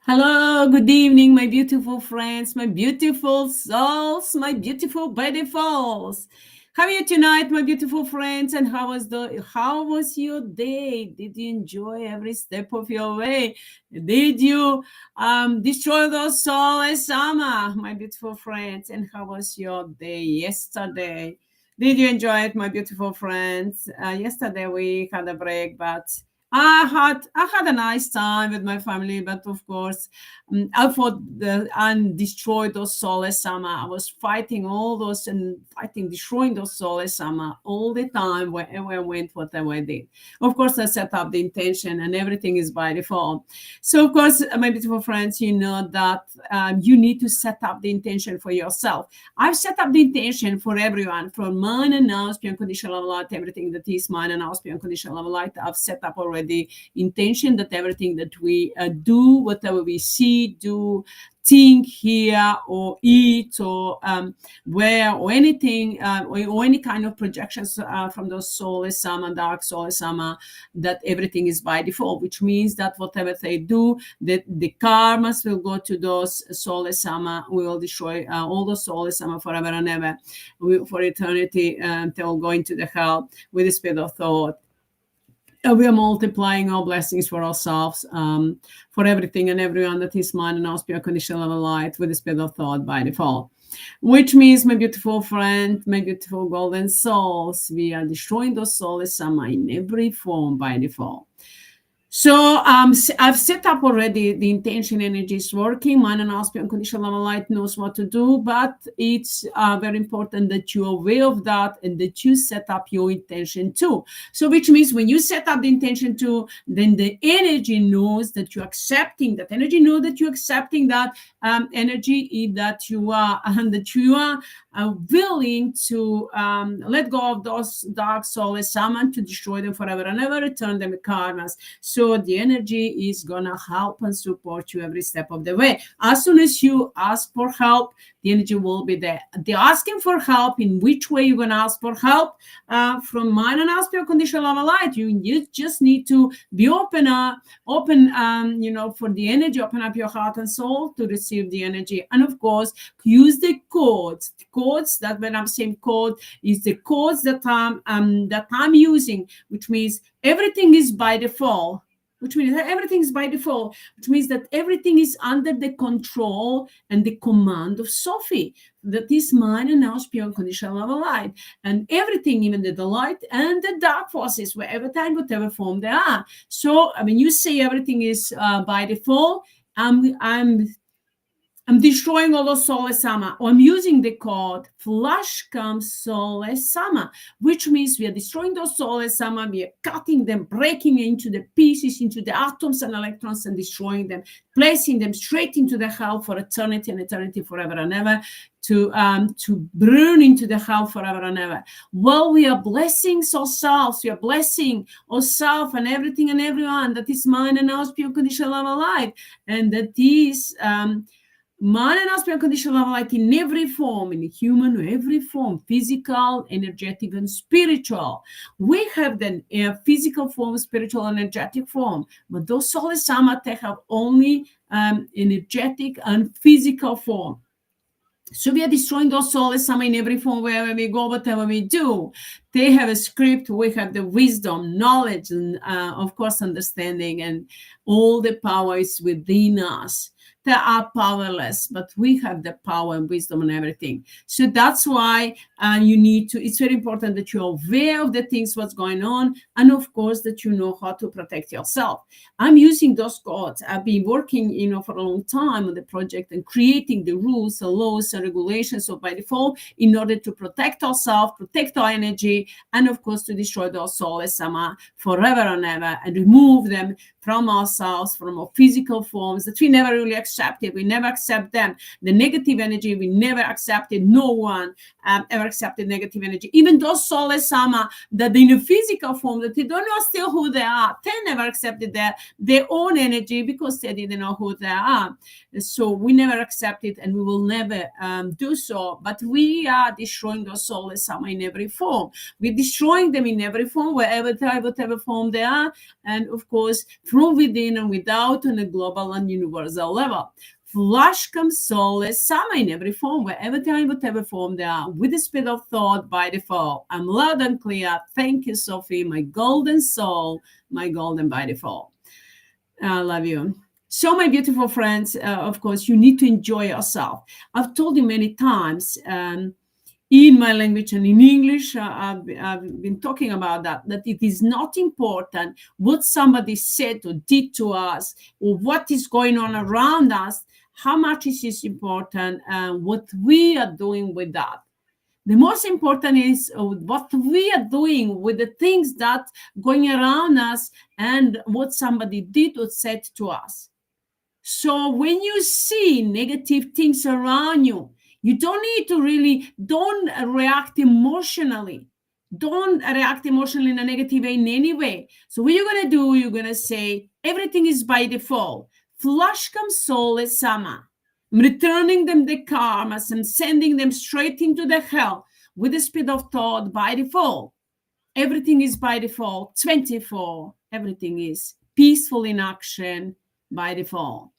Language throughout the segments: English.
Hello, good evening, my beautiful friends, my beautiful souls, my beautiful beautifuls. How are you tonight, my beautiful friends? And how was your day? Did you enjoy every step of your way? Did you destroy those souls, summer, my beautiful friends? And how was your day yesterday? Did you enjoy it, my beautiful friends? Yesterday we had a break, but I had a nice time with my family, but of course, I fought and destroyed those soulless summer. I was fighting all those and fighting, destroying those soulless summer all the time wherever I went, whatever I did. Of course, I set up the intention, and everything is by default. So, of course, my beautiful friends, you know that you need to set up the intention for yourself. I've set up the intention for everyone, from mine and now, unconditional love light, everything that is mine and now, unconditional love light. I've set up already intention that everything that we do, whatever we see, do, think, hear, or eat, or wear, or anything, or any kind of projections from those soulless sama, dark soulless sama, that everything is by default, which means that whatever they do, that the karmas will go to those soulless sama. We will destroy all those soulless sama forever and ever, for eternity, until going to the hell with the speed of thought. We are multiplying our blessings for ourselves, for everything and everyone that is mine and our spirit conditional level light with the speed of thought by default. Which means, my beautiful friend, my beautiful golden souls, we are destroying those souls sama in every form by default. So I've set up already the intention energy is working. Mine and Aspie unconditional love light knows what to do, but it's very important that you're aware of that and that you set up your intention too. So which means when you set up the intention too, then the energy knows that you're accepting that energy, know that you're accepting that energy, that you are and that you are willing to let go of those dark souls, summon to destroy them forever and ever, return them karmas. So the energy is gonna help and support you every step of the way. As soon as you ask for help, the energy will be there. The asking for help, in which way you're gonna ask for help? From mine and ask your conditional love light. You just need to be open, for the energy. Open up your heart and soul to receive the energy, and of course, use the codes. The codes that when I'm saying code is the codes that I'm using, which means everything is by default. Which means that everything is by default, which means that everything is under the control and the command of Sophie. That is mine and now pure unconditional love light. And everything, even the light and the dark forces, wherever time, whatever form they are. So when you say everything is by default, I'm destroying all those soulless sama, or I'm using the code flash comes soulless sama, which means we are destroying those soulless sama, we are cutting them, breaking into the pieces, into the atoms and electrons, and destroying them, placing them straight into the hell for eternity and eternity forever and ever, to burn into the hell forever and ever. Well, we are blessing ourselves, we are blessing ourselves and everything and everyone that is mine and ours, pure conditional love light, and that is mine and aspect unconditional love light in every form, in human, every form, physical, energetic, and spiritual. We have the physical form, spiritual, energetic form, but those soulless sama, they have only energetic and physical form. So we are destroying those souls sama in every form, wherever we go, whatever we do. They have a script, we have the wisdom, knowledge, and of course understanding, and all the power is within us. They are powerless, but we have the power and wisdom and everything. So that's why it's very important that you're aware of the things, what's going on, and of course that you know how to protect yourself. I'm using those codes. I've been working, for a long time on the project and creating the rules, the laws, and regulations of by default in order to protect ourselves, protect our energy, and of course to destroy those souls sama forever and ever, and remove them from ourselves, from our physical forms that we never really accept accept it. We never accept them. The negative energy, we never accepted. No one ever accepted negative energy. Even those soulless sama that in a physical form, that they don't know still who they are, they never accepted their own energy because they didn't know who they are. So we never accept it, and we will never do so. But we are destroying those soulless sama in every form. We're destroying them in every form, whatever form they are, and of course, from within and without on a global and universal level. Flash comes soulless sama in every form, whatever form they are, with the speed of thought by default. I'm loud and clear. Thank you, Sophie, my golden soul, my golden by default. I love you. So, my beautiful friends, of course, you need to enjoy yourself. I've told you many times in my language and in English, I've been talking about that it is not important what somebody said or did to us or what is going on around us. How much is this important and what we are doing with that. The most important is what we are doing with the things that going around us and what somebody did or said to us. So when you see negative things around you, you don't need to don't react emotionally. Don't react emotionally in a negative way in any way. So what you're going to do, you're going to say, everything is by default. Flash comes soulless sama. I'm returning them the karmas and sending them straight into the hell with the speed of thought by default. Everything is by default. 24. Everything is peaceful in action by default.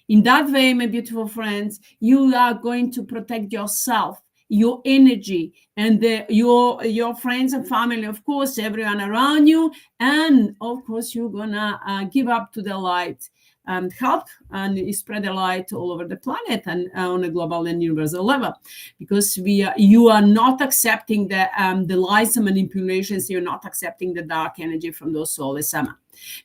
In that way, my beautiful friends, you are going to protect yourself, your energy, and your friends and family, of course, everyone around you. And of course, you're gonna give up to the light and help and spread the light all over the planet and on a global and universal level, because you are not accepting the lies and manipulations. You're not accepting the dark energy from those soulless sama.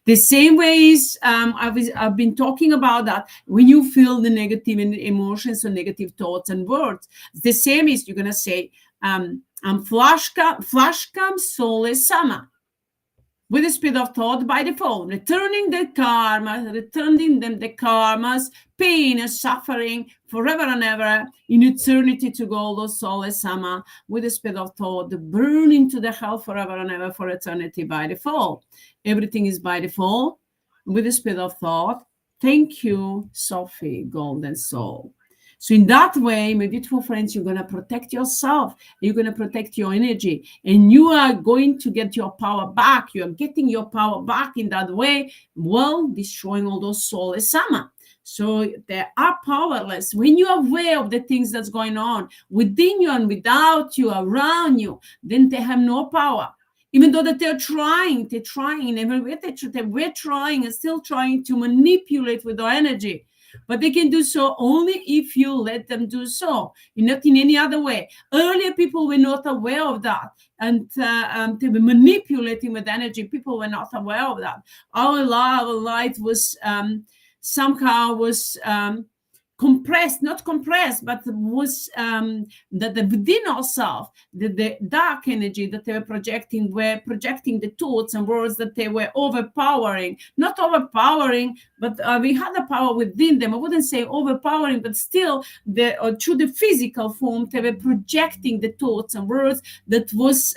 The same way is I've been talking about that when you feel the negative emotions or negative thoughts and words. The same is you're gonna say flash comes soulless sama. With the speed of thought by default, returning them the karmas, pain and suffering forever and ever in eternity to go, those soulless sama, with the speed of thought, burn into the hell forever and ever for eternity by default. Everything is by default with the speed of thought. Thank you, Sophie, golden soul. So in that way, my beautiful friends, you're going to protect yourself. You're going to protect your energy. And you are going to get your power back. You are getting your power back in that way while destroying all those soulless sama. So they are powerless. When you are aware of the things that's going on within you and without you, around you, then they have no power. Even though that they're trying in every way. We're trying and still trying to manipulate with our energy. But they can do so only if you let them do so, not in any other way. Earlier, people were not aware of that, and they were manipulating with energy. People were not aware of that. Our light was somehow not compressed, but was that within ourselves, the dark energy that they were projecting the thoughts and words that they were overpowering. Not overpowering, but we had a power within them. I wouldn't say overpowering, but still, through the physical form, they were projecting the thoughts and words that was.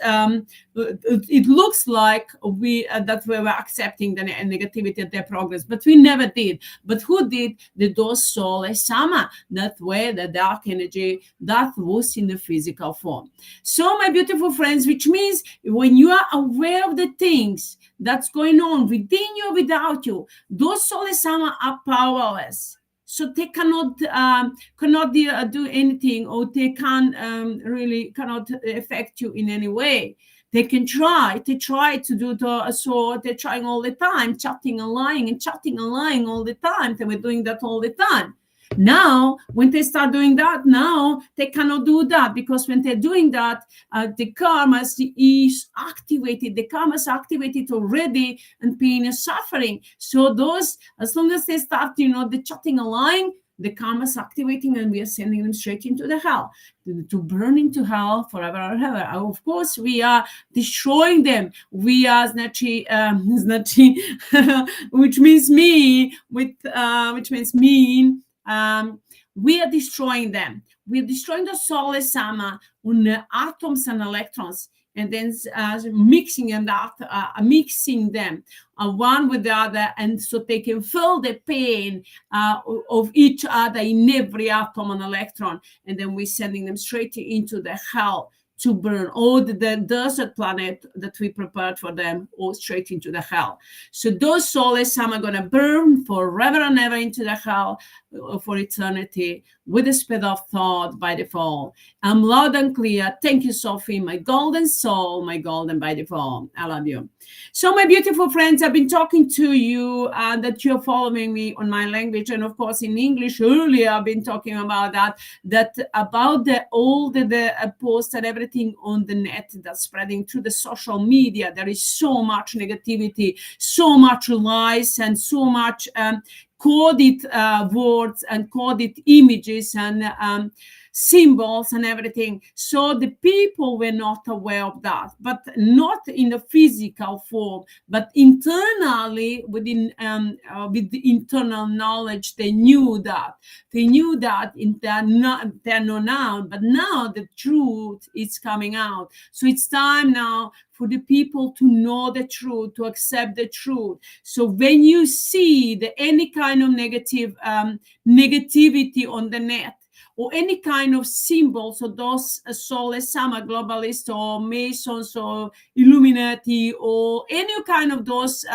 It looks like that we were accepting the negativity of their progress, but we never did. But who did? Those soulless sama, that way the dark energy that was in the physical form. So my beautiful friends, which means when you are aware of the things that's going on within you, without you, those soulless sama are powerless. So they cannot do anything, or they cannot affect you in any way. They can try to do so. They're trying all the time, chatting and lying all the time. They were doing that all the time. Now, when they start doing that, now they cannot do that, because when they're doing that, the karmas is activated. The karmas activated already, and pain and suffering. So those, as long as they start, the chatting and lying, the karma's activating, and we are sending them straight into the hell, to burn into hell forever and ever. Of course, we are destroying them. We are which means me, which means mean, we are destroying them. We're destroying the solar sama on the atoms and electrons, and then mixing mixing them one with the other, and so they can feel the pain of each other in every atom and electron, and then we're sending them straight into the hell to burn, or the desert planet that we prepared for them, or straight into the hell. So those souls, some are going to burn forever and ever into the hell for eternity with the speed of thought by default. I'm loud and clear. Thank you, Sophie, my golden soul, my golden by default. I love you. So my beautiful friends, I've been talking to you that you're following me on my language, and of course in English. Earlier I've been talking about that about all the posts and everything on the net that's spreading through the social media. There is so much negativity, so much lies, and so much coded words and coded images and symbols and everything. So the people were not aware of that, but not in the physical form, but internally within with the internal knowledge. They knew that they're not now, but now the truth is coming out. So it's time now for the people to know the truth, to accept the truth. So when you see any kind of negativity on the net, or any kind of symbols, or those Sole Sama globalists, or Masons, or Illuminati, or any kind of those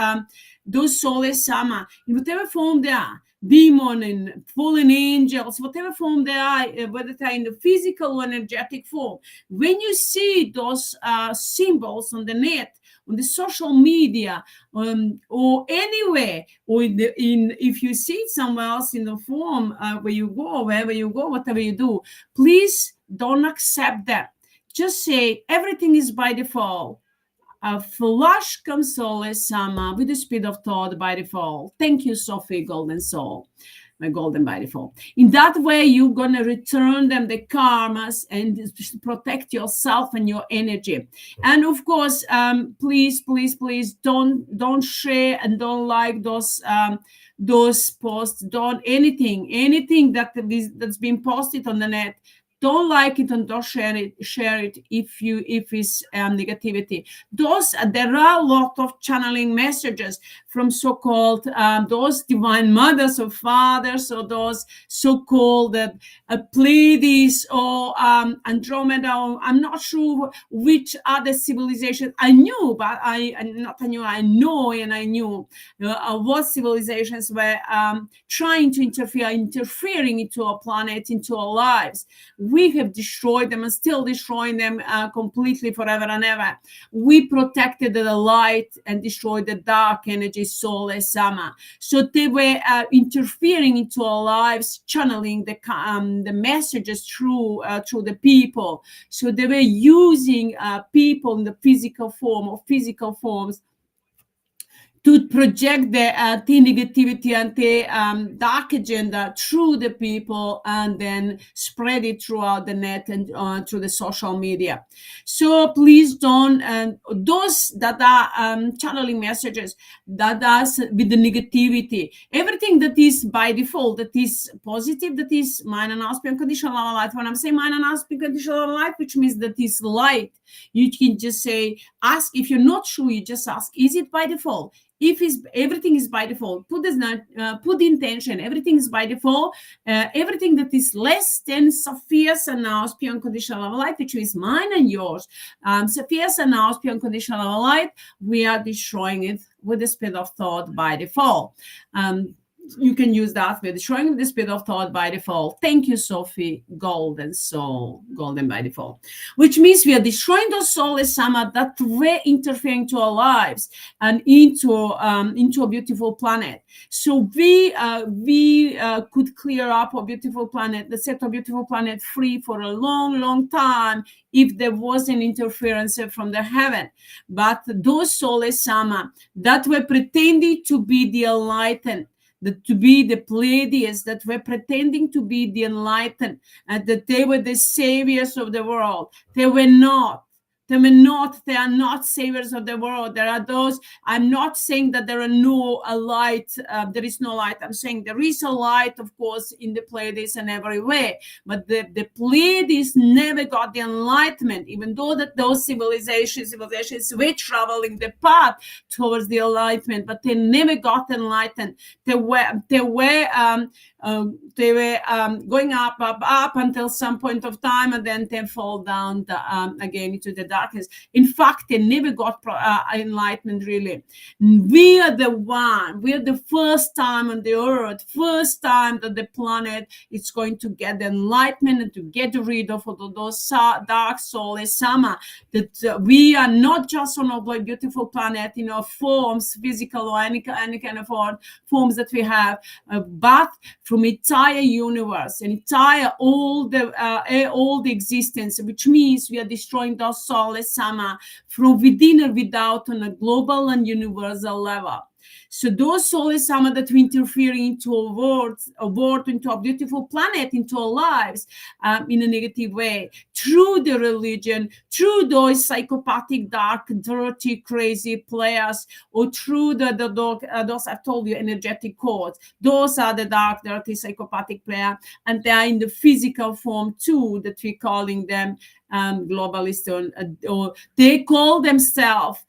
Sole Sama, in whatever form they are, demon and fallen angels, whatever form they are, whether they're in the physical or energetic form, when you see those symbols on the net, on the social media, or anywhere, or if you see it somewhere else in the form where you go, wherever you go, whatever you do, please don't accept that. Just say everything is by default. Flash comes Sole Sama with the speed of thought by default. Thank you, Sophie, golden soul, my golden by default. In that way, you're going to return them the karmas and protect yourself and your energy. And of course, please don't share and don't like those posts. Don't anything that's been posted on the net. Don't like it and don't share it if it's negativity. There are a lot of channeling messages from so-called those divine mothers or fathers, or those so-called Pleiades or Andromeda. Or I'm not sure which other civilizations. I knew, but I know and I knew what civilizations were trying to interfering into our planet, into our lives. We have destroyed them and still destroying them completely forever and ever. We protected the light and destroyed the dark energy, Sole Sama. So they were interfering into our lives, channeling the messages through the people. So they were using people in the physical form or physical forms to project the negativity and the dark agenda through the people, and then spread it throughout the net and through the social media. So please don't, those that are channeling messages that are with the negativity, everything that is by default, that is positive, that is mind and aspect unconditional love light. When I'm saying mind and aspect unconditional love light, which means that is light, you can just say, ask. If you're not sure, you just ask, is it by default? If everything is by default, put the intention. Everything is by default. Everything that is less than Sophia's and ours pure unconditional love light, which is mine and yours, Sophia's and ours pure unconditional love light, we are destroying it with the speed of thought by default. You can use that with destroying the speed of thought by default. Thank you, Sophie, golden soul, golden by default. Which means we are destroying those souls sama that were interfering to our lives and into a beautiful planet. So we could clear up a beautiful planet, the set of beautiful planet free for a long time if there wasn't interference from the heaven. But those souls sama that were pretending to be the enlightened, to be the Pleiades, that were pretending to be the enlightened, and that they were the saviors of the world. They were not. They are not saviors of the world. There are those. I'm not saying that there are no light. There is no light. I'm saying there is a light, of course, in the Pleiades and every way. But the Pleiades never got the enlightenment, even though that those civilizations were traveling the path towards the enlightenment, but they never got enlightened. They were going up until some point of time, and then they fall down again into the darkness. In fact, they never got enlightenment, really. We are the first time on the earth, first time that the planet is going to get enlightenment and to get rid of those dark soulless sama. That we are not just on a beautiful planet, forms, physical or any kind of forms that we have, but from entire universe, all the existence, which means we are destroying those soulless sama from within and without on a global and universal level. So those soulless sama that we interfere into a world, into a beautiful planet, into our lives, in a negative way, through the religion, through those psychopathic, dark, dirty, crazy players, or through those I've told you, energetic codes. Those are the dark, dirty, psychopathic player, and they are in the physical form too, that we're calling them globalists, or they call themselves.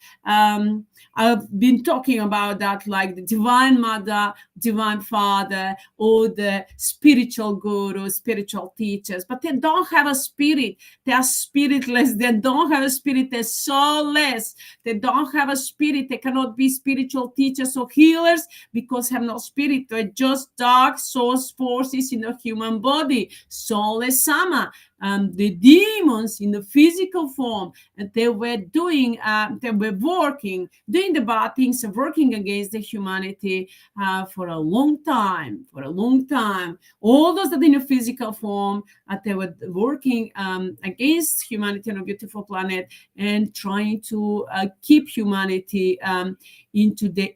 I've been talking about that, like the divine mother, divine father, or the spiritual guru, spiritual teachers, but they don't have a spirit. They are spiritless. They don't have a spirit. They're soulless. They don't have a spirit. They cannot be spiritual teachers or healers because they have no spirit. They're just dark source forces in the human body, soulless sama. The demons in the physical form, and they were doing the bad things, working against the humanity for a long time. All those that in a physical form, they were working against humanity on a beautiful planet and trying to keep humanity into the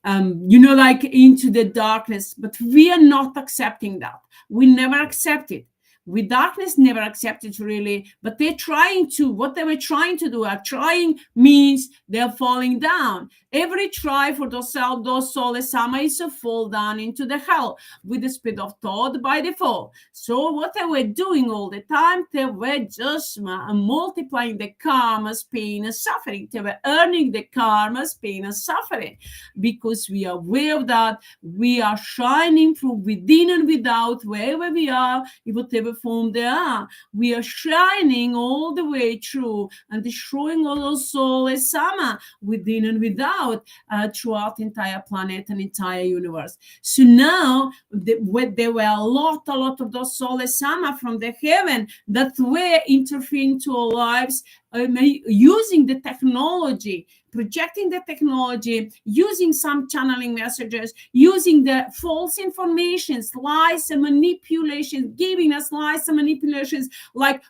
into the darkness. But we are not accepting that. We never accept it. We darkness never accepted, really, but what they were trying to do, trying means they're falling down. Every try for those soulless sama is to fall down into the hell with the speed of thought by default. So what they were doing all the time, they were just multiplying the karma's pain and suffering. They were earning the karma's pain and suffering, because we are aware of that. We are shining from within and without, wherever we are, in whatever form they are. We are shining all the way through and destroying all those soulless sama within and without, throughout the entire planet and entire universe. So now there were a lot of those soulless sama from the heaven that were interfering to our lives, using the technology, projecting the technology, using some channeling messages, using the false information, lies and manipulations, giving us lies and manipulations, like,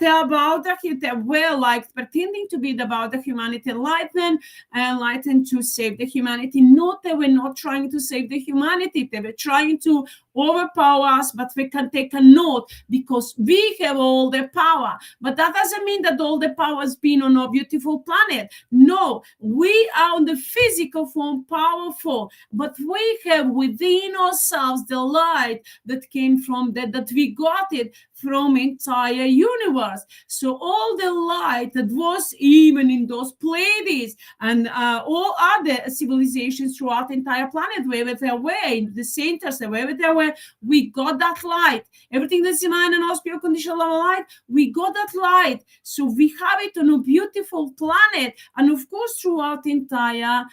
they're about they were like pretending to be about the humanity, enlightened to save the humanity. No, they were not trying to save the humanity. They were trying to overpower us, but we can take a note because we have all the power. But that doesn't mean that all the power has been on our beautiful planet. No, we are on the physical form powerful, but we have within ourselves the light that came from that we got it from entire universe. So all the light that was even in those Pleiades and all other civilizations throughout the entire planet, wherever they were, in the centers, wherever they were, we got that light. Everything that's divine and all pure conditional light, we got that light. So we have it on a beautiful planet, and of course throughout the entire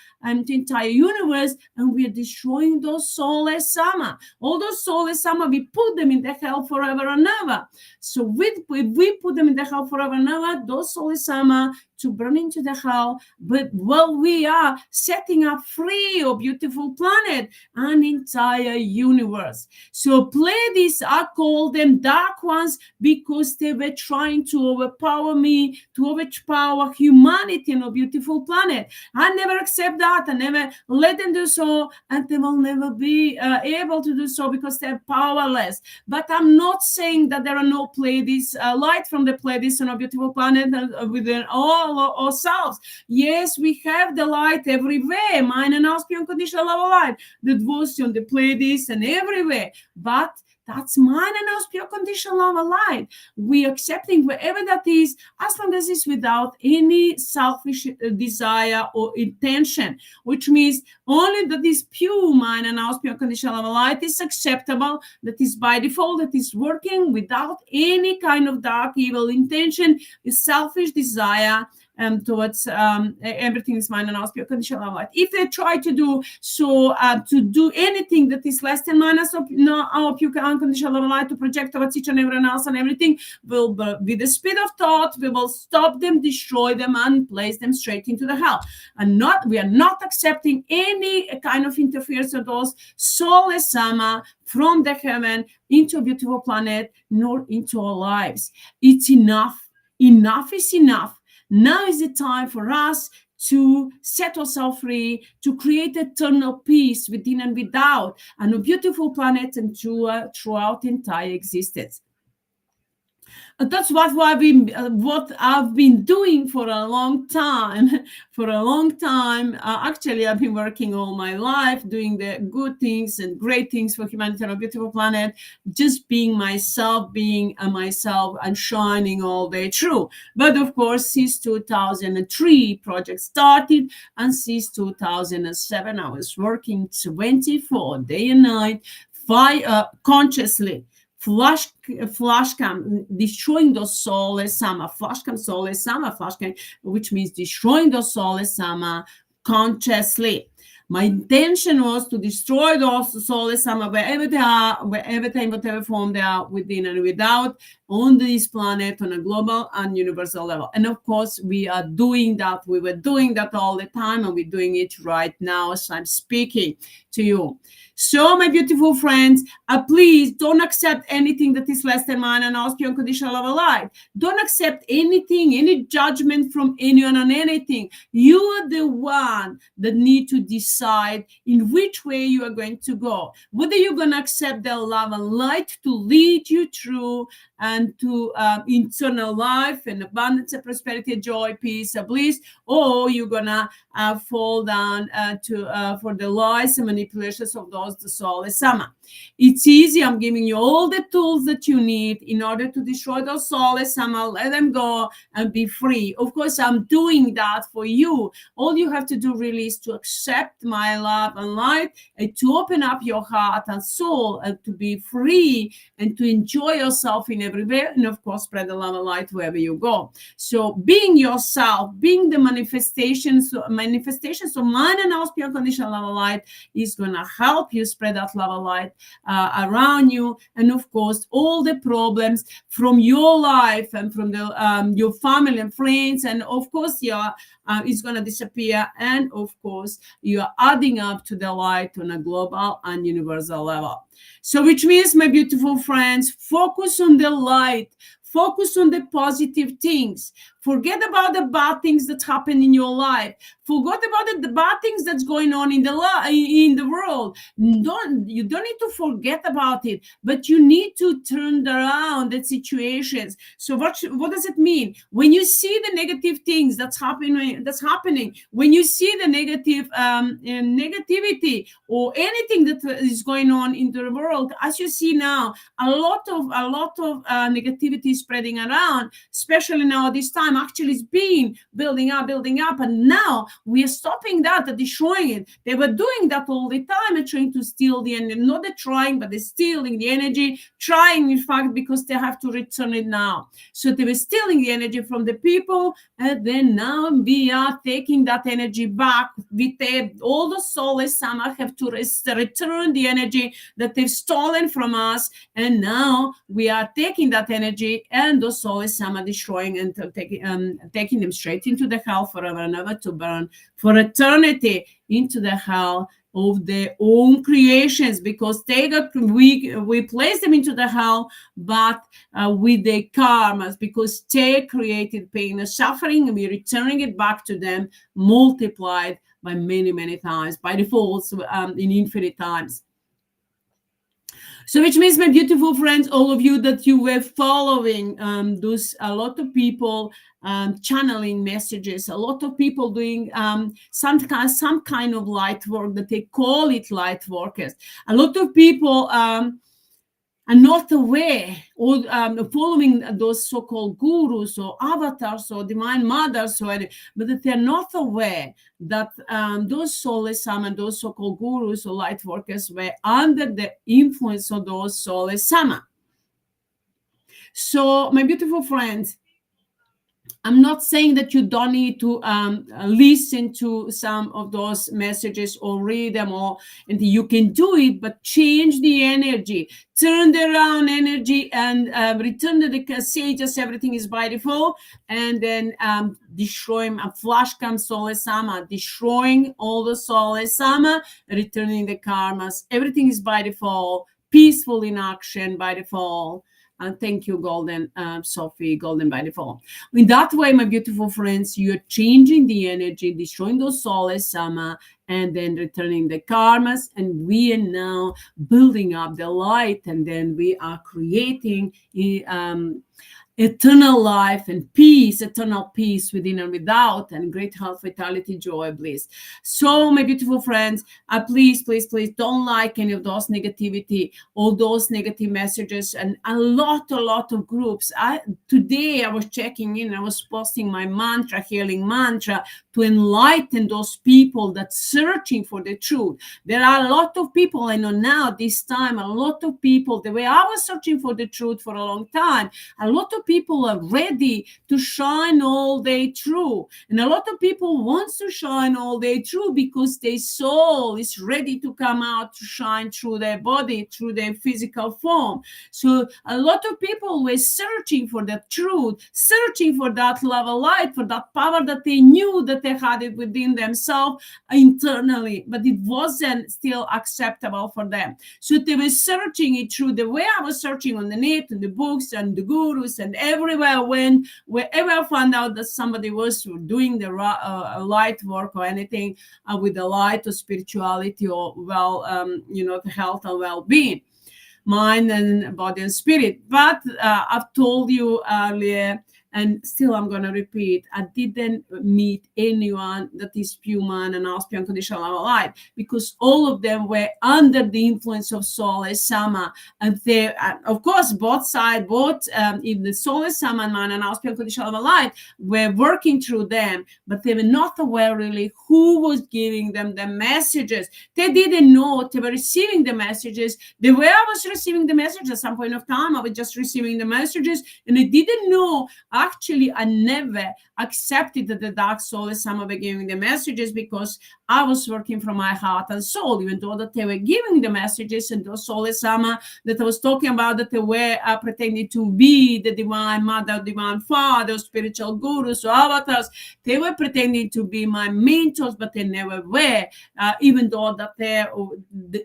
universe, and we are destroying those soulless sama. All those soulless sama, we put them in the hell forever and ever. So if we put them in the hell forever and ever, those soulless sama to burn into the hell, but while we are setting up free a beautiful planet and entire universe. us. So Pleiades, I call them dark ones because they were trying to overpower me, to overpower humanity on a beautiful planet. I never accept that. I never let them do so, and they will never be able to do so because they're powerless. But I'm not saying that there are no Pleiades, light from the Pleiades on a beautiful planet within all ourselves. Yes, we have the light everywhere, mind and house, pure unconditional love of light, the devotion, the Pleiades, and everywhere. But that's mine and ours, pure conditional love of light. We accepting wherever that is, as long as it's without any selfish desire or intention, which means only that is pure mind and ours, pure conditional love of light is acceptable, that is by default, that is working without any kind of dark evil intention, is selfish desire, towards everything is mine and ours, pure conditional love light. If they try to do so, to do anything that is less than mine, so our pure unconditional love light, to project towards each and everyone else and everything, will with the speed of thought, we will stop them, destroy them, and place them straight into the hell. And we are not accepting any kind of interference of those soulless sama from the heaven into a beautiful planet, nor into our lives. It's enough. Enough is enough. Now is the time for us to set ourselves free, to create eternal peace within and without, and a beautiful planet and throughout entire existence. That's what I've been doing for a long time. For a long time, actually, I've been working all my life, doing the good things and great things for humanity on a beautiful planet, just being myself, and shining all day through. But of course, since 2003, project started, and since 2007, I was working 24 day and night, consciously. Flash cam, destroying those soulless sama, flash cam soulless sama, flash cam, which means destroying those soulless sama consciously. My intention was to destroy those soulless sama wherever they are, whatever form they are, within and without, on this planet, on a global and universal level. And of course, we are doing that. We were doing that all the time, and we're doing it right now as I'm speaking to you. So, my beautiful friends, please don't accept anything that is less than mine and ask your unconditional love of light. Don't accept anything, any judgment from anyone on anything. You are the one that need to decide in which way you are going to go. Whether you're going to accept the love and light to lead you through and to eternal life and abundance and prosperity, joy, peace, and bliss, or you're gonna fall down for the lies and manipulations of those the soulless sama. It's easy. I'm giving you all the tools that you need in order to destroy those soulless sama, let them go and be free. Of course, I'm doing that for you. All you have to do really is to accept my love and light, and to open up your heart and soul, and to be free and to enjoy yourself in everywhere, and of course spread the love and light wherever you go. So being yourself, being the manifestations of mind and house pure conditional love and light is going to help you spread that love and light around you. And of course, all the problems from your life and from your family and friends, and of course it's going to disappear. And of course, you are adding up to the light on a global and universal level. So which means, my beautiful friends, focus on the light. Focus on the positive things. Forget about the bad things that happen in your life. Forget about the bad things that's going on in the world. You don't need to forget about it, but you need to turn around the situations. So what does it mean? When you see the negative things that's happening, when you see the negative negativity or anything that is going on in the world, as you see now, a lot of negativity is spreading around, especially now this time. Actually, it's been building up, and now we are stopping that and destroying it. They were doing that all the time and trying to steal the energy. Not they're trying, but they're stealing the energy, trying in fact, because they have to return it now. So they were stealing the energy from the people, and then now we are taking that energy back. All the soulless sama have to return the energy that they've stolen from us, and now we are taking that energy and those soulless sama destroying and taking them straight into the hell forever and ever, to burn for eternity into the hell of their own creations, because we place them into the hell, but with their karmas, because they created pain and suffering, and we're returning it back to them multiplied by many times, by default, in infinite times. So which means, my beautiful friends, all of you, that you were following those, a lot of people channeling messages, a lot of people doing some kind of light work, that they call it light workers. A lot of people are not aware, or following those so-called gurus or avatars or divine mothers, but that they're not aware that those soulless summon, those so-called gurus or light workers, were under the influence of those soulless summon. So, my beautiful friends, I'm not saying that you don't need to listen to some of those messages or read them, and you can do it, but change the energy, turn the around energy, and return to the sages. Everything is by default, and then destroying a flash comes soulless sama, destroying all the soulless sama, returning the karmas. Everything is by default, peaceful in action by default. And thank you, Golden, Sophie, Golden by default. In that way, my beautiful friends, you're changing the energy, destroying those soulless sama, and then returning the karmas. And we are now building up the light, and then we are creating eternal life and peace, eternal peace within and without, and great health, vitality, joy, bliss. So, my beautiful friends, please don't like any of those negativity, all those negative messages, and a lot of groups. Today I was checking in, I was posting my mantra, healing mantra, to enlighten those people that searching for the truth. There are a lot of people, I know now, this time, a lot of people, the way I was searching for the truth for a long time, a lot of people are ready to shine all day through. And a lot of people wants to shine all day through because their soul is ready to come out to shine through their body, through their physical form. So a lot of people were searching for the truth, searching for that love of light, for that power that they knew that they had it within themselves internally, but it wasn't still acceptable for them. So they were searching it through the way I was searching on the net and the books and the gurus, and everywhere I went, wherever I found out that somebody was doing the light work or anything with the light or spirituality or the health and well-being, mind and body and spirit. But I've told you earlier, and still I'm going to repeat, I didn't meet anyone that is human and asked pure unconditional love light, because all of them were under the influence of soulless sama. And they, of course, both sides, in the soulless sama man and asked pure unconditional love light, were working through them, but they were not aware really who was giving them the messages. They didn't know they were receiving the messages. The way I was receiving the messages at some point of time, I was just receiving the messages, and I didn't know. Actually, I never accepted that the dark soul is some of the giving the messages, because I was working from my heart and soul, even though that they were giving the messages, and those soul sama that I was talking about, that they were pretending to be the divine mother, divine father, spiritual gurus or avatars. They were pretending to be my mentors, but they never were, even though that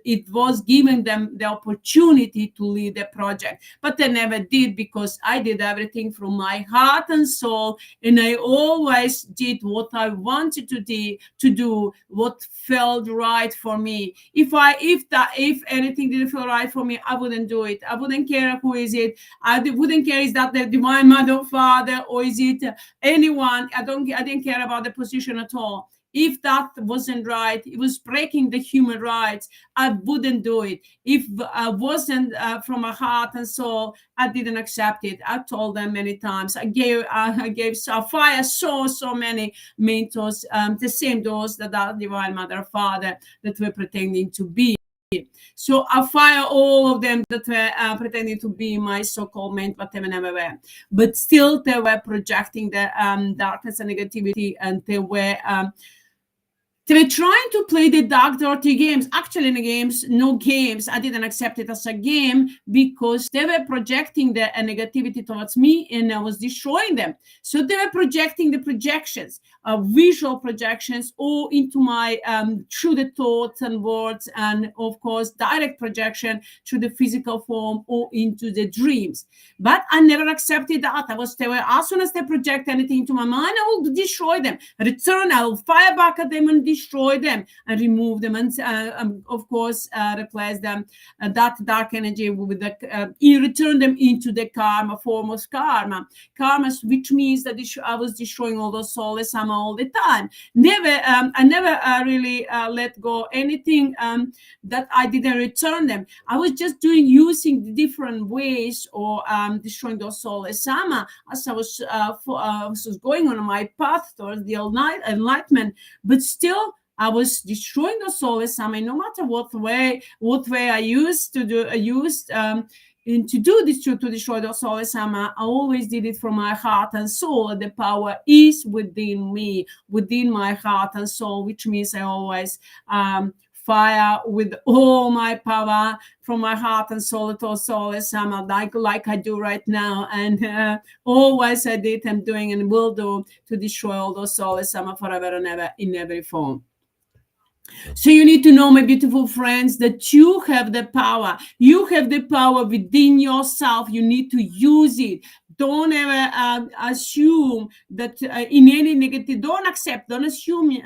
it was giving them the opportunity to lead the project, but they never did, because I did everything from my heart and soul, and I always did what I wanted to do, what felt right for me. If anything didn't feel right for me, I wouldn't do it. I wouldn't care who is it. I wouldn't care, is that the divine mother or father, or is it anyone? I didn't care about the position at all. If that wasn't right, it was breaking the human rights, I wouldn't do it. If I wasn't from my heart and soul, I didn't accept it. I told them many times. I gave Sapphire so many mentors, the same those that are divine mother, father, that were pretending to be. So I fire all of them that were pretending to be my so-called mentor, but they never were. But still, they were projecting the darkness and negativity, and they They were trying to play the dark, dirty games. Actually, in the games, no games. I didn't accept it as a game because they were projecting the negativity towards me, and I was destroying them. So they were projecting the projections, visual projections, all into my through the thoughts and words, and of course, direct projection through the physical form or into the dreams. But I never accepted that. They were, as soon as they project anything to my mind, I will destroy them. Return, I will fire back at them and destroy them and remove them, and of course replace them, that dark energy with the return them into the karma form of karma, which means that I was destroying all those souls all the time. I never really let go anything that I didn't return them. I was just using the different ways, or destroying those souls as I was going on my path towards the enlightenment. But still, I was destroying the soul assignment, no matter what way I used to do. And to do this, to destroy the soul assignment, I always did it from my heart and soul. The power is within me, within my heart and soul, which means I always fire with all my power from my heart and soul to soul assignment, like I do right now, and always I did, and doing, and will do, to destroy all those soul assignment forever and ever in every form. So you need to know, my beautiful friends, that you have the power. You have the power within yourself. You need to use it. Don't ever assume that in any negative, don't assume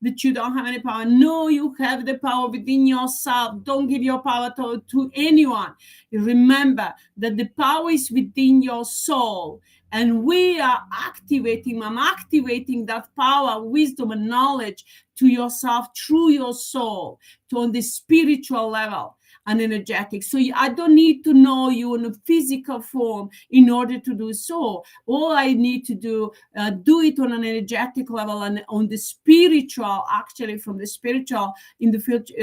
that you don't have any power. No, you have the power within yourself. Don't give your power to anyone. Remember that the power is within your soul. And I'm activating that power, wisdom, and knowledge to yourself through your soul, on the spiritual level and energetic. So I don't need to know you in a physical form in order to do so. All I need to do it on an energetic level, and on the spiritual, actually from the spiritual, in the future,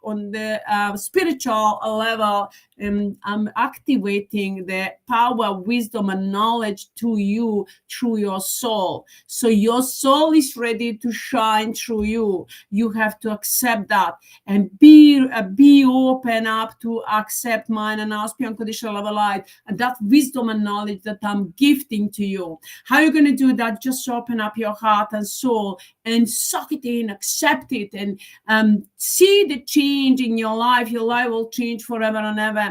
on the spiritual level. I'm activating the power, wisdom, and knowledge to you through your soul. So your soul is ready to shine through you. You have to accept that and be open up to accept mine and ask unconditional love light, and that wisdom and knowledge that I'm gifting to you. How are you going to do that? Just open up your heart and soul and suck it in, accept it, and see the change in your life. Your life will change forever and ever.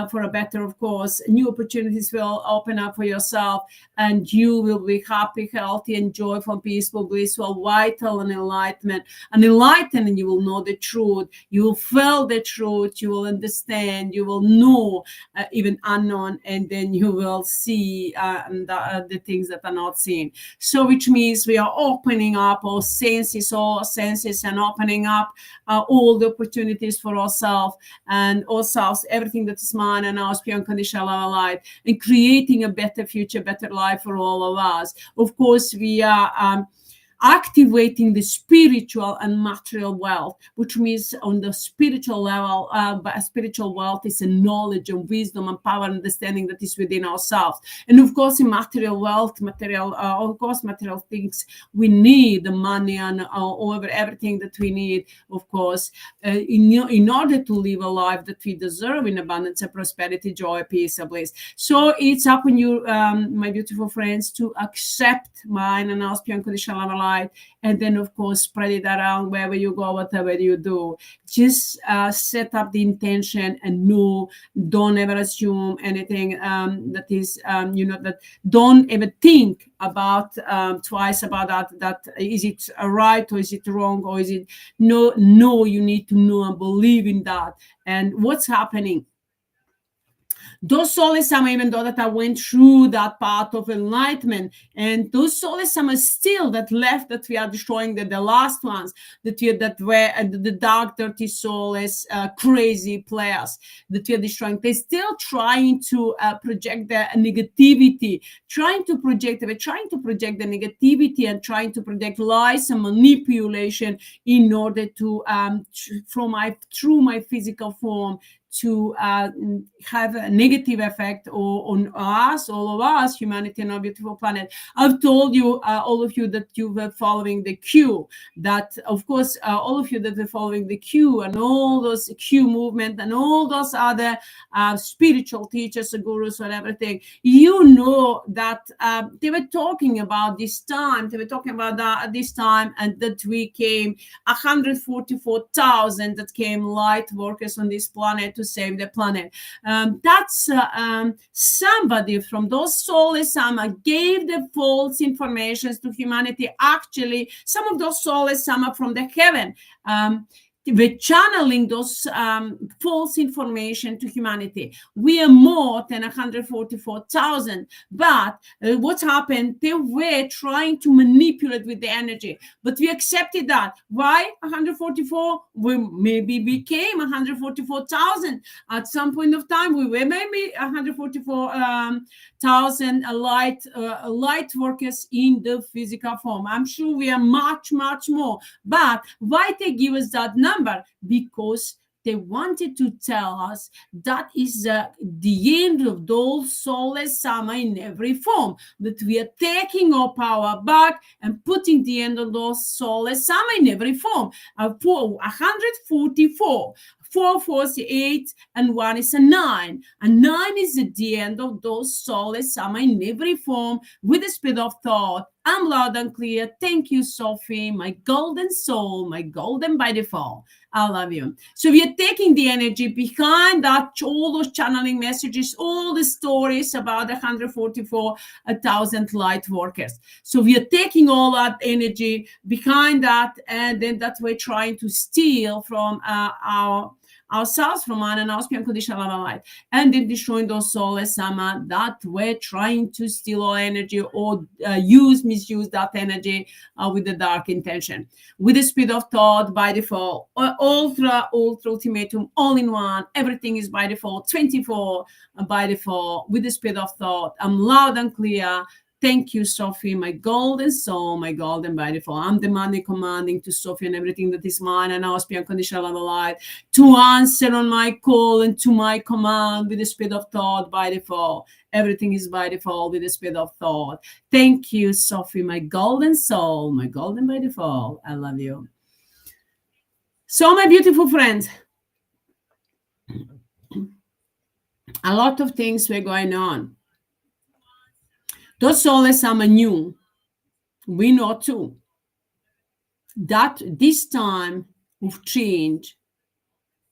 For a better, of course. New opportunities will open up for yourself, and you will be happy, healthy, and joyful, peaceful, blissful, vital, and enlightenment. And enlightened, and you will know the truth. You will feel the truth. You will understand. You will know, even unknown, and then you will see the things that are not seen. So, which means we are opening up all senses, and opening up all the opportunities for ourselves and ourselves, everything that is mine and ours, pure unconditional love light, and creating a better future, better life for all of us. Of course, we are activating the spiritual and material wealth, which means on the spiritual level, spiritual wealth is a knowledge and wisdom and power and understanding that is within ourselves. And of course, in material wealth, material things, we need the money and over everything that we need, of course, in order to live a life that we deserve in abundance and prosperity, joy, peace, and bliss. So it's up on you, my beautiful friends, to accept mine and ask pure unconditional love light. And then, of course, spread it around wherever you go, whatever you do. Just set up the intention, and don't ever assume anything that is, that don't ever think about twice about that is it right or is it wrong, or is it no, you need to know and believe in that. And what's happening? Those solace, even though that I went through that path of enlightenment, and those solace still that left, that we are destroying, the last ones that were the dark, dirty soulless, crazy players that we are destroying. They're still trying to project the negativity, trying to project the negativity, and trying to project lies and manipulation in order to through my physical form, to have a negative effect on us, all of us, humanity, and our beautiful planet. I've told you, all of you, that you were following the Q. That, of course, all of you that were following the Q and all those Q movement and all those other spiritual teachers, gurus, and everything, you know that they were talking about this time. They were talking about that at this time, and that we came 144,000 that came light workers on this planet to save the planet. That's somebody from those soulless Sama gave the false information to humanity. Actually, some of those soulless Sama from the heaven we're channeling those false information to humanity. We are more than 144,000. But what happened? They were trying to manipulate with the energy. But we accepted that. Why 144? We maybe became 144,000. At some point of time, we were maybe 144,000 light workers in the physical form. I'm sure we are much, much more. But why they give us that number? Because they wanted to tell us that is the end of those soulless Sama in every form, that we are taking our power back and putting the end of those soulless Sama in every form. For 144, 4 is 8, and 1 is a 9. And 9 is the end of those soulless Sama in every form with the speed of thought. I'm loud and clear. Thank you, Sophie, my golden soul, my golden by default. I love you. So we are taking the energy behind that, all those channeling messages, all the stories about 144,000 light workers. So we are taking all that energy behind that, and then that we're trying to steal from ourselves, from man and our unconditional love and light, and then destroying those soulless Sama that we're trying to steal our energy or misuse that energy with the dark intention. With the speed of thought by default, ultra ultimatum, all in one, everything is by default, 24 by default, with the speed of thought. I'm loud and clear. Thank you, Sophie, my golden soul, my golden by default. I'm demanding, commanding to Sophie and everything that is mine and ours, be unconditional love and light, to answer on my call and to my command with the speed of thought by default. Everything is by default with the speed of thought. Thank you, Sophie, my golden soul, my golden by default. I love you. So, my beautiful friends, a lot of things were going on. Those soulless Sama knew, we know too, that this time of change,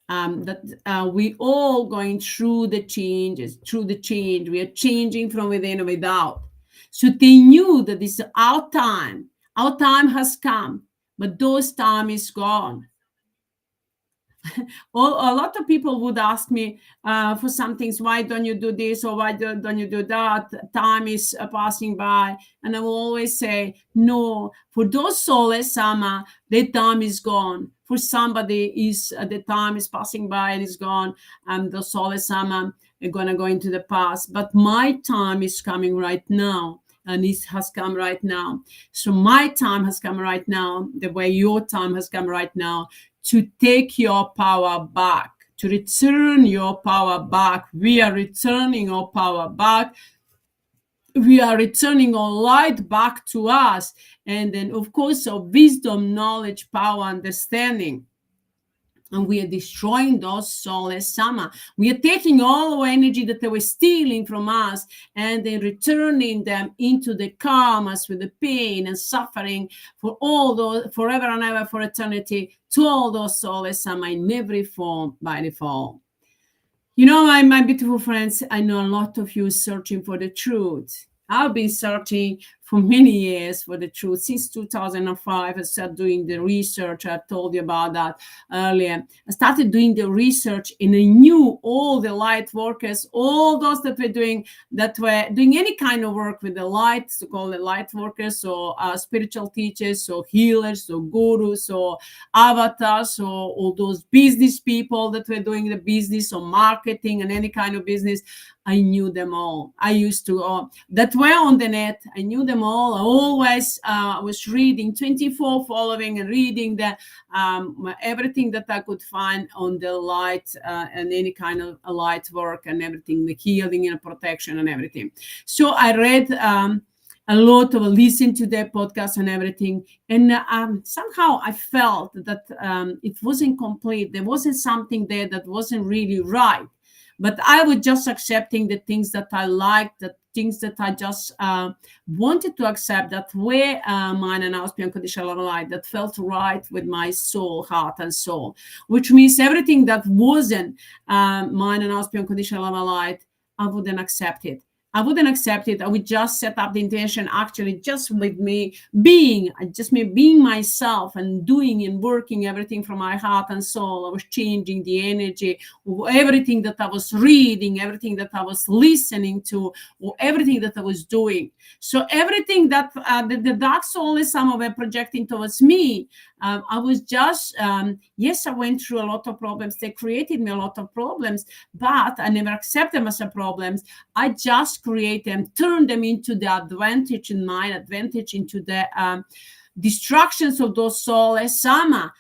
that we all going through the changes, we are changing from within and without. So they knew that this is our time has come, but those time is gone. A lot of people would ask me for some things, why don't you do this or why don't you do that? Time is passing by. And I will always say, no, for those soulless Sama, the time is gone. For somebody, the time is passing by and is gone, and the soulless Sama are going to go into the past. But my time is coming right now. And it has come right now. So my time has come right now, the way your time has come right now, to take your power back, to return your power back. We are returning our power back. We are returning our light back to us. And then, of course, our wisdom, knowledge, power, understanding. And we are destroying those soulless Sama. We are taking all our energy that they were stealing from us and then returning them into the karmas with the pain and suffering for all those, forever and ever, for eternity, to all those soulless Sama in every form by default. You know, my beautiful friends, I know a lot of you searching for the truth. I've been searching for many years for the truth. Since 2005, I started doing the research. I told you about that earlier. I started doing the research, and I knew all the light workers, all those that were doing any kind of work with the light, to call it light workers, or spiritual teachers, or healers, or gurus, or avatars, or all those business people that were doing the business or marketing and any kind of business. I knew them all. I used to, that were on the net, I knew them them all. I always was reading 24, following and reading the everything that I could find on the light and any kind of light work and everything, the healing and protection and everything. So I read a lot of listen to their podcast and everything, and somehow I felt that it wasn't complete. There wasn't something there that wasn't really right. But I was just accepting the things that I liked, the things that I just wanted to accept, that were mine and ours, unconditional light, that felt right with my soul, heart, and soul. Which means everything that wasn't mine and ours, unconditional light, I wouldn't accept it. I wouldn't accept it. I would just set up the intention, actually, just with me being, just me being myself and doing and working everything from my heart and soul. I was changing the energy, everything that I was reading, everything that I was listening to, or everything that I was doing. So everything that the dark soul is some of it projecting towards me, I was just, yes, I went through a lot of problems. They created me a lot of problems, but I never accept them as a problems. I just create them, turn them into the advantage in my advantage, into the distractions of those souls, sama,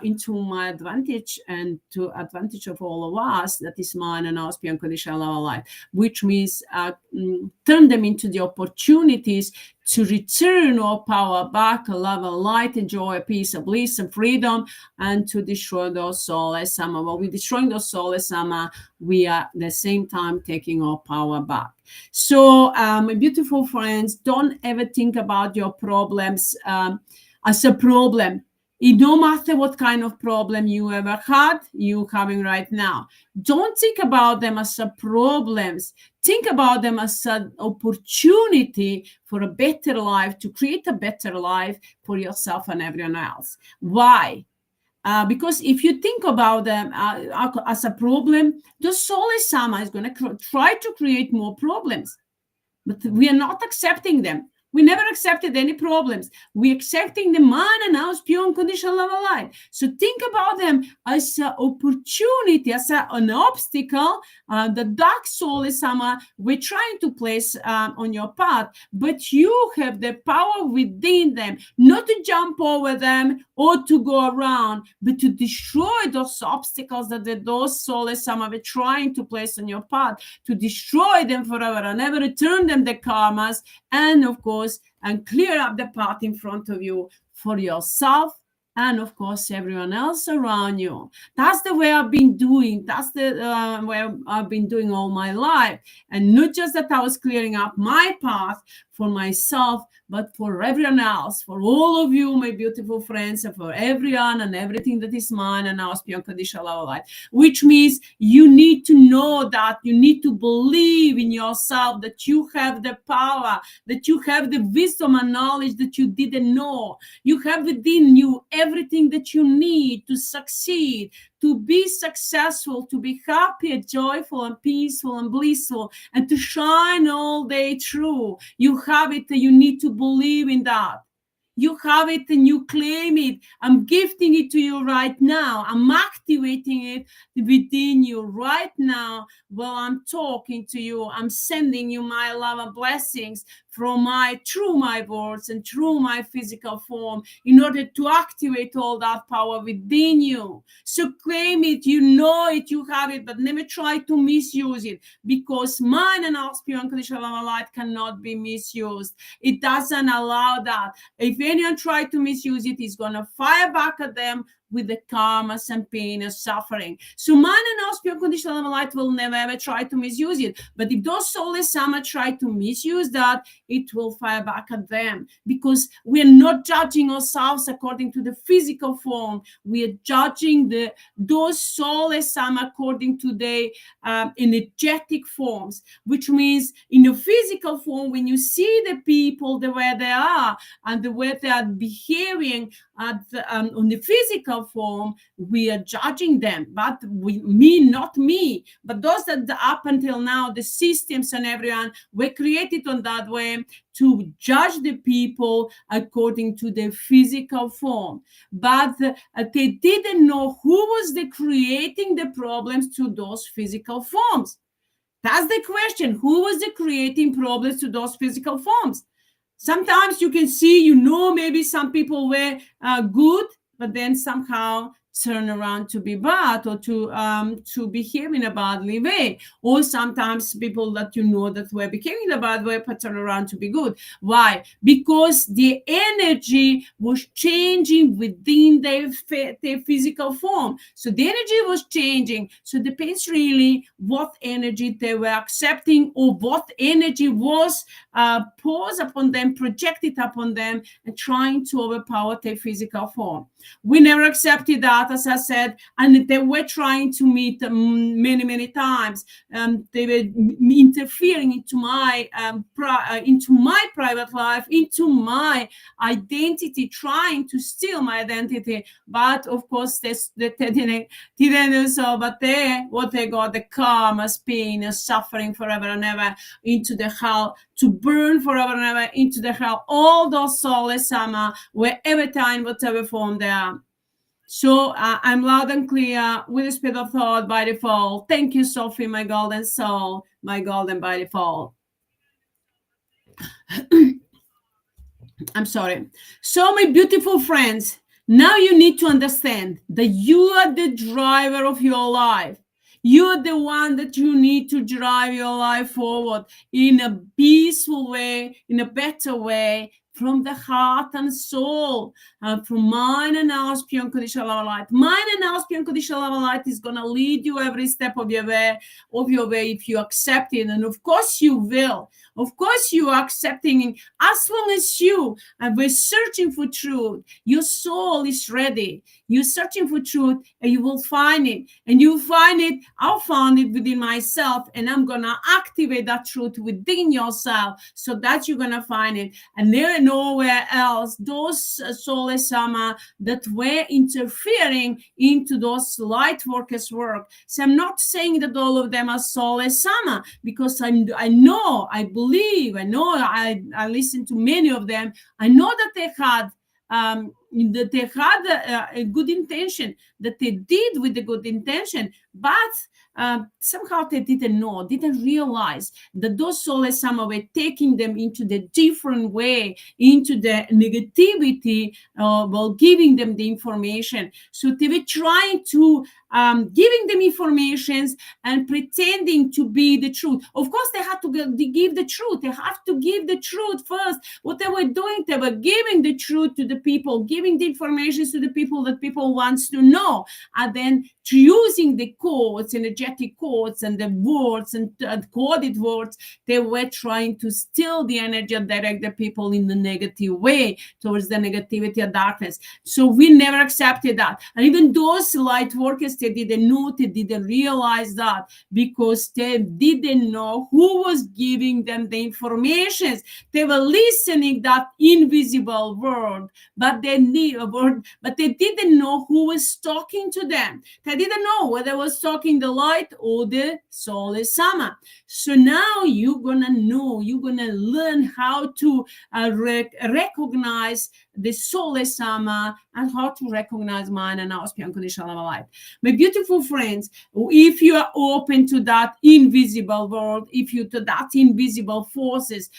into my advantage and to advantage of all of us, that is mine and ours, unconditional life, which means turn them into the opportunities to return all power back, love and light and joy, peace and bliss and freedom, and to destroy those souls. Sama. While we're destroying those souls, sama, we are at the same time taking our power back. So, my beautiful friends, don't ever think about your problems as a problem. It no matter what kind of problem you ever had, you having right now. Don't think about them as a problems. Think about them as an opportunity for a better life, to create a better life for yourself and everyone else. Why? Because if you think about them as a problem, the soul sama is going to try to create more problems. But we are not accepting them. We never accepted any problems. We're accepting the man and house pure unconditional love and light. So think about them as an opportunity, as an obstacle. The dark soul is someone we're trying to place on your path, but you have the power within them, not to jump over them or to go around, but to destroy those obstacles that those souls someone we're trying to place on your path, to destroy them forever and ever, return them the karmas, and of course, and clear up the path in front of you for yourself and of course everyone else around you. That's the way I've been doing. That's the way I've been doing all my life. And not just that I was clearing up my path for myself, but for everyone else, for all of you, my beautiful friends, and for everyone and everything that is mine and ours beyond conditional life. Which means you need to know that, you need to believe in yourself, that you have the power, that you have the wisdom and knowledge that you didn't know. You have within you everything that you need to succeed, to be successful, to be happy, joyful, and peaceful, and blissful, and to shine all day through. You have it, and you need to believe in that. You have it and you claim it. I'm gifting it to you right now. I'm activating it within you right now while I'm talking to you. I'm sending you my love and blessings through my words and through my physical form in order to activate all that power within you. So claim it, you know it, you have it, but never try to misuse it, because mine and our pure unconditional light cannot be misused. It doesn't allow that. If anyone try to misuse it, it's going to fire back at them with the karmas and pain and suffering. So mine and our pure conditional light will never ever try to misuse it. But if those soulless sama try to misuse that, it will fire back at them, because we're not judging ourselves according to the physical form. We are judging those soulless sama according to the energetic forms, which means in the physical form, when you see the people the way they are and the way they are behaving on the physical form, we are judging them. But not me, but those that up until now, the systems and everyone were created on that way to judge the people according to their physical form. But they didn't know who was creating the problems to those physical forms. That's the question. Who was the creating problems to those physical forms? Sometimes you can see, maybe some people were good, but then somehow turn around to be bad, or to behave in a badly way. Or sometimes people that that were behaving in a bad way, but turn around to be good. Why? Because the energy was changing within their physical form. So the energy was changing. So it depends really what energy they were accepting, or what energy was posed upon them, projected upon them, and trying to overpower their physical form. We never accepted that, as I said, and they were trying to meet many, many times. They were interfering into my private life, into my identity, trying to steal my identity. But of course, they didn't do so. But what they got, the karma, pain, and suffering forever and ever, into the hell, to burn forever and ever into the hell. All those soulless sama, wherever time, whatever form they are. So I'm loud and clear with the speed of thought by default. Thank you, Sophie, my golden soul, my golden by default. I'm sorry. So, my beautiful friends, now you need to understand that you are the driver of your life. You're the one that you need to drive your life forward in a peaceful way, in a better way, from the heart and soul, from mind and house, pure unconditional love and light. Mind and house, pure unconditional love and light is going to lead you every step of your way, if you accept it. And of course you will. Of course you are accepting. As long as you are searching for truth, your soul is ready. You're searching for truth, and you will find it. And you find it. I'll find it within myself, and I'm going to activate that truth within yourself, so that you're going to find it. And there and nowhere else, those soulless sama that were interfering into those light workers' work. So I'm not saying that all of them are soulless sama, because I know, I believe, I listened to many of them. I know that they had a good intention, that they did with a good intention, but somehow they didn't realize that those soulless sama were taking them into the different way, into the negativity, while giving them the information. So they were trying to giving them informations and pretending to be the truth. Of course, they had to give the truth. They have to give the truth first. What they were doing, they were giving the truth to the people, giving the information to the people that people wants to know, and then using the codes, energetic codes, and the words and coded words, they were trying to steal the energy and direct the people in the negative way, towards the negativity and darkness. So we never accepted that. And even those light workers, they didn't know, they didn't realize that, because they didn't know who was giving them the information. They were listening that invisible word, but they didn't know who was talking to them. They didn't know whether was talking the light or the soulless sama. So now you're gonna know, you're gonna learn how to recognize the soulless sama, and how to recognize mind and house pure unconditional love light. My beautiful friends, if you are open to that invisible world, if you to that invisible forces,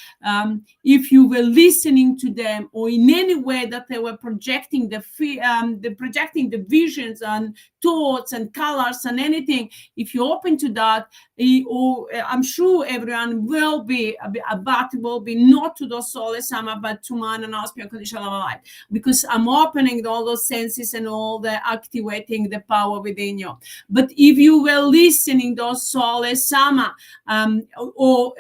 if you were listening to them, or in any way that they were projecting projecting the visions and thoughts and colors and anything, if you're open to that, I'm sure everyone will be not to those soulless sama, but to mind and house pure unconditional love light, because I'm opening all those senses and all the activating the power within you. But if you were listening those soulless sama, or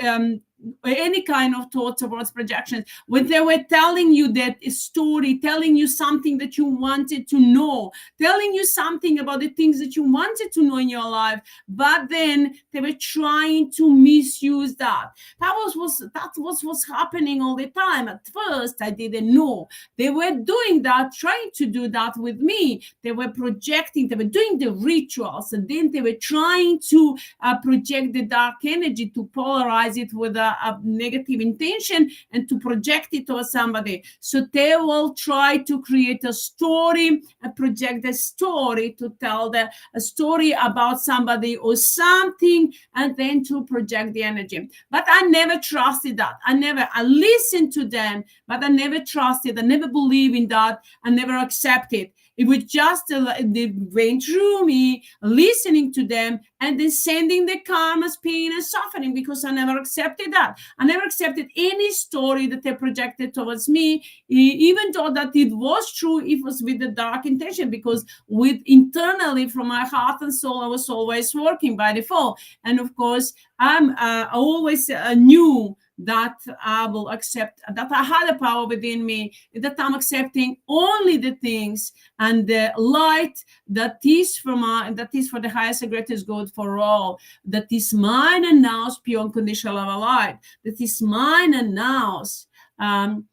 any kind of thoughts or words projections, when they were telling you that story, telling you something that you wanted to know, telling you something about the things that you wanted to know in your life, but then they were trying to misuse that. That was what's happening all the time. At first, I didn't know. They were doing that, trying to do that with me. They were projecting, they were doing the rituals, and then they were trying to project the dark energy, to polarize it with a negative intention and to project it to somebody. So they will try to create a story, project a story to tell a story about somebody or something, and then to project the energy. But I never trusted that. I listened to them, but I never trusted. I never believed in that. I never accepted. It was just they went through me, listening to them, and then sending the karma's pain and suffering, because I never accepted that. I never accepted any story that they projected towards me, even though that it was true. It was with the dark intention, because with internally from my heart and soul, I was always working by default. And of course, I always knew that I will accept, that I had a power within me, that I'm accepting only the things and the light that is for the highest and greatest good for all, that is mine and now's pure unconditional love and light, that is mine and now's love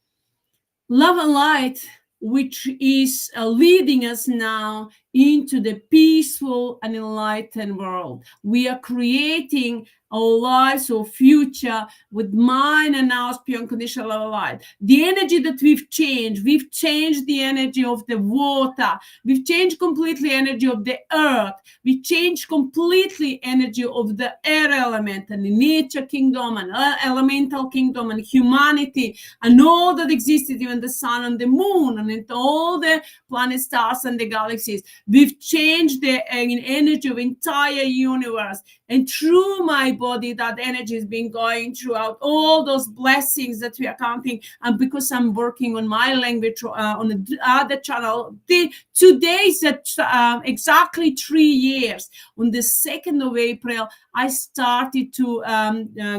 and light, which is leading us now into the peaceful and enlightened world. We are creating our lives or future with mine and now's pure unconditional love and light. The energy that we've changed the energy of the water. We've changed completely energy of the earth. We changed completely energy of the air element and the nature kingdom and elemental kingdom and humanity and all that existed, even the sun and the moon and all the planets, stars and the galaxies. We've changed the energy of entire universe. And through my body, that energy has been going throughout all those blessings that we are counting. And because I'm working on my language on the other channel, today is exactly 3 years. On the 2nd of April, I started to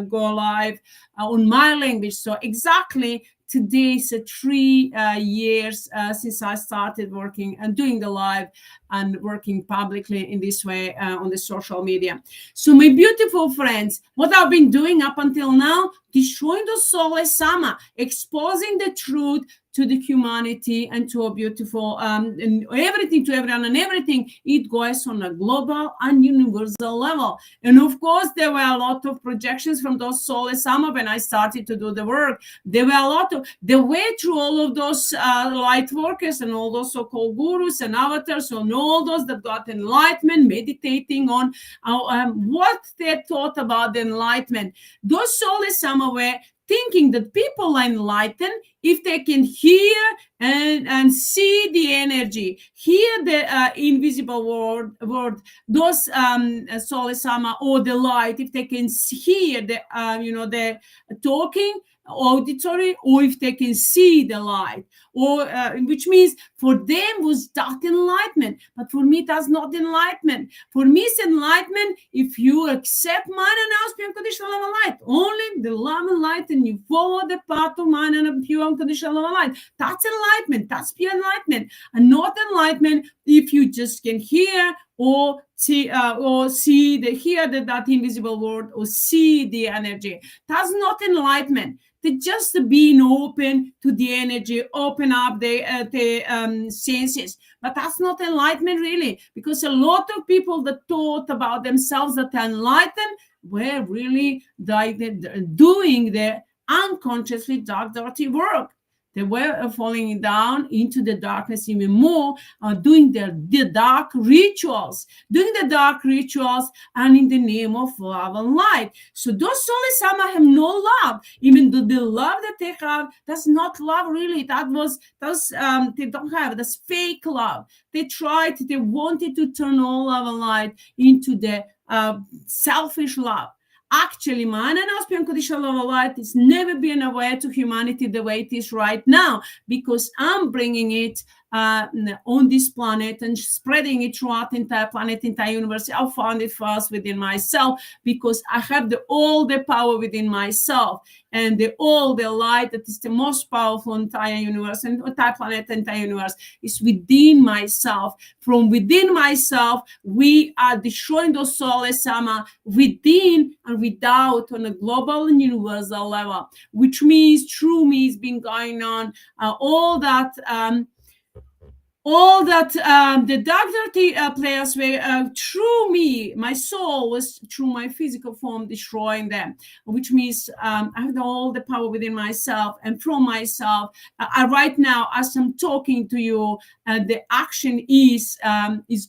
go live on my language. So exactly today is 3 years since I started working and doing the live and working publicly in this way on the social media. So my beautiful friends, what I've been doing up until now, destroying the soulless sama, exposing the truth to the humanity and to a beautiful and everything to everyone and everything. It goes on a global and universal level. And of course, there were a lot of projections from those soulless sama when I started to do the work. There were a lot of, the way through all of those light workers and all those so-called gurus and avatars and all those that got enlightenment, meditating on what they thought about the enlightenment. Those soulless sama were thinking that people are enlightened if they can hear and see the energy, hear the invisible word, those soulless sama or the light, if they can hear the the talking auditory, or if they can see the light, or which means for them was that enlightenment. But for me, that's not enlightenment. For me, it's enlightenment if you accept mine and now's pure unconditional love and light. Only the love and light, and you follow the path of mine and pure unconditional love and light. That's enlightenment. That's pure enlightenment, and not enlightenment if you just can hear or see that invisible word or see the energy. That's not enlightenment. They just being open to the energy, open up the senses. But that's not enlightenment really, because a lot of people that thought about themselves that are enlightened were really doing the unconsciously dark, dirty work. They were falling down into the darkness even more, doing the dark rituals, and in the name of love and light. So those soulless sama have no love. Even though the love that they have, that's not love really. They don't have, that's fake love. They wanted to turn all love and light into the selfish love. Actually, mine and our unconditional love and light is never been aware to humanity the way it is right now, because I'm bringing it on this planet and spreading it throughout the entire planet, entire universe. I found it first within myself, because I have all the power within myself, and all the light that is the most powerful entire universe and entire planet, entire universe is within myself. From within myself, we are destroying those soulless sama within and without on a global and universal level, which means through me has been going on all that all that the dark dirty players were through me. My soul was through my physical form destroying them, which means I have all the power within myself and from myself. Right now, as I'm talking to you, the action is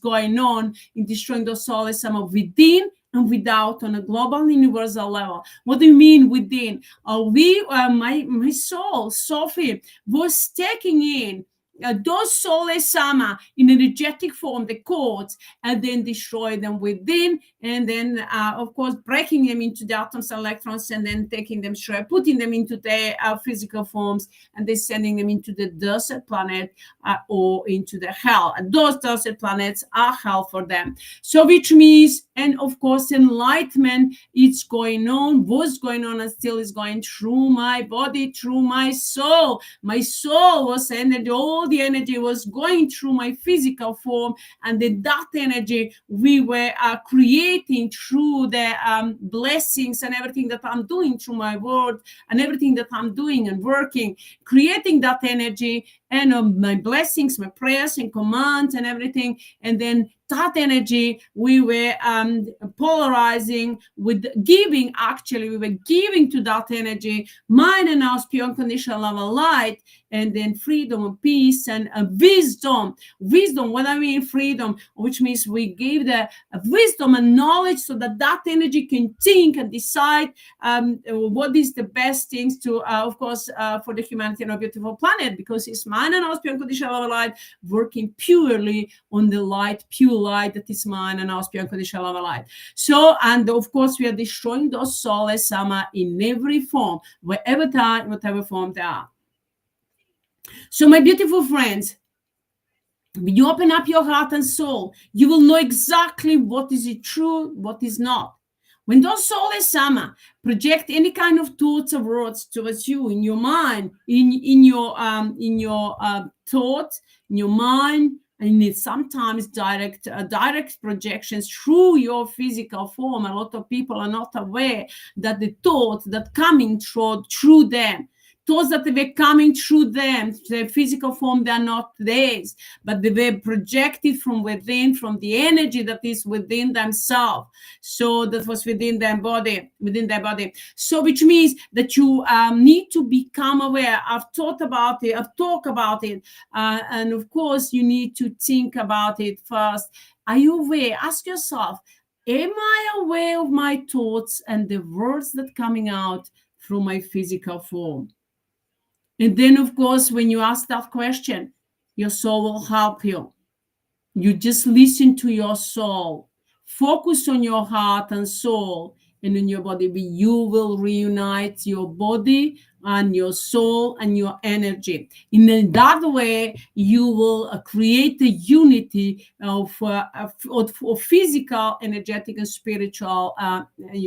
going on in destroying those souls, some of within and without on a global universal level. What do you mean within? My soul, Sophie, was taking in those sole sama in energetic form, the codes, and then destroy them within, and then of course breaking them into the atoms and electrons, and then taking them straight, putting them into their physical forms, and then sending them into the desert planet or into the hell. And those desert planets are hell for them. So which means, and of course enlightenment, it's going on, was going on, and still is going through my body, through my soul. My soul was energy, all the energy was going through my physical form, and that energy we were creating through the blessings and everything that I'm doing through my word and everything that I'm doing and working, creating that energy and my blessings, my prayers and commands and everything. And then that energy we were polarizing with giving. Actually, we were giving to that energy mind and our pure unconditional love and light, and then freedom and peace and wisdom. What I mean freedom, which means we give the wisdom and knowledge so that that energy can think and decide what is the best things to of course for the humanity and our beautiful planet, because it's mine and our pure unconditional love and light working purely on the light, pure light that is mine and our pure unconditional love and light. So, and of course we are destroying those souls sama in every form, wherever they are, whatever form they are. So my beautiful friends, when you open up your heart and soul, you will know exactly what is it true, what is not. When those souls sama project any kind of thoughts or words towards you in your mind, in your thoughts, in your mind, and it's sometimes direct projections through your physical form. A lot of people are not aware that the thoughts that coming through them, thoughts that were coming through them, their physical form, they are not theirs, but they were projected from within, from the energy that is within themselves. So that was within their body. So which means that you need to become aware. I've thought about it, I've talked about it, and of course you need to think about it first. Are you aware? Ask yourself, am I aware of my thoughts and the words that coming out through my physical form? And then, of course, when you ask that question, your soul will help you. You just listen to your soul. Focus on your heart and soul and in your body. You will reunite your body and your soul and your energy. In that way, you will create a unity of physical, energetic, and spiritual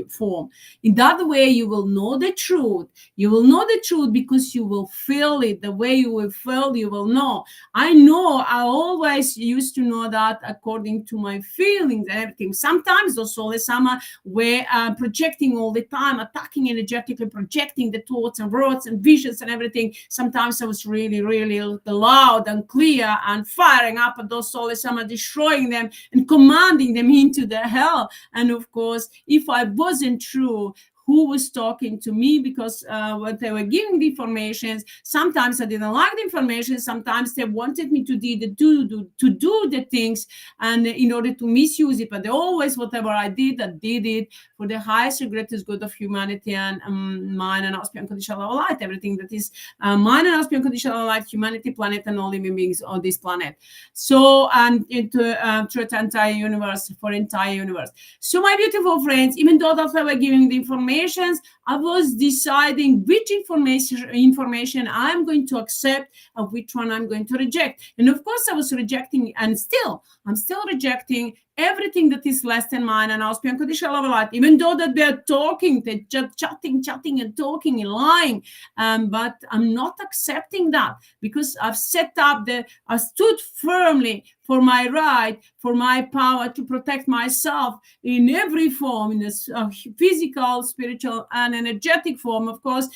form. In that way, you will know the truth. You will know the truth because you will feel it. The way you will feel, you will know. I always used to know that according to my feelings and everything. Sometimes those souls sama were projecting all the time, attacking energetically, projecting the thoughts and words and visions and everything. Sometimes I was really, really loud and clear and firing up at those souls sama, destroying them and commanding them into the hell. And of course, if I wasn't true, who was talking to me, because what they were giving the informations, sometimes I didn't like the information, sometimes they wanted me to do the things and in order to misuse it, but they always, whatever I did it for the highest and greatest good of humanity and mine and our unconditional light, everything that is mine and our unconditional light, humanity, planet, and all living beings on this planet. So and through the entire universe, for entire universe. So my beautiful friends, even though that I were giving the information, I was deciding which information I'm going to accept and which one I'm going to reject. And of course, I was rejecting, and I'm still rejecting everything that is less than mine and our unconditional love light, even though that they're talking, they're just chatting and talking and lying. But I'm not accepting that because I've set up I stood firmly for my right, for my power to protect myself in every form, in a physical, spiritual, and energetic form. Of course,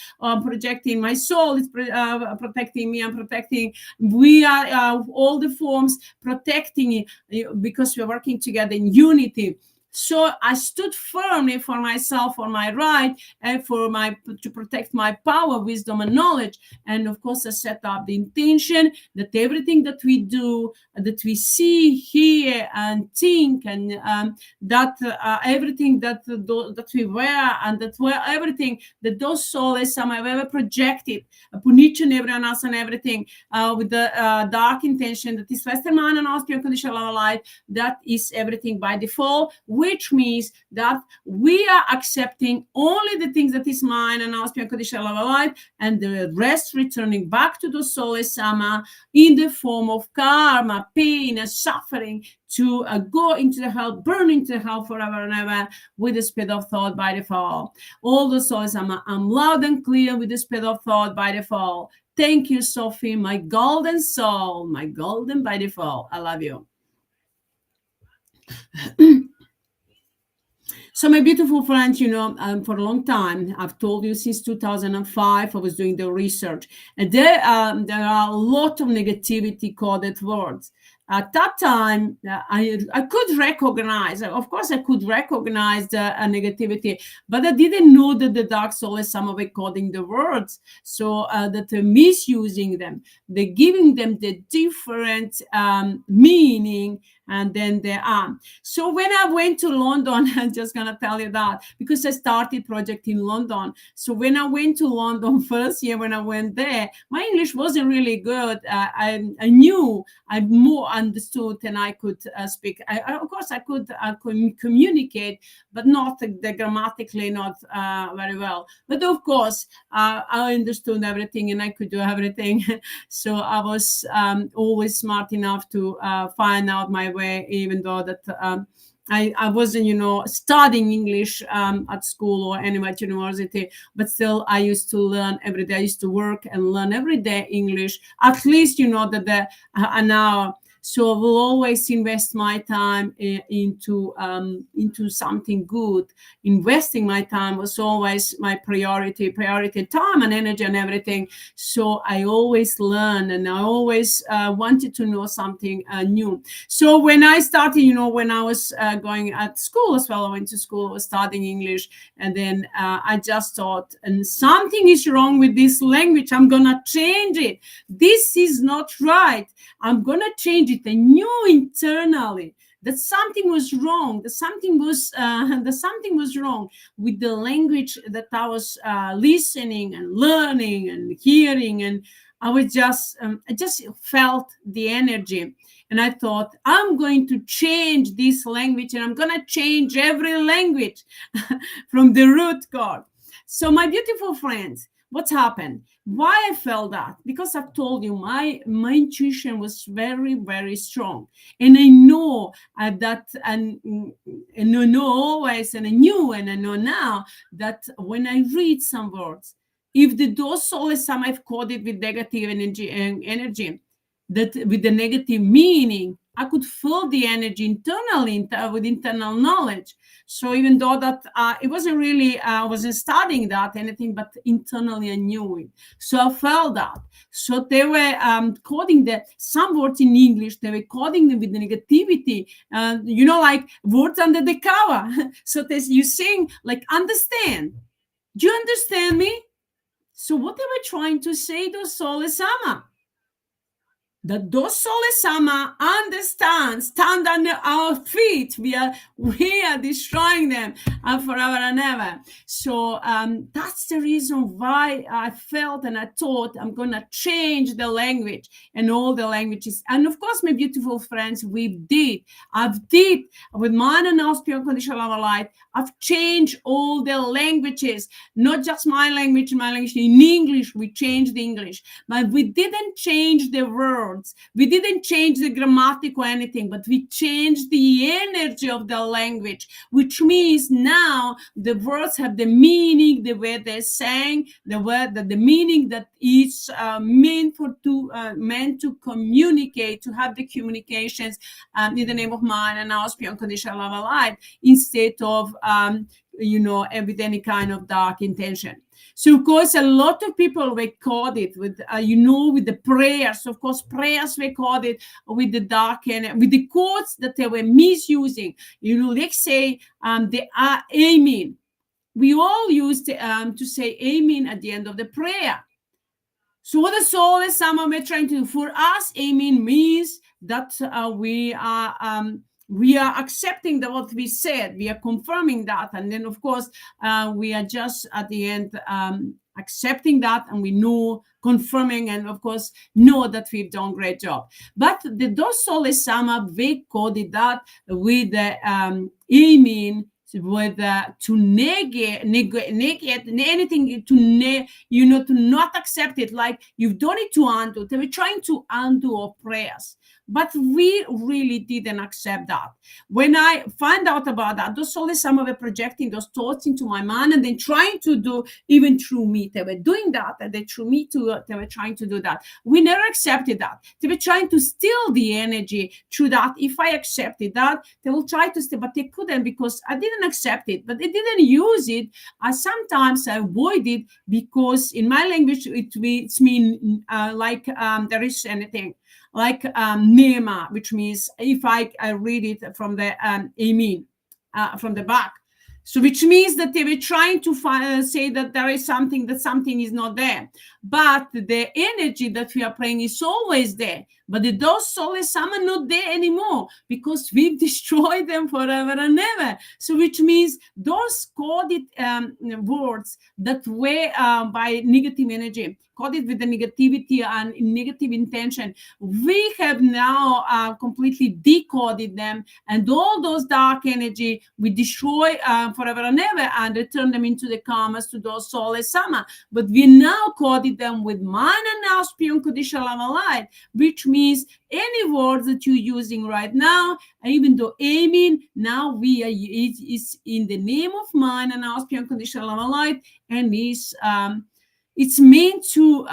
projecting my soul is protecting me and protecting. We are all the forms protecting it, because we're working together in unity. So I stood firmly for myself, for my right, and to protect my power, wisdom, and knowledge. And of course, I set up the intention that everything that we do, that we see, hear, and think, and that everything that we wear, and that everything that those souls have ever projected upon each and everyone else and everything, with the dark intention that is Western mind and Austrian conditional love light, that is everything by default, which means that we are accepting only the things that is mine and Austrian conditional love light, and the rest returning back to the soul sama in the form of karma, pain, and suffering, to go into the hell, burn into hell forever and ever with the speed of thought by default. All the souls, I'm loud and clear with the speed of thought by default. Thank you, Sophie, my golden soul, my golden by default. I love you. So my beautiful friends, for a long time, I've told you since 2005, I was doing the research, and there are a lot of negativity coded words. At that time, I could recognize, of course, I could recognize the negativity, but I didn't know that the dark soul is somehow coding the words, so that they're misusing them, they're giving them the different meaning, and then they are. So when I went to London, I'm just gonna tell you that, because I started project in London. So when I went to London first year, when I went there, my English wasn't really good. I knew I more understood than I could speak. Of course, I could communicate, but not grammatically, not very well. But of course, I understood everything and I could do everything. So I was always smart enough to find out my way, even though that I wasn't, studying English at school or anywhere at university, but still I used to learn every day. I used to work and learn every day English, at least, that an hour. So I will always invest my time into something good. Investing my time was always my priority time and energy and everything. So I always learn, and I always wanted to know something new. So when I started, when I was going at school as well, I went to school, I was studying English, and then I just thought, and something is wrong with this language. I'm gonna change it. This is not right. I'm gonna change it. I knew internally that something was wrong. That something was wrong with the language that I was listening and learning and hearing, and I just felt the energy, and I thought, I'm going to change this language, and I'm gonna change every language from the root cause. So my beautiful friends, what's happened? Why I felt that? Because I've told you, my intuition was very, very strong, and I know that, and I know always, and I knew, and I know now that when I read some words, if those souls some I've coded with negative energy, that with the negative meaning, I could feel the energy internally with internal knowledge. So even though that it wasn't really, I wasn't studying that anything, but internally I knew it. So I felt that. So they were coding some words in English, they were coding them with the negativity, like words under the cover. So you sing like, understand. Do you understand me? So what they were trying to say to Sole Sama? That those Sole Sama stand under our feet. We are destroying them forever and ever. So that's the reason why I felt and I thought I'm gonna change the language and all the languages. And of course, my beautiful friends, I did with mine and Austrian conditional love light. I've changed all the languages, not just my language in English. We changed the English, but we didn't change the words. We didn't change the grammatic or anything, but we changed the energy of the language, which means now the words have the meaning, the way they're saying, the word, that the meaning that is meant to communicate, to have the communications in the name of mine and our unconditional love and light, instead of with any kind of dark intention. So of course a lot of people were coded with with the prayers. Of course prayers were coded with the dark and with the quotes that they were misusing. Let's say they are amen. We all used to say amen at the end of the prayer. So what the soul is someone we're trying to do for us, amen means that we are accepting that what we said, we are confirming that, and then of course we are just at the end accepting that, and we know, confirming, and of course know that we've done a great job. But the dos soles sama, we coded that with the amen, with to negate anything, to not accept it, like you've done it to undo. They were trying to undo our prayers, but we really didn't accept that. When I find out about that, those souls, some were projecting those thoughts into my mind, and then trying to do even through me. They were doing that, and then through me too, they were trying to do that. We never accepted that. They were trying to steal the energy through that. If I accepted that, they will try to steal, but they couldn't, because I didn't accept it, but they didn't use it. I sometimes avoid it, because in my language it means there is anything like nema, which means if I read it from the amen, from the back. So which means that they were trying to say that there is something, that something is not there. But the energy that we are praying is always there. But the dos soles sama not there anymore, because we've destroyed them forever and ever. So which means those coded words that were by negative energy, coded with the negativity and negative intention, we have now completely decoded them, and all those dark energy we destroy forever and ever, and return them into the karmas to those soles sama. But we now coded them with mind and now spirit conditional love and light, which means any words that you're using right now, even though amen, now it is in the name of mind and now spirit conditional love and light, and is it's meant to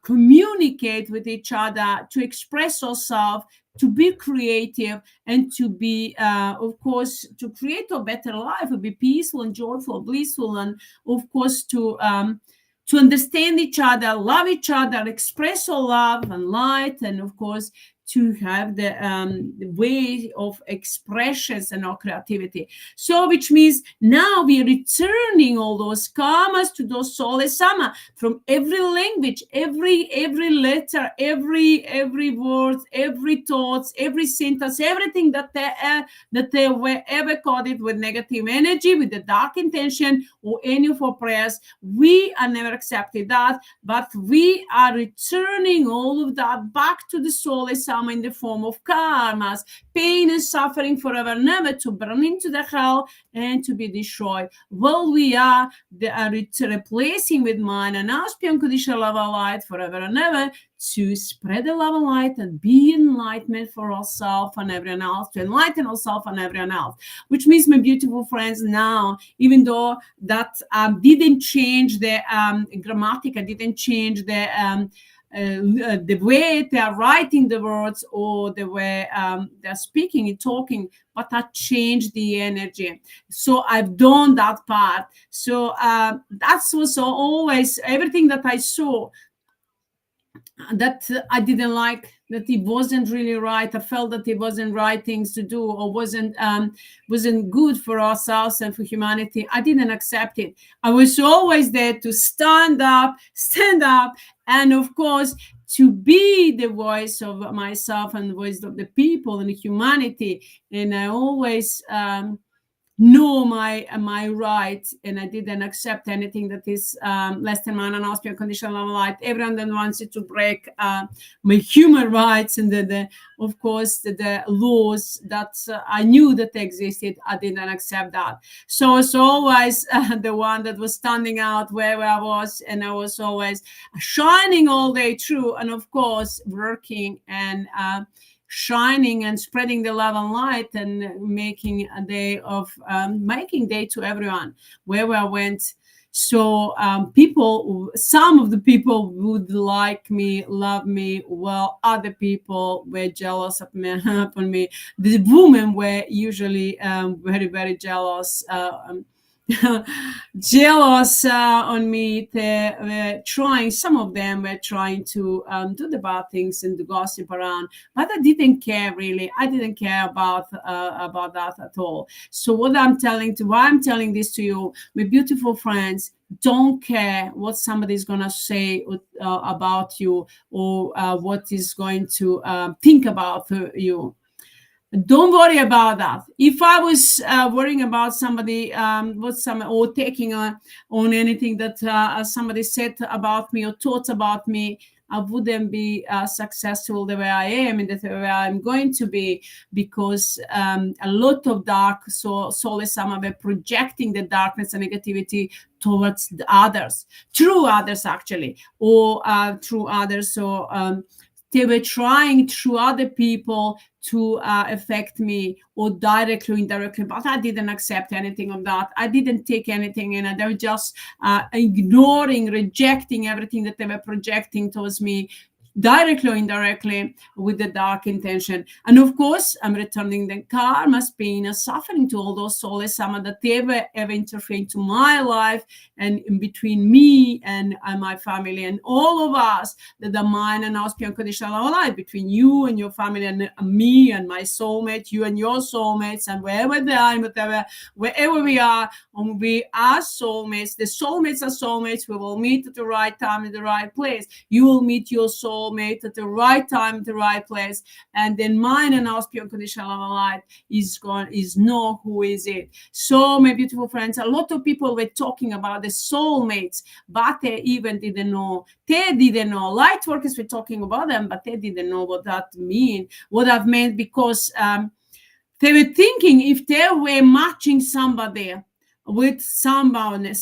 communicate with each other, to express ourselves, to be creative, and to be, of course, to create a better life, to be peaceful and joyful, blissful, and of course to understand each other, love each other, express our love and light, and of course to have the way of expressions and our creativity. So which means now we are returning all those karmas to those soles sama, from every language, every letter, every word, every thoughts, every sentence, everything that they were ever coded with negative energy, with the dark intention, or any of our prayers. We are never accepted that, but we are returning all of that back to the soles sama in the form of karmas, pain and suffering forever and ever, to burn into the hell and to be destroyed. Well, we are replacing with mind and our unconditional love and light forever and ever, to spread the love and light and be enlightenment for ourselves and everyone else, to enlighten ourselves and everyone else. Which means, my beautiful friends, now, even though that didn't change the grammatic, I didn't change the way they are writing the words, or the way they're speaking and talking, but I changed the energy. So I've done that part. So that's also always everything that I saw that I didn't like, that it wasn't really right. I felt that it wasn't right things to do, or wasn't good for ourselves and for humanity. I didn't accept it. I was always there to stand up, and of course to be the voice of myself and the voice of the people and the humanity. And I always know my rights, and I didn't accept anything that is less than mine and ask me unconditional love and light. Everyone that wants it to break my human rights and of course the laws that I knew that existed, I didn't accept that. So I was always the one that was standing out where I was, and I was always shining all day through, and of course working and shining and spreading the love and light and making a day of making day to everyone wherever I went. So people, some of the people would like me, love me, while other people were jealous of me, upon me. The women were usually very, very jealous. Jealous on me. They were trying, some of them were trying to do the bad things and to gossip around, but I didn't care really. I didn't care about that at all. So why I'm telling this to you, my beautiful friends, don't care what somebody's gonna say about you, or what is going to think about you. Don't worry about that. If I was worrying about somebody, or taking on anything that somebody said about me or thought about me, I wouldn't be successful the way I am and the way I'm going to be, because a lot of dark souls, some were projecting the darkness and negativity towards the others, through others actually, or through others. So they were trying through other people to affect me, or directly or indirectly, but I didn't accept anything of that. I didn't take anything in it. They were just ignoring, rejecting everything that they were projecting towards me, directly or indirectly, with the dark intention. And of course, I'm returning the karma's pain and suffering to all those souls, some that they ever interfere into my life, and in between me and my family and all of us, that the mind and us unconditional life, between you and your family and me and my soulmate, you and your soulmates, and wherever they are, wherever we are, and we are soulmates. The soulmates are soulmates. We will meet at the right time in the right place. You will meet your soulmate at the right time, at the right place, and then mine and ours pure unconditional love and light is know who is it. So my beautiful friends, a lot of people were talking about the soulmates, but they even didn't know. They didn't know. Light workers were talking about them, but they didn't know what that meant, because they were thinking if they were matching somebody with someone,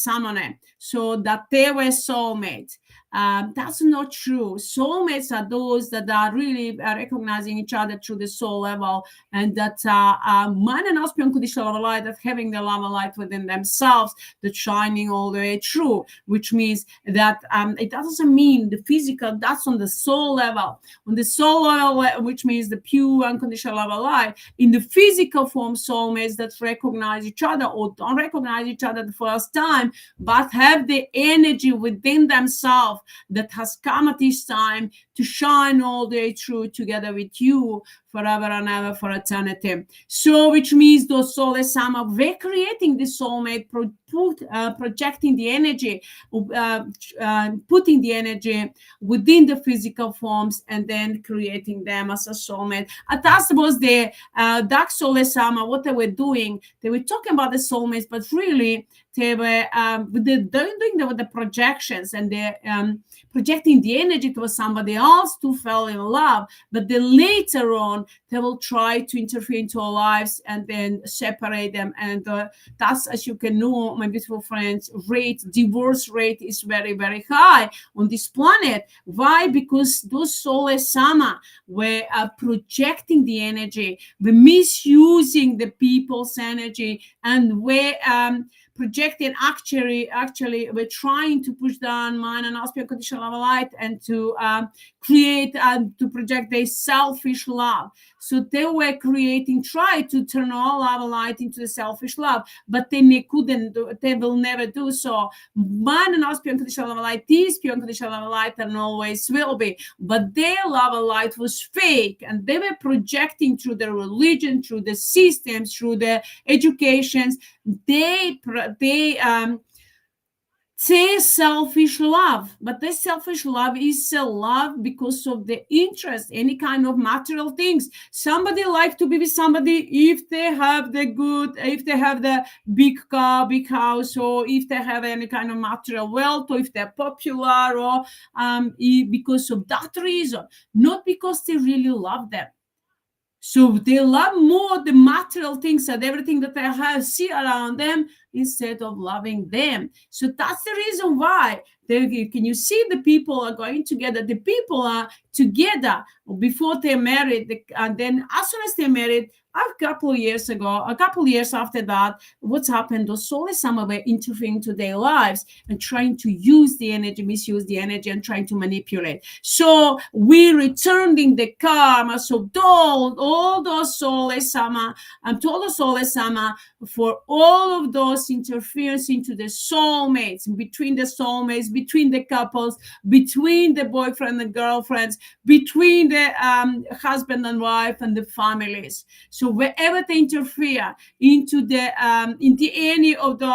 so that they were soulmates. That's not true. Soulmates are those that are really recognizing each other through the soul level, and that man and us unconditional love and light, that having the love and light within themselves, that shining all the way through, which means that it doesn't mean the physical, that's on the soul level. On the soul level, which means the pure unconditional love and light, in the physical form, soulmates that recognize each other or don't recognize each other the first time, but have the energy within themselves that has come at this time to shine all the way through together with you forever and ever, for eternity. So which means those souls, some are recreating the soulmate, projecting the energy, putting the energy within the physical forms, and then creating them as a soulmate. And that was the dark souls, what they were doing. They were talking about the soulmates, but really they were doing the projections, and they're projecting the energy towards somebody else to fall in love. But then later on, they will try to interfere into our lives and then separate them. And that's, as you can know, my beautiful friends, divorce rate is very, very high on this planet. Why? Because those souls sama were projecting the energy, were misusing the people's energy, and were projecting, actually we're trying to push down mine and aspect conditional love light, and to create and to project their selfish love. So they were try to turn all love light into the selfish love, but they couldn't they will never do so. Mine and aspect conditional love light, these pure conditional love light, and always will be, but their love light was fake, and they were projecting through the religion, through the systems, through the educations. They say selfish love, but this selfish love is a love because of the interest, any kind of material things. Somebody like to be with somebody if they have the good, if they have the big car, big house, or if they have any kind of material wealth, or if they're popular, or because of that reason, not because they really love them. So they love more the material things and everything that they have see around them instead of loving them. So that's the reason why can you see the people are going together. The people are together before they're married, and then as soon as they're married, a couple of years ago, a couple of years after that, what's happened? Those souls somehow were interfering to their lives and trying to use the energy, misuse the energy, and trying to manipulate. So we're returning the karma. So all those souls sama, and to all the souls sama, for all of those interference into the soulmates, between the couples, between the boyfriend and girlfriends, between the husband and wife and the families. So wherever they interfere into any of the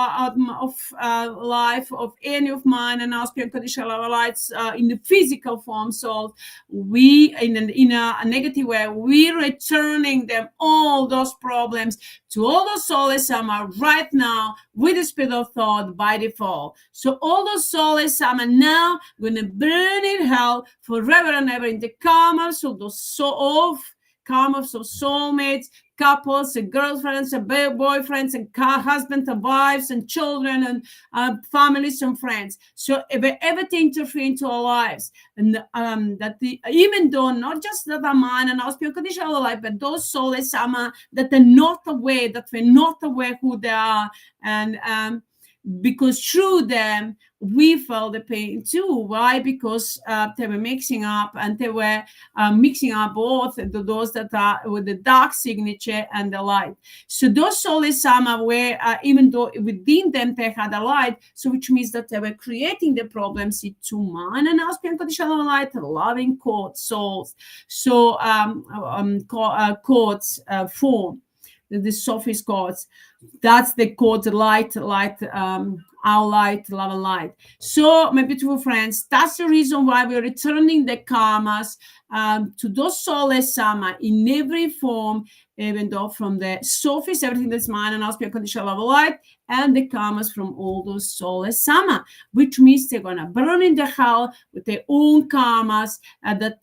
life of any of mine and our spiritual lights in the physical form, so we in a negative way, we're returning them all those problems to all those souls sama right now with the speed of thought by default. So all those souls sama now gonna burn in hell forever and ever in the karmas of those karmas of soulmates, couples, and girlfriends, and boyfriends, and husbands, and wives, and children, and families and friends. So everything interfere into our lives, and even though not just that are mine and our spiritual conditional life, but those souls sama that are not aware, that we're not aware who they are, and because through them we felt the pain too. Why? Because they were mixing up, and they were mixing up both those that are with the dark signature and the light. So those souls sama were, even though within them they had a light, so which means that they were creating the problems to man and us unconditional light, loving court souls. So courts form the sophist courts. That's the code light, our light, love and light. So my beautiful friends, that's the reason why we're returning the karmas to those souls sama in every form, even though from the surface, everything that's mine and aspect conditional love light, and the karmas from all those souls sama, which means they're gonna burn in the hell with their own karmas that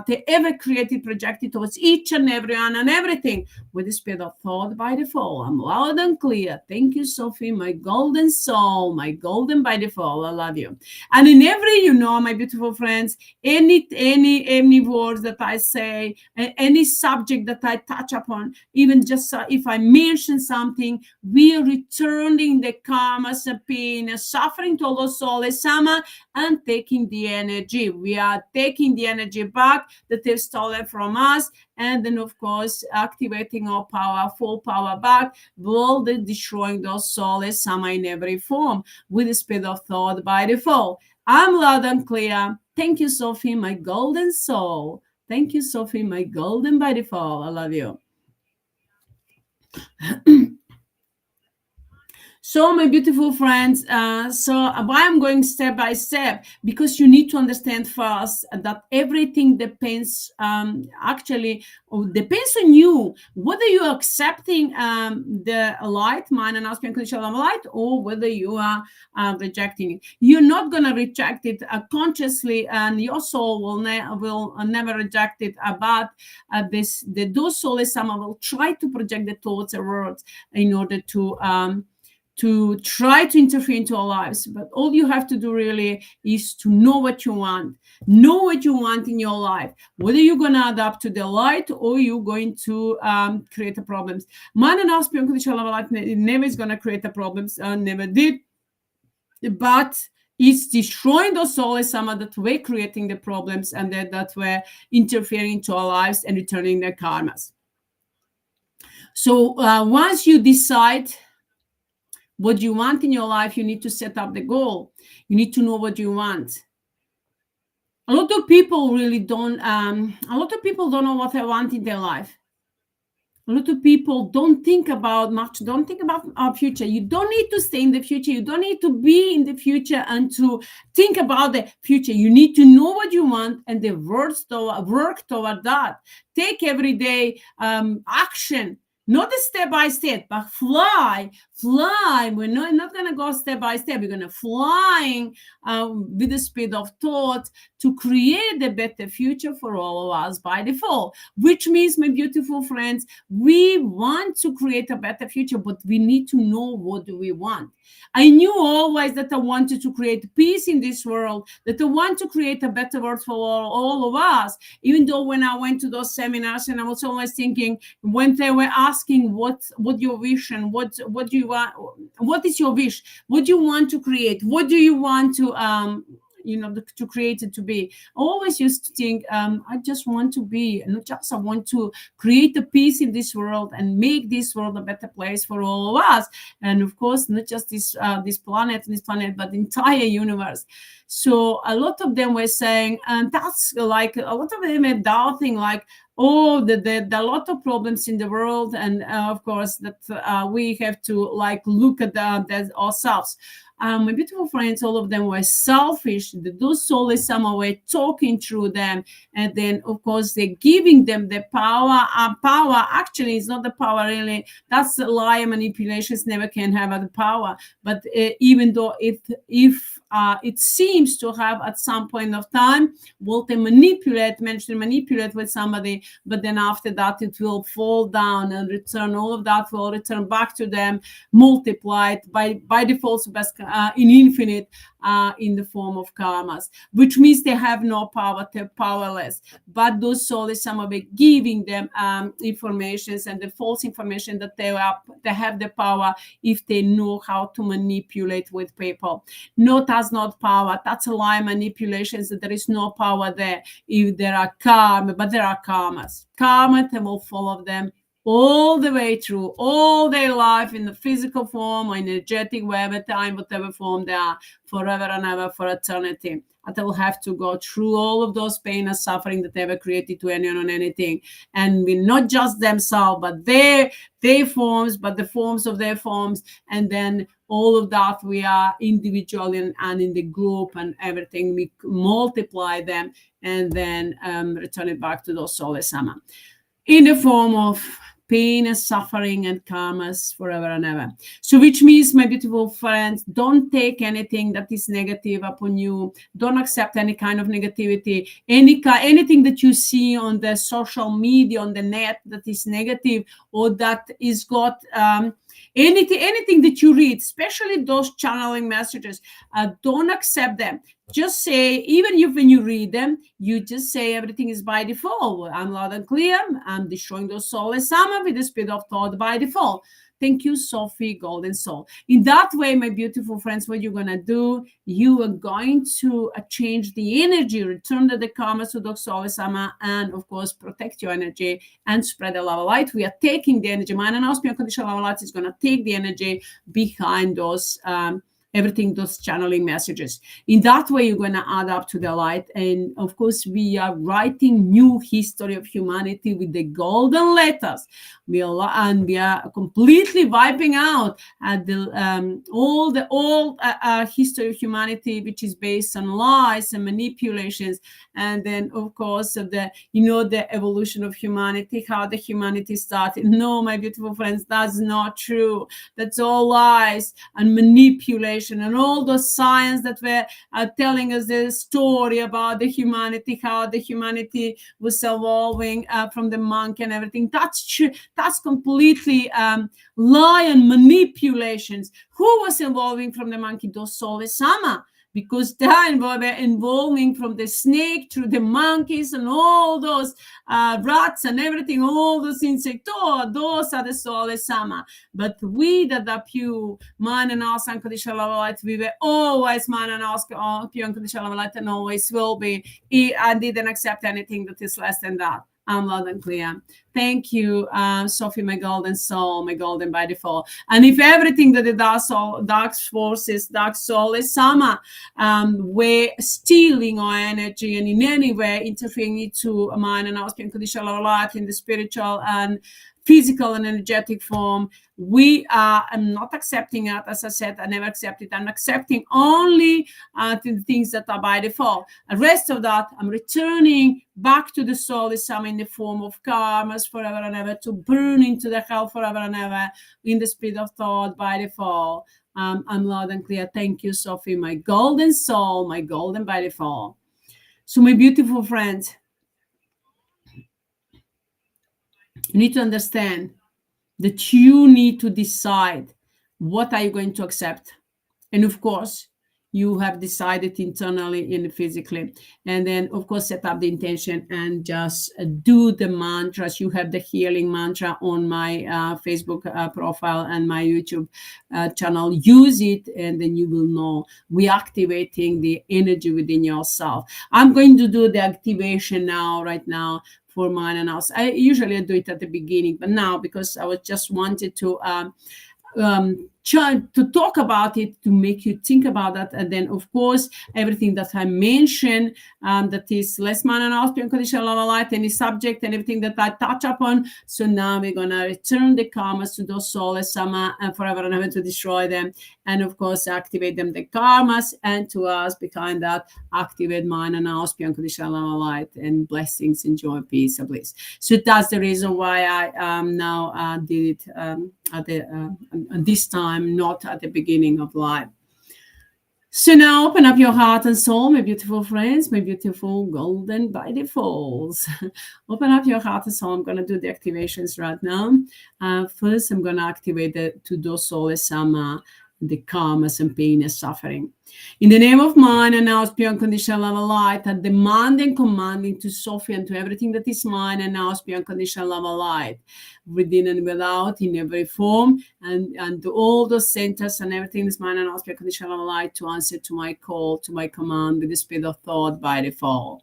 they ever created, projected towards each and everyone and everything with the speed of thought by default. I'm loud and clear. Thank you, Sophie, my golden soul, my golden by default. I love you. And in every, my beautiful friends, any words that I say, any subject that I touch upon, even just if I mention something, we are returning the karmas and pain and suffering to all those souls sama and taking the energy. We are taking the energy back that they've stolen from us, and then of course activating our power, full power back, while destroying those souls sama in every form with the speed of thought by default. I'm loud and clear. Thank you, Sophie, my golden soul. Thank you, Sophie, my golden by default. I love you. So my beautiful friends, so why I'm going step by step, because you need to understand first that everything depends actually depends on you, whether you're accepting the light, mind and aspect conditional light, or whether you are rejecting it. You're not going to reject it consciously, and your soul will never reject it, but those souls somehow will try to project the thoughts or words in order to try to interfere into our lives. But all you have to do really is to know what you want. Know what you want in your life, whether you're going to adapt to the light or you're going to create the problems. Man and us, life never is going to create the problems, never did. But it's destroying those souls sama that were creating the problems and that were interfering into our lives and returning their karmas. So once you decide what you want in your life, you need to set up the goal. You need to know what you want. A lot of people really don't. A lot of people don't know what they want in their life. A lot of people don't think about much, don't think about our future. You don't need to stay in the future. You don't need to be in the future and to think about the future. You need to know what you want and the work toward that. Take everyday action, not a step by step, but fly. We're not going to go step by step. We're going to flying with the speed of thought to create a better future for all of us by default, which means, my beautiful friends, we want to create a better future, but we need to know what do we want. I knew always that I wanted to create peace in this world, that I want to create a better world for all of us. Even though when I went to those seminars, and I was always thinking, when they were asking what your vision, what do you want, what is your wish, what do you want to create, what do you want to to create it to be. I always used to think, I just want to be, not just I want to create a peace in this world and make this world a better place for all of us. And of course, not just this planet, but the entire universe. So a lot of them were saying, and that's like a lot of them are doubting, like, oh, the a lot of problems in the world, and of course that we have to like look at that ourselves. My beautiful friends, all of them were selfish. Those souls somehow were talking through them, and then of course they're giving them the power. Power actually is not the power really. That's a lie. Manipulations never can have the power. But even though if it seems to have at some point of time, will they manipulate with somebody, but then after that it will fall down and return. All of that will return back to them, multiplied by default, in infinite, in the form of karmas, which means they have no power, they're powerless. But those souls somehow be giving them informations and the false information that they have the power if they know how to manipulate with people. Not as not power, that's a lie. Manipulations, that there is no power there if there are karma, but there are karmas. Karma, they will follow them all the way through all their life in the physical form or energetic, whatever time, whatever form they are, forever and ever, for eternity. And they will have to go through all of those pain and suffering that they ever created to anyone on anything. And we not just themselves, but their forms, but the forms of their forms. And then all of that, we are individual and in the group and everything. We multiply them and then return it back to those souls sama in the form of pain and suffering and karmas forever and ever. So which means, my beautiful friends, don't take anything that is negative upon you. Don't accept any kind of negativity. Anything that you see on the social media, on the net, that is negative, or that is got anything that you read, especially those channeling messages, don't accept them. Just say, even if when you read them, you just say everything is by default. I'm loud and clear. I'm destroying those souls sama with the speed of thought by default. Thank you, Sophie, Golden Soul. In that way, my beautiful friends, what you're going to do, you are going to change the energy, return the karma to the Soul Sama, and of course, protect your energy and spread the love light. We are taking the energy. Mind and unconditional love light is going to take the energy behind those everything, those channeling messages. In that way, you're going to add up to the light. And of course, we are writing new history of humanity with the golden letters. We are completely wiping out all the old history of humanity, which is based on lies and manipulations. And then, of course, the evolution of humanity, how the humanity started. No, my beautiful friends, that's not true. That's all lies and manipulation. And all those science that were telling us the story about the humanity, how the humanity was evolving from the monkey and everything. That's true. That's completely lie and manipulations. Who was evolving from the monkey? Those souls sama. Because they were evolving from the snake through the monkeys and all those rats and everything, all those insects, those are the souls sama. But we that are pure, mind and us unconditional love light, we were always mind and us pure unconditional love light, and always will be. I didn't accept anything that is less than that. I'm loud and clear. Thank you, Sophie, my golden soul, my golden by default. And if everything that the dark forces, dark soul is sama, we're stealing our energy and in any way interfering into mind and asking conditional light in the spiritual and physical and energetic form. I'm not accepting it. As I said, I never accept it. I'm accepting only the things that are by default. The rest of that, I'm returning back to the soul is some in the form of karmas forever and ever, to burn into the hell forever and ever in the speed of thought by default. I'm loud and clear. Thank you, Sophie, my golden soul, my golden by default. So, my beautiful friends, you need to understand that you need to decide what are you going to accept. And of course, you have decided internally and physically. And then, of course, set up the intention and just do the mantras. You have the healing mantra on my Facebook profile and my YouTube channel. Use it, and then you will know we're activating the energy within yourself. I'm going to do the activation now, right now, for mine and us. I usually do it at the beginning, but now, because I was just wanted to try to talk about it, to make you think about that. And then, of course, everything that I mentioned, that is less man and us, unconditional love and light, any subject and everything that I touch upon. So now we're going to return the karmas to those souls, sama, and forever and ever, to destroy them. And of course, activate them, the karmas, and to us, behind that, activate mine and us, unconditional love and light, and blessings and joy, peace, and bliss. So that's the reason why I now did it at this time, not at the beginning of life. So now open up your heart and soul, my beautiful friends, my beautiful golden by defaults. Open up your heart and soul. I'm going to do the activations right now. First, I'm going to activate the to those souls sama, the karmas and pain and suffering. In the name of mine and now, pure unconditional love and light, I demand and commanding to Sophie and to everything that is mine and now, pure unconditional love and light, within and without, in every form, and to all those centers and everything that's mine and now, pure unconditional love and light, to answer to my call, to my command with the speed of thought by default.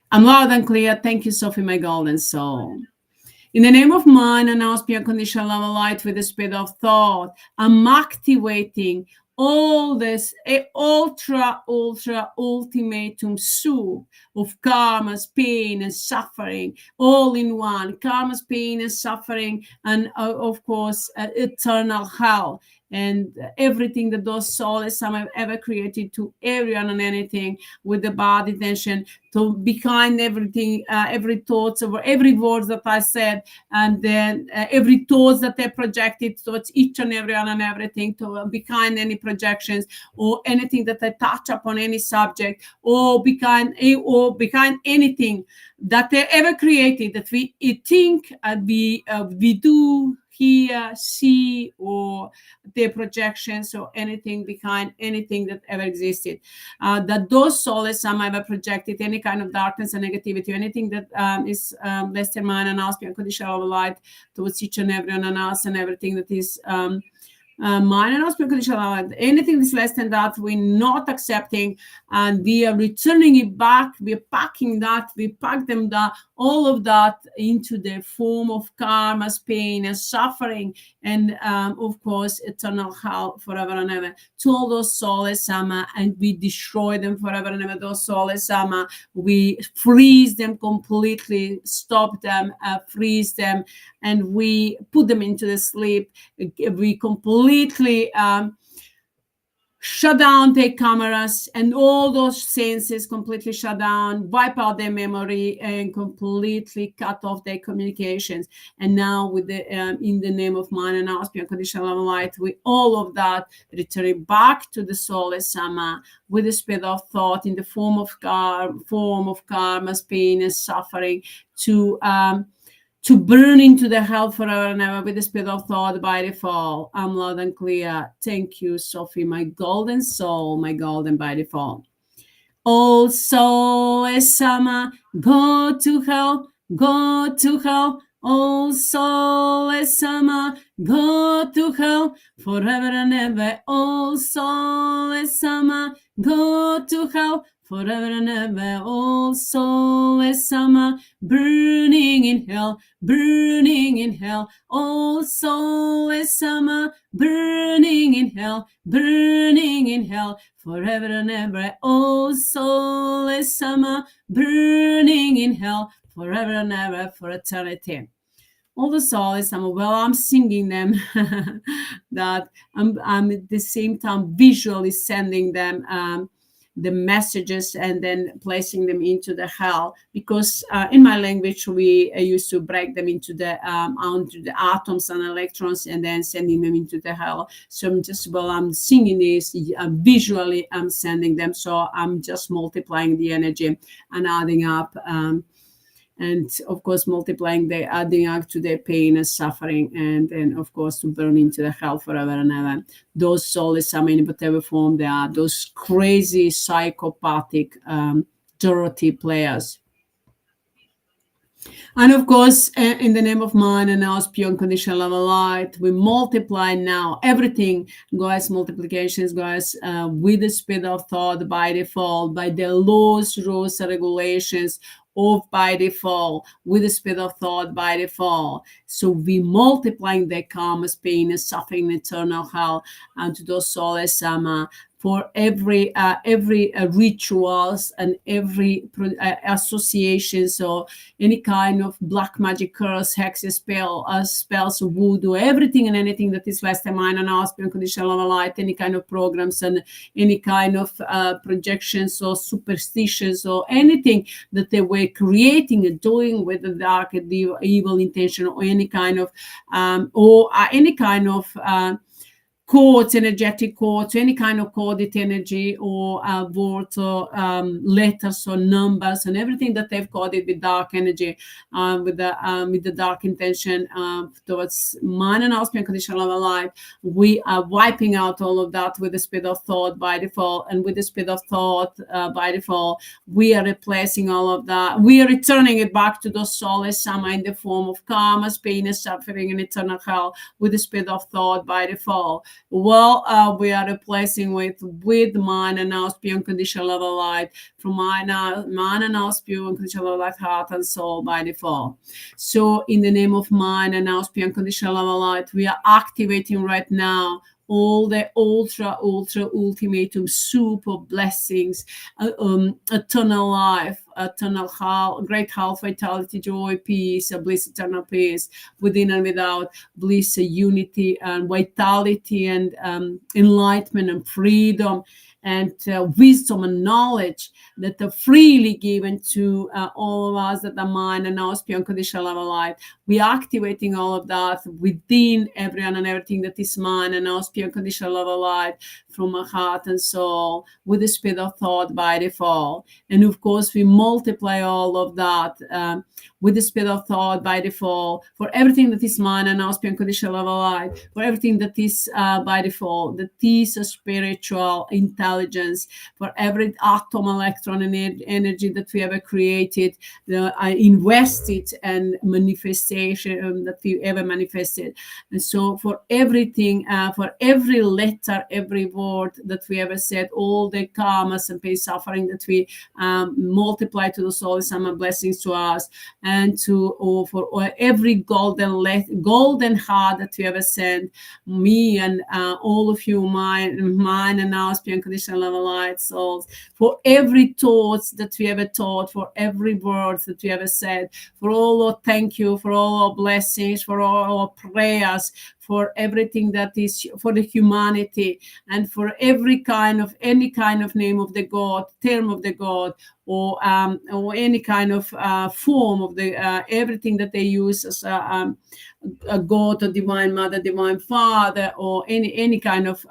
I'm loud and clear. Thank you, Sophie, my golden soul. In the name of mine and now, pure unconditional love and light, with the speed of thought, I'm activating all this ultimatum soup of karmas, pain and suffering, all in one. Karmas, pain and suffering, and of course, eternal hell. And everything that those souls have ever created, to everyone and anything, with the bad intention, to behind everything, every thoughts over every word that I said, and then every thoughts that they projected towards each and everyone and everything, to behind any projections or anything that I touch upon any subject, or behind anything that they ever created, that we think, we do, hear, see, or their projections, or anything behind anything that ever existed, that those souls some ever projected any kind of darkness and negativity, or anything that is less than mine and us, unconditional light, towards each and everyone and us, and everything that is mine and us, unconditional light. Anything that's less than that, we're not accepting, and we are returning it back. We're packing that, we pack them that, all of that, into the form of karmas, pain and suffering, and of course, eternal hell forever and ever, to all those souls sama, and we destroy them forever and ever. Those souls sama, we freeze them completely, stop them, freeze them, and we put them into the sleep. We completely shut down their cameras and all those senses, completely shut down, wipe out their memory, and completely cut off their communications. And now, with the in the name of mine and ours, unconditional love and light, with all of that, returning back to the soul sama, with the speed of thought, in the form of karmas, pain and suffering, to burn into the hell forever and ever, with the speed of thought by default. I'm loud and clear. Thank you, Sophie, my golden soul, my golden by default. All souls sama, go to hell, go to hell. All souls sama, go to hell forever and ever. All souls sama, go to hell forever and ever. All souls sama, burning in hell, burning in hell. All souls sama, burning in hell, burning in hell forever and ever. All souls sama, burning in hell forever and ever, for eternity. all the souls. I'm singing them. That I'm at the same time visually sending them the messages and then placing them into the hell, because in my language we used to break them onto the atoms and electrons and then sending them into the hell. So I'm just, while I'm singing this, visually I'm sending them, so I'm just multiplying the energy and adding up, and of course multiplying the adding up to their pain and suffering, and then of course to burn into the hell forever and ever. Those souls, I mean, in whatever form they are, those crazy psychopathic dirty players. And of course, in the name of mine and ours, pure unconditional love and light, we multiply now everything, guys, multiplications, guys, with the speed of thought by default, by the laws, rules, and regulations of by default, with the speed of thought by default. So we multiplying the karma's pain and suffering, eternal hell, and to those souls, for every rituals and every association, so any kind of black magic, curse, hex, spells, voodoo, everything and anything that is Western mind and our unconditional love and light, any kind of programs and any kind of projections or superstitions or anything that they were creating and doing with the dark and the evil intention, or any kind of codes, energetic codes, any kind of coded energy or words or letters or numbers and everything that they've coded with dark energy, with the dark intention towards mine and our unconditional love and light. We are wiping out all of that with the speed of thought by default, and with the speed of thought by default, we are replacing all of that. We are returning it back to the soulless sama in the form of karmas, pain, and suffering, and eternal hell with the speed of thought by default. Well, we are replacing with mine and now pure unconditional love and light, from mine and now pure unconditional love and light, heart and soul by default. So in the name of mine and now pure unconditional love and light, we are activating right now all the ultra ultimatum super blessings, eternal life, eternal health, great health, vitality, joy, peace, bliss, eternal peace within and without, bliss, unity and vitality, and enlightenment and freedom, and wisdom and knowledge that are freely given to all of us that are mine and now pure unconditional love and light. We are activating all of that within everyone and everything that is mine and now pure unconditional love and light, from my heart and soul, with the speed of thought by default. And of course, we multiply all of that with the speed of thought by default for everything that is mine and now pure unconditional love and light, for everything that is by default, that is a spiritual intelligence, for every atom, electron, and energy that we ever created, invested, and manifestation that we ever manifested. And so for everything, for every letter, every word that we ever said, all the karmas and pain, suffering that we multiply to the soul, some blessings to us, and for every golden heart that we ever sent, me and all of you, mine and ours, pure unconditional love and light souls, for every thoughts that we ever taught, for every words that we ever said, for all our thank you, for all our blessings, for all our prayers, for everything that is for the humanity, and for any kind of name of the God, term of the God, or any kind of form of the everything that they use as a God, or divine mother, divine father, or any kind of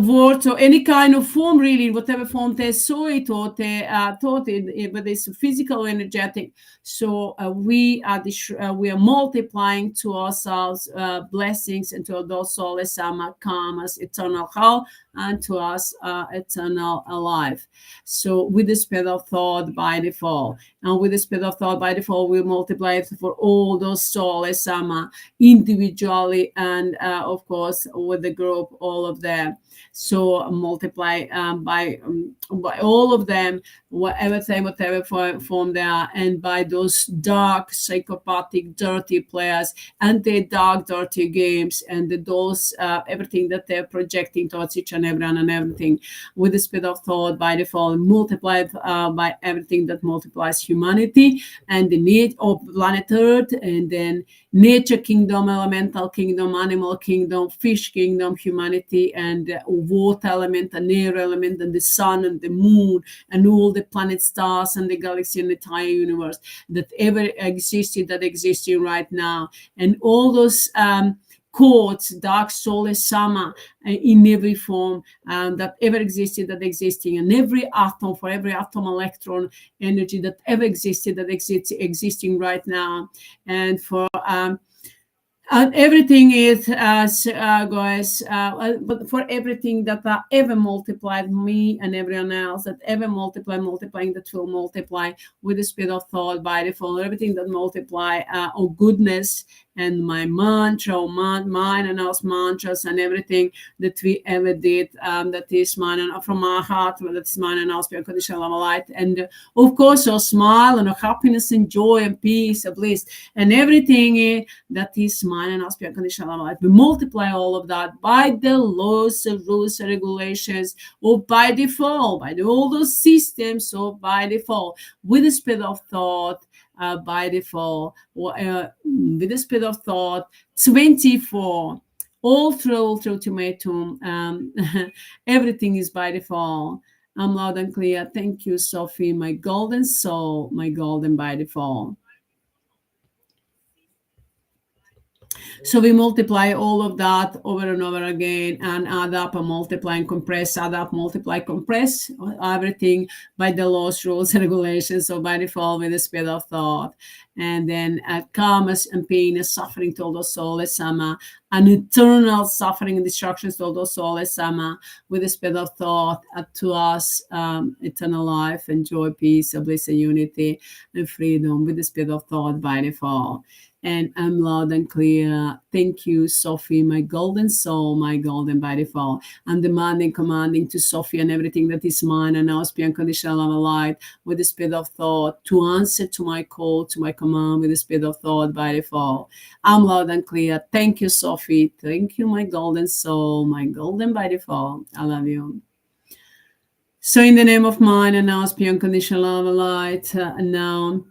word or any kind of form, really, in whatever form they saw it or they thought it, whether it's physical or energetic. So we are multiplying to ourselves blessings, and to those souls, sama, karmas, eternal health, and to us eternal life. So with the speed of thought by default, and with the speed of thought by default, we multiply it for all those souls, sama, individually, and of course with the group all of them. So multiply by all of them, whatever form they are, and by those dark, psychopathic, dirty players and their dark, dirty games, and those everything that they're projecting towards each and everyone and everything, with the speed of thought by default, multiplied by everything that multiplies humanity and the need of planet Earth, and then nature kingdom, elemental kingdom, animal kingdom, fish kingdom, humanity, and water element, and air element, and the sun and the moon, and all the planet stars and the galaxy and the entire universe that ever existed, that existing right now, and all those codes, dark solar summer, in every form that ever existed, that existing, and every atom, for every atom, electron, energy that ever existed, that exists, existing right now, and for everything is, guys, but for everything that ever multiplied me and everyone else, that ever multiplying, that will multiply with the speed of thought by default, everything that multiply of goodness, and my mantra, or mine and our mantras, and everything that we ever did, that is mine and from our heart, that is mine and our unconditional love, light, and of course our smile and our happiness and joy and peace and bliss, and everything that is mine and our unconditional love, light. We multiply all of that by the laws, rules, and regulations, or by default, by all those systems, or by default, with the speed of thought. By default, with the speed of thought, 24, all through ultimatum, everything is by default. I'm loud and clear. Thank you, Sophie, my golden soul, my golden by default. So we multiply all of that over and over again, and add up and multiply and compress, add up, multiply, compress, everything by the laws, rules, and regulations, so by default with the speed of thought. And then karmas and pain and suffering to all those souls, sama, and eternal suffering and destructions to all those souls, sama, with the speed of thought to us, eternal life and joy, peace, bliss, and unity and freedom with the speed of thought by default. And I'm loud and clear. Thank you, Sophie, my golden soul, my golden by default. I'm demanding, commanding to Sophie and everything that is mine and ours, be unconditional love and light, with the speed of thought, to answer to my call, to my command, with the speed of thought by default. I'm loud and clear. Thank you, Sophie. Thank you, my golden soul, my golden by default. I love you. So in the name of mine and ours, be unconditional love and light, now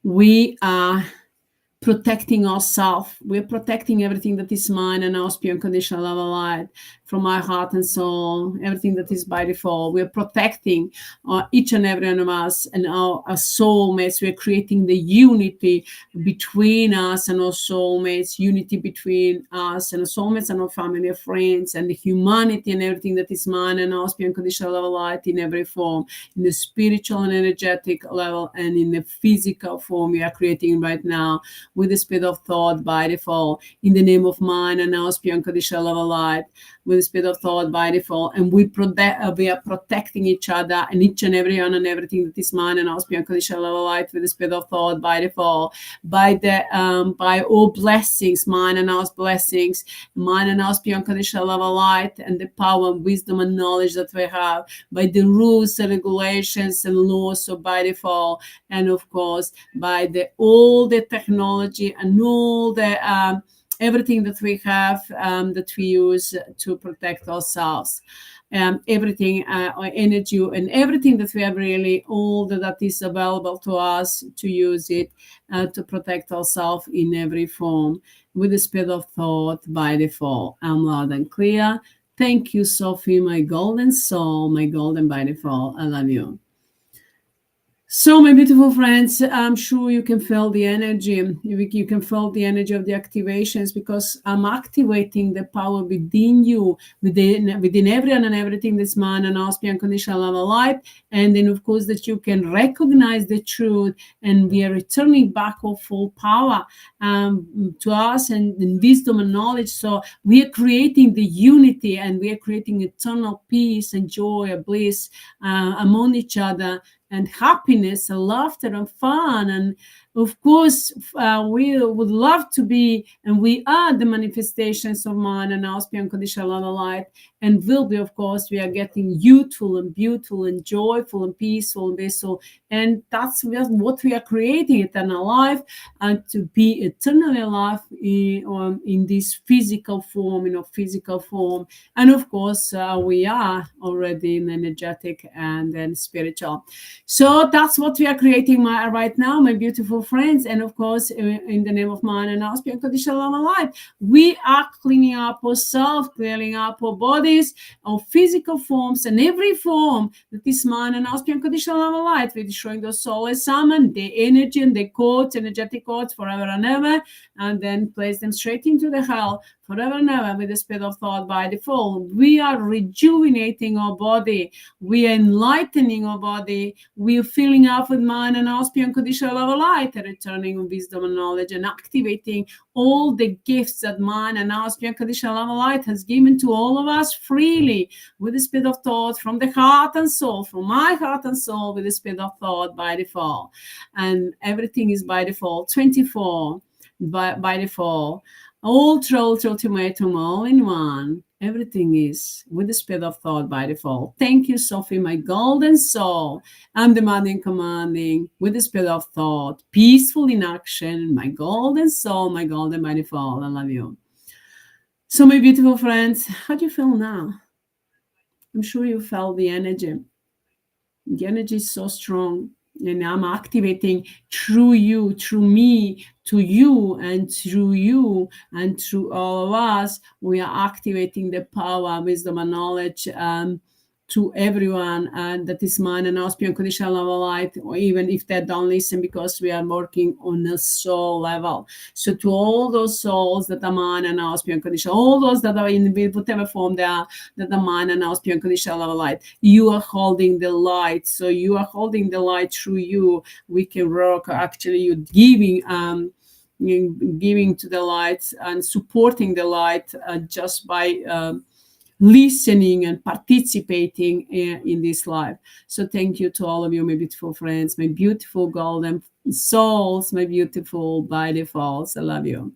we are protecting ourselves. We're protecting everything that is mine and ours, pure unconditional love and light, from my heart and soul, everything that is by default. We're protecting each and every one of us and our soulmates. We're creating the unity between us and our soulmates, unity between us and our soulmates and our family and friends, and the humanity and everything that is mine and ours, pure unconditional love and light, in every form, in the spiritual and energetic level, and in the physical form we are creating right now, with the speed of thought by default, in the name of mine and ours, pure unconditional love and light, with the speed of thought by default. And we are protecting each other and each and everyone and everything that is mine and ours, pure unconditional love and light, with the speed of thought by default, by all blessings, mine and ours blessings, mine and ours, pure unconditional love and light, and the power and wisdom and knowledge that we have, by the rules and regulations and laws, so by default, and of course by all the technology and all the everything that we have, that we use to protect ourselves, everything, energy and everything that we have, really all that is available to us, to use it to protect ourselves in every form, with the speed of thought by default. I'm loud and clear. Thank you, Sophie, my golden soul, my golden by default. I love you. So, my beautiful friends, I'm sure you can feel the energy. You can feel the energy of the activations, because I'm activating the power within you, within everyone and everything that's mine and ours, be unconditional love and light. And then, of course, that you can recognize the truth, and we are returning back of full power to us, and wisdom and knowledge. So we are creating the unity, and we are creating eternal peace and joy and bliss among each other, and happiness and laughter and fun, and Of course, we would love to be, and we are the manifestations of man and our unconditional love and light, and will be, of course, we are getting youthful and beautiful and joyful and peaceful and blissful. And that's what we are creating eternal life, and to be eternally alive in this physical form, physical form. And of course, we are already in energetic and then spiritual. So that's what we are creating right now, my beautiful friends. And of course, in the name of man and our spirit, conditional love and light, we are cleaning up ourselves, clearing up our bodies, our physical forms, and every form that is man and our spirit, conditional love and light. We're destroying the soul as summon, the energy and the codes, energetic codes forever and ever, and then place them straight into the hell forever and ever with the speed of thought by default. We are rejuvenating our body. We are enlightening our body. We are filling up with mind and our spirit unconditional love of light, and returning wisdom and knowledge, and activating all the gifts that mind and our spirit unconditional love of light has given to all of us freely with the speed of thought from the heart and soul, from my heart and soul with the speed of thought by default. And everything is by default, 24 by default. All troll ultimatum, all in one. Everything is with the speed of thought by default. Thank you, Sophie, my golden soul. I'm demanding, commanding with the speed of thought, peaceful in action, my golden soul, my golden by default. I love you. So, my beautiful friends, how do you feel now? I'm sure you felt the energy. The energy is so strong, and I'm activating through you, through me, to you, and through you, and through all of us. We are activating the power, wisdom, and knowledge to everyone, and that is mine and ours, unconditional love of light, or even if they don't listen, because we are working on a soul level. So to all those souls that are mine and ours, unconditional, all those that are in whatever form they are, that are mine and ours, unconditional love of light, you are holding the light. So you are holding the light through you. We can work, actually, you giving to the light and supporting the light just by listening and participating in this life. So thank you to all of you, my beautiful friends, my beautiful golden souls, my beautiful by defaults. I love you.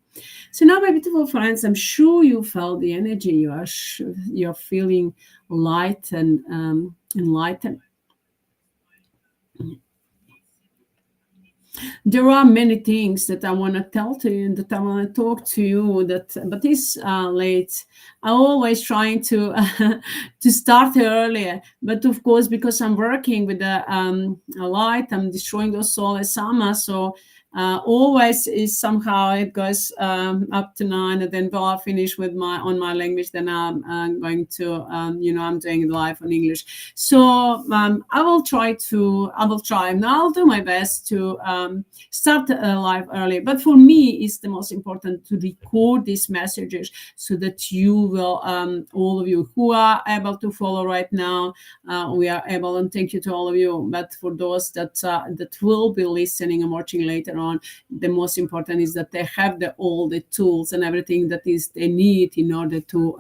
So now, my beautiful friends, I'm sure you felt the energy. You're feeling light and enlightened. There are many things that I want to tell to you, that I want to talk to you. But it's late. I'm always trying to to start earlier. But of course, because I'm working with a light, I'm destroying those solar summer. So always is somehow it goes up to 9, and then while I finish with my language, then I'm going to I'm doing it live on English. So I will try, and I'll do my best to start live early. But for me, it's the most important to record these messages, so that you will, all of you who are able to follow right now, we are able, and thank you to all of you. But for those that will be listening and watching later on, the most important is that they have all the tools and everything that is they need in order to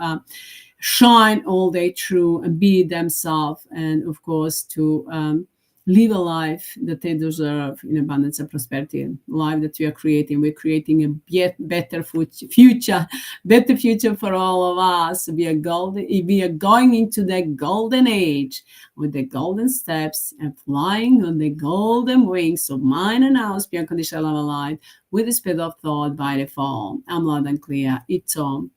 shine all day through and be themselves, and of course to live a life that they deserve in abundance and prosperity. Life that we are creating, we're creating a better future, better future for all of us. We are going into the golden age with the golden steps and flying on the golden wings of mine and ours, beyond conditional love and light, with the speed of thought by default. I'm loud and clear. It's on.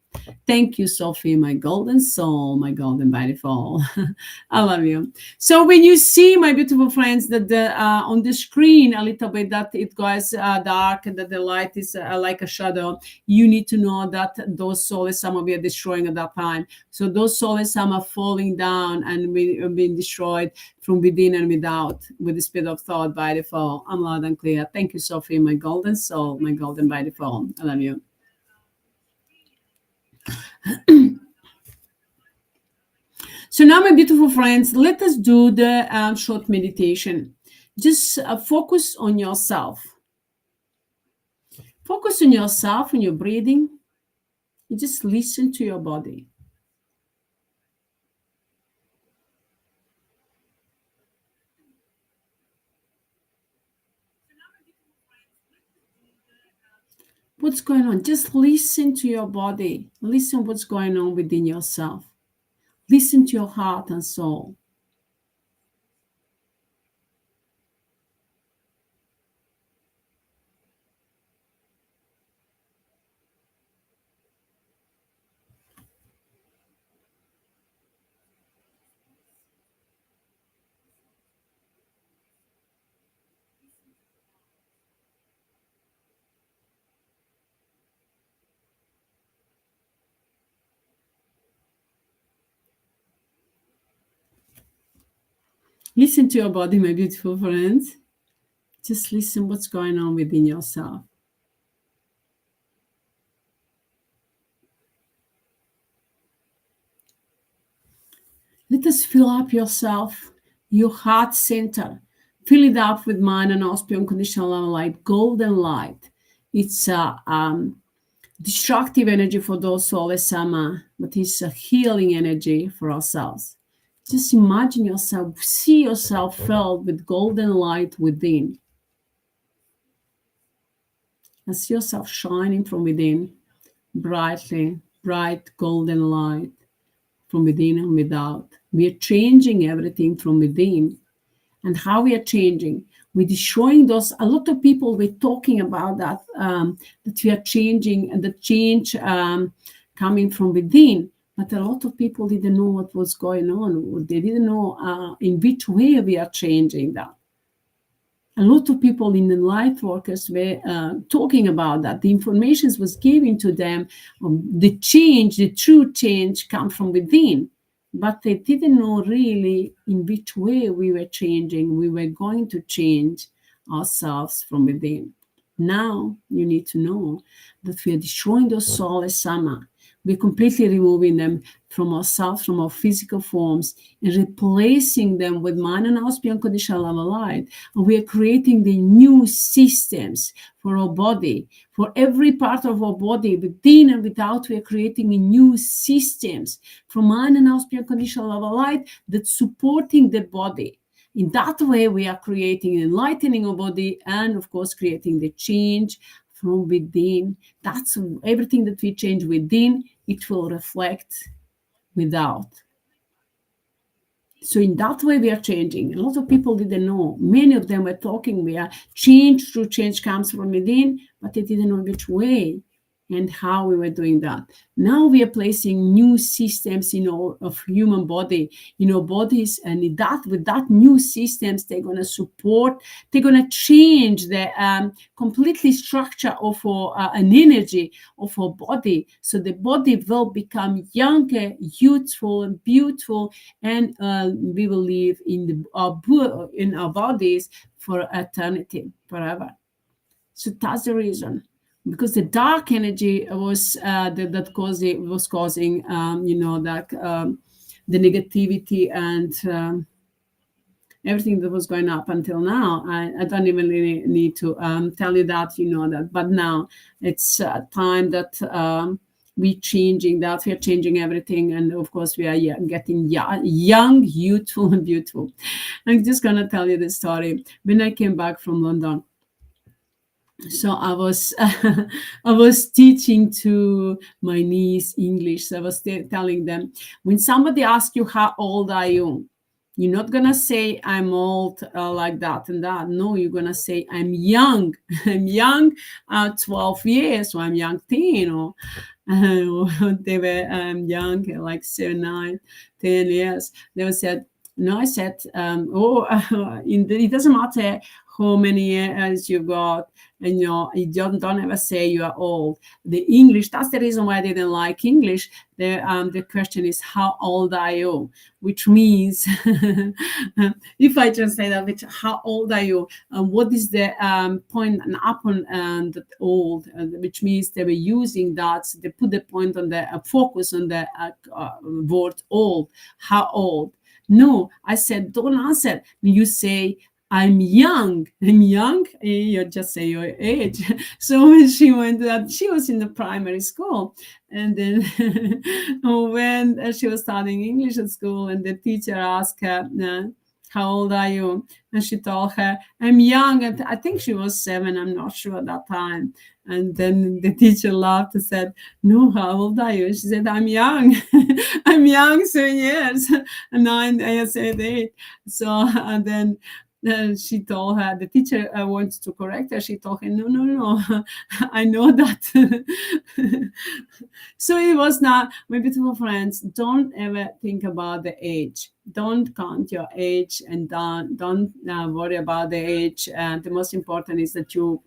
Thank you, Sophie, my golden soul, my golden by default. I love you. So when you see, my beautiful friends, that on the screen a little bit that it goes dark, and that the light is like a shadow, you need to know that those souls, some of you are destroying at that time. So those souls, some are falling down and being destroyed from within and without with the speed of thought by default. I'm loud and clear. Thank you, Sophie, my golden soul, my golden by default. I love you. So now, my beautiful friends, let us do the short meditation. Just focus on yourself. Focus on yourself and your breathing. You just listen to your body. What's going on? Just listen to your body. Listen what's going on within yourself. Listen to your heart and soul. Listen to your body, my beautiful friends. Just listen what's going on within yourself. Let us fill up yourself, your heart center. Fill it up with mind and auspice, unconditional love light, golden light. It's a destructive energy for those who always sama, but it's a healing energy for ourselves. Just imagine yourself, see yourself filled with golden light within. And see yourself shining from within, brightly, bright golden light from within and without. We are changing everything from within. And how we are changing? We're destroying those. A lot of people were talking about that, that we are changing, and the change coming from within. But a lot of people didn't know what was going on. They didn't know in which way we are changing that. A lot of people in the light workers were talking about that. The information was given to them. The change, the true change, come from within. But they didn't know really in which way we were changing. We were going to change ourselves from within. Now you need to know that we are destroying those soulless sama. We're completely removing them from ourselves, from our physical forms, and replacing them with mind and auspice unconditional love light. And we are creating the new systems for our body, for every part of our body, within and without. We are creating new systems from mind and auspice unconditional love light that's supporting the body. In that way, we are creating, enlightening our body, and of course, creating the change from within. That's everything that we change within, it will reflect without. So in that way, we are changing. A lot of people didn't know. Many of them were talking, we are change, true change comes from within, but they didn't know which way and how we were doing that. Now we are placing new systems in our of human body, in our bodies, and in that with that new systems, they're going to support, they're going to change the completely structure of our an energy of our body, so the body will become younger, youthful, and beautiful, and we will live in our bodies for eternity, forever. So that's the reason, because the dark energy was was causing that the negativity and everything that was going up until now. I don't even really need to tell you that, you know that. But now it's time that we changing that. We are changing everything, and of course we are getting young, youthful, and beautiful. I'm just gonna tell you the story. When I came back from London, so I was I was teaching to my niece English. So I was telling them, when somebody asks you how old are you, you're not gonna say I'm old like that and that. No, you're gonna say I'm young. I'm young, 12 years, or I'm young teen, or they were young, like 7, 9, 10 years. They were said, no, I said, it doesn't matter how many years you got, and you don't ever say you are old. The English, that's the reason why I didn't like English. The question is, how old are you? Which means, if I translate that, which, how old are you? What is the point and upon and old, which means they were using that. They put the point on the focus on the word old. How old? No, I said, don't answer. You say, I'm young. I'm young. You just say your age. So when she went that, she was in the primary school. And then when she was studying English at school, and the teacher asked her, how old are you? And she told her, I'm young. And I think she was 7. I'm not sure at that time. And then the teacher laughed and said, no, how old are you? She said, I'm young. I'm young, 7 years. And I said 8. So and then she told her, the teacher wanted to correct her. She told her, no, no, no, I know that. So it was not, my beautiful friends, don't ever think about the age. Don't count your age, and don't worry about the age. The most important is that you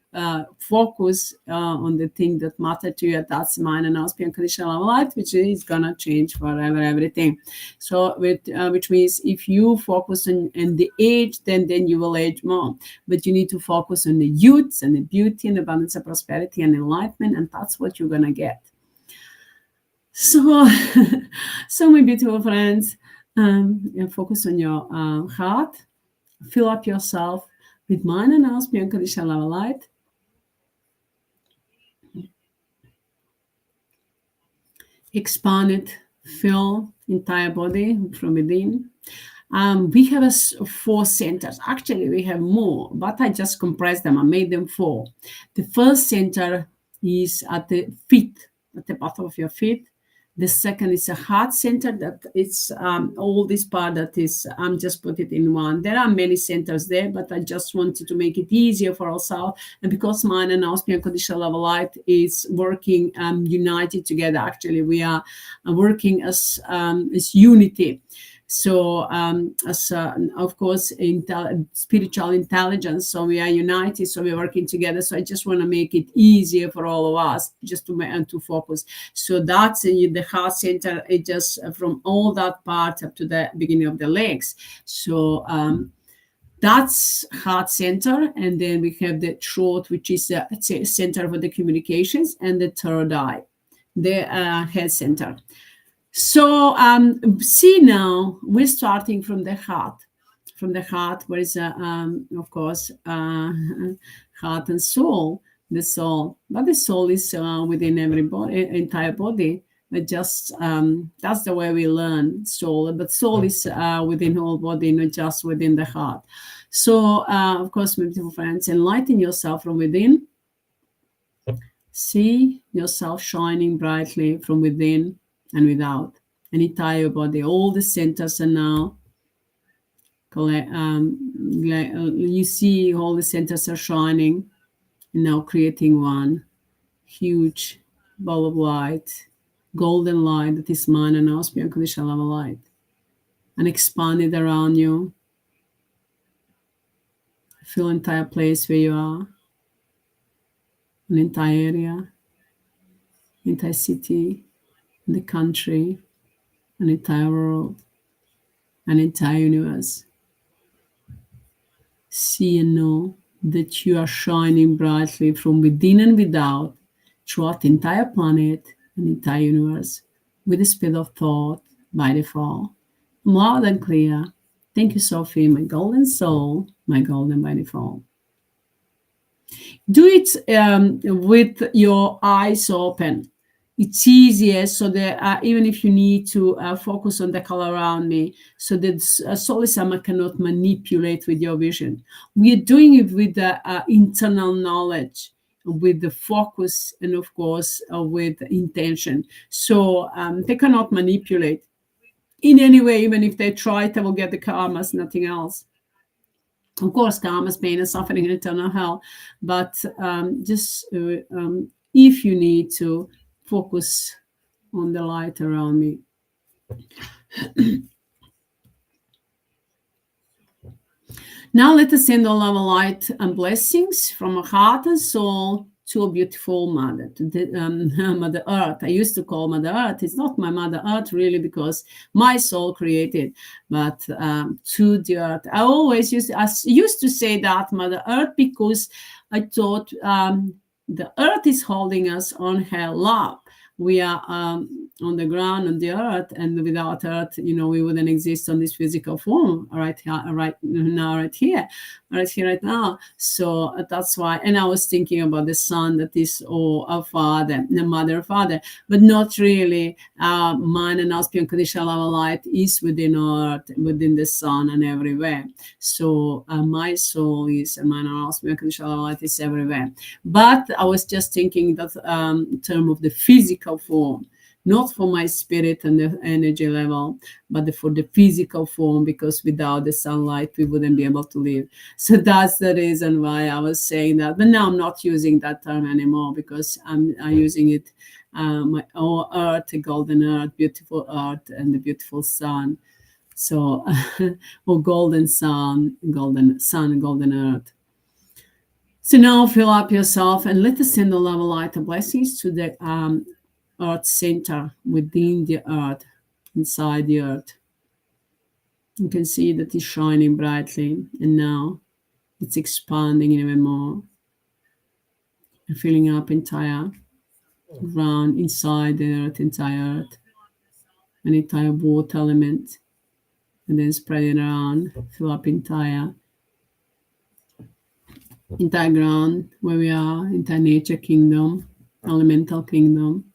focus on the thing that matter to you. That's mine and Auspi unconditional light, which is gonna change forever everything. So which means if you focus on the age, then you will age more. But you need to focus on the youth and the beauty and abundance and prosperity and enlightenment, and that's what you're gonna get. So, so my beautiful friends, focus on your heart. Fill up yourself with mind and house, unconditional light. Expand it, fill entire body from within. We have 4 centers. Actually, we have more, but I just compressed them. I made them 4. The first center is at the feet, at the bottom of your feet. The second is a heart center, that it's all this part that is, I'm just put it in one. There are many centers there, but I just wanted to make it easier for ourselves. And because mine and Austrian conditional level light is working united together, actually, we are working as unity. So, as of course, spiritual intelligence. So we are united. So we're working together. So I just want to make it easier for all of us, just to focus. So that's the heart center. It just from all that part up to the beginning of the legs. So that's heart center, and then we have the throat, which is the center for the communications, and the third eye, the head center. So see, now we're starting from the heart. From the heart, where is of course heart and soul, the soul. But the soul is within every body, entire body. But just that's the way we learn soul. But soul is within whole body, not just within the heart. So of course, my beautiful friends, enlighten yourself from within. See yourself shining brightly from within and without, and entire body. All the centers are now you see all the centers are shining, and now creating one huge ball of light, golden light, that is mine and ours, beyond conditional level light, and expand it around you. Feel entire place where you are, an entire area, entire city, the country, an entire world, an entire universe. See and know that you are shining brightly from within and without throughout the entire planet and entire universe with the speed of thought by default. Loud and clear. Thank you, Sophie, my golden soul, my golden by default. Do it with your eyes open. It's easier, so that even if you need to focus on the color around me, so that Solar Summer cannot manipulate with your vision. We are doing it with the internal knowledge, with the focus, and of course with intention. So they cannot manipulate in any way. Even if they try, they will get the karmas, nothing else. Of course, karmas, pain, and suffering, and eternal hell. But just if you need to, focus on the light around me. Now let us send all our light and blessings from our heart and soul to a beautiful mother, to the, Mother Earth. I used to call Mother Earth. It's not my Mother Earth really, because my soul created, but to the earth. I used to say that Mother Earth, because I thought the earth is holding us on her lap. we are on the ground, on the earth, and without earth, we wouldn't exist on this physical form right here, right now, right here, right now. So that's why. And I was thinking about the sun, that is all our father, the mother, father, but not really. Mind and aspect unconditional love and light is within earth, within the sun, and everywhere. So my soul is mind and aspect unconditional love and light is everywhere. But I was just thinking that in terms of the physical form, not for my spirit and the energy level, but for the physical form, because without the sunlight, we wouldn't be able to live. So that's the reason why I was saying that. But now I'm not using that term anymore, because I'm using it, my oh, earth, the golden earth, beautiful earth, and the beautiful sun. So, or golden sun, golden earth. So now fill up yourself and let us send the love of light and blessings to the earth center within the earth, inside the earth. You can see that it's shining brightly, and now it's expanding even more and filling up entire ground inside the earth, entire earth, an entire water element, and then spreading around, fill up entire ground where we are, entire nature kingdom, elemental kingdom,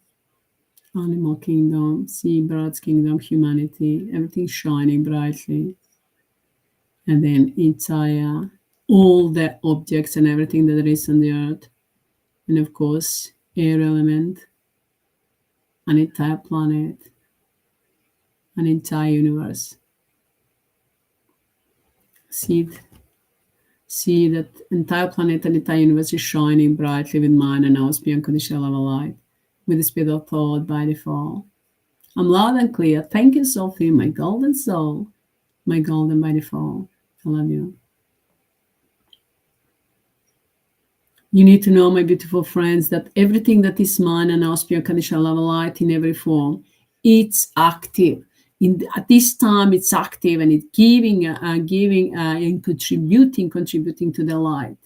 animal kingdom, sea birds kingdom, humanity, everything shining brightly. And then entire, all the objects and everything that there is on the earth. And of course, air element, an entire planet, an entire universe. See that entire planet and entire universe is shining brightly with mind and now beyond conditional level light, with the speed of thought by default. I'm loud and clear. Thank you, Sophie, my golden soul, my golden by default. I love you. You need to know, my beautiful friends, that everything that is mine and our pure conditional level light in every form, it's active. At this time, it's active and it's giving and contributing to the light.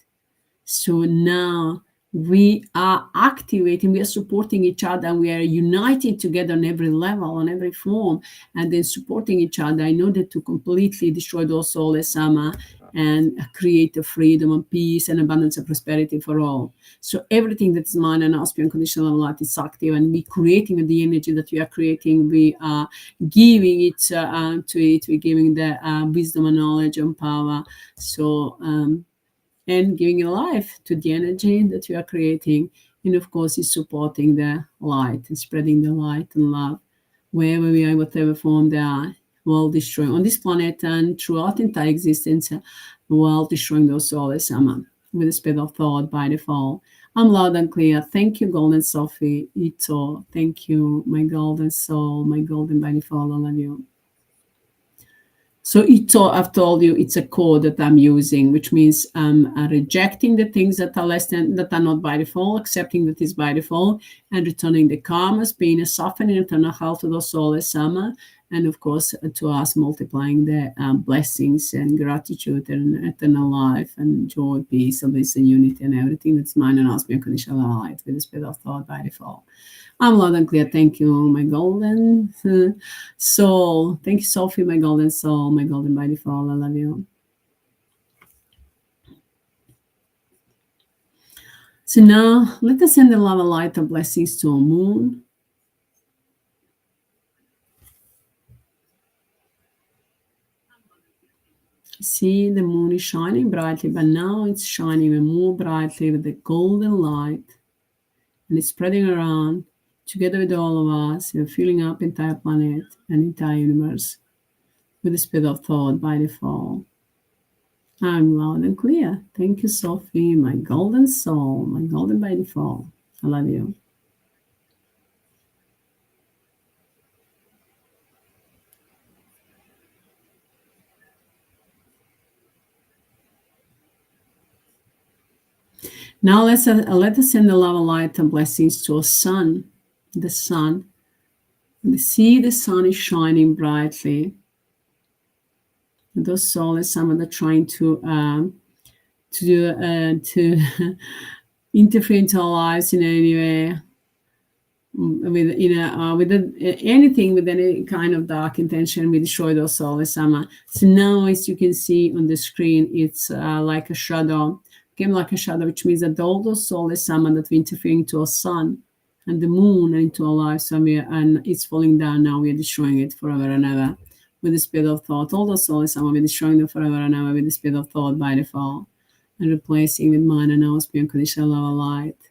So now we are activating, we are supporting each other, and we are uniting together on every level, on every form, and then supporting each other in order to completely destroy those soulless sama and create a freedom and peace and abundance and prosperity for all. So everything that is mine and us, pure unconditional light, is active, and we creating with the energy that we are creating, we are giving it to it, we're giving the wisdom and knowledge and power. So and giving a life to the energy that you are creating. And of course, is supporting the light and spreading the light and love wherever we are, whatever form they are, while destroying on this planet and throughout entire existence, while destroying those souls with the speed of thought by default. I'm loud and clear. Thank you, Golden Sophie Ito. Thank you, my golden soul, my golden by default. I love you. So Ito, I've told you, it's a code that I'm using, which means I'm rejecting the things that are less than, that are not by default, accepting that is by default, and returning the karmas, being a softening eternal health to the soul as sama, and of course to us multiplying the blessings and gratitude and eternal life and joy, peace, bliss and unity and everything that's mine and us, unconditional light with the spirit of thought by default. I'm loud and clear. Thank you, my golden soul. Thank you, Sophie, my golden soul, my golden by default. I love you. So now let us send the love and light and blessings to our moon. See, the moon is shining brightly, but now it's shining even more brightly with the golden light, and it's spreading around together with all of us. We're filling up entire planet and entire universe with the speed of thought by default. I'm loud and clear. Thank you, Sophie, my golden soul, my golden by default. I love you. Now let us send the love and light and blessings to our sun, the sun. See, the sun is shining brightly. Those souls, some of them trying to interfere into our lives in any way, anything with any kind of dark intention. We destroy those souls sama. So now, as you can see on the screen, it's like a shadow, came like a shadow, which means that all those souls sama that we interfering to our sun and the moon and into our lives, and it's falling down now. We're destroying it forever and ever with the speed of thought. All those souls sama, we're destroying them forever and ever with the speed of thought by default, and replacing with mind and now beyond conditional love of light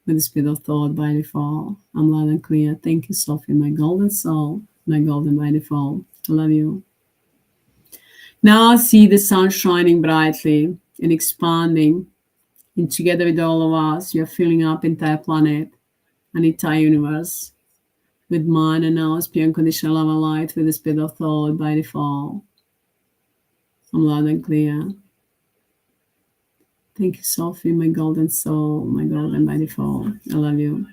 with the speed of thought by default. I'm loud and clear. Thank you, Sophie, my golden soul, my golden by default. I love you. Now I see the sun shining brightly and expanding, and together with all of us, you're filling up entire planet and entire universe with mind and now pure unconditional love and light with the speed of thought by default. I'm loud and clear. Thank you, Sophie, my golden soul, my golden by default. I love you.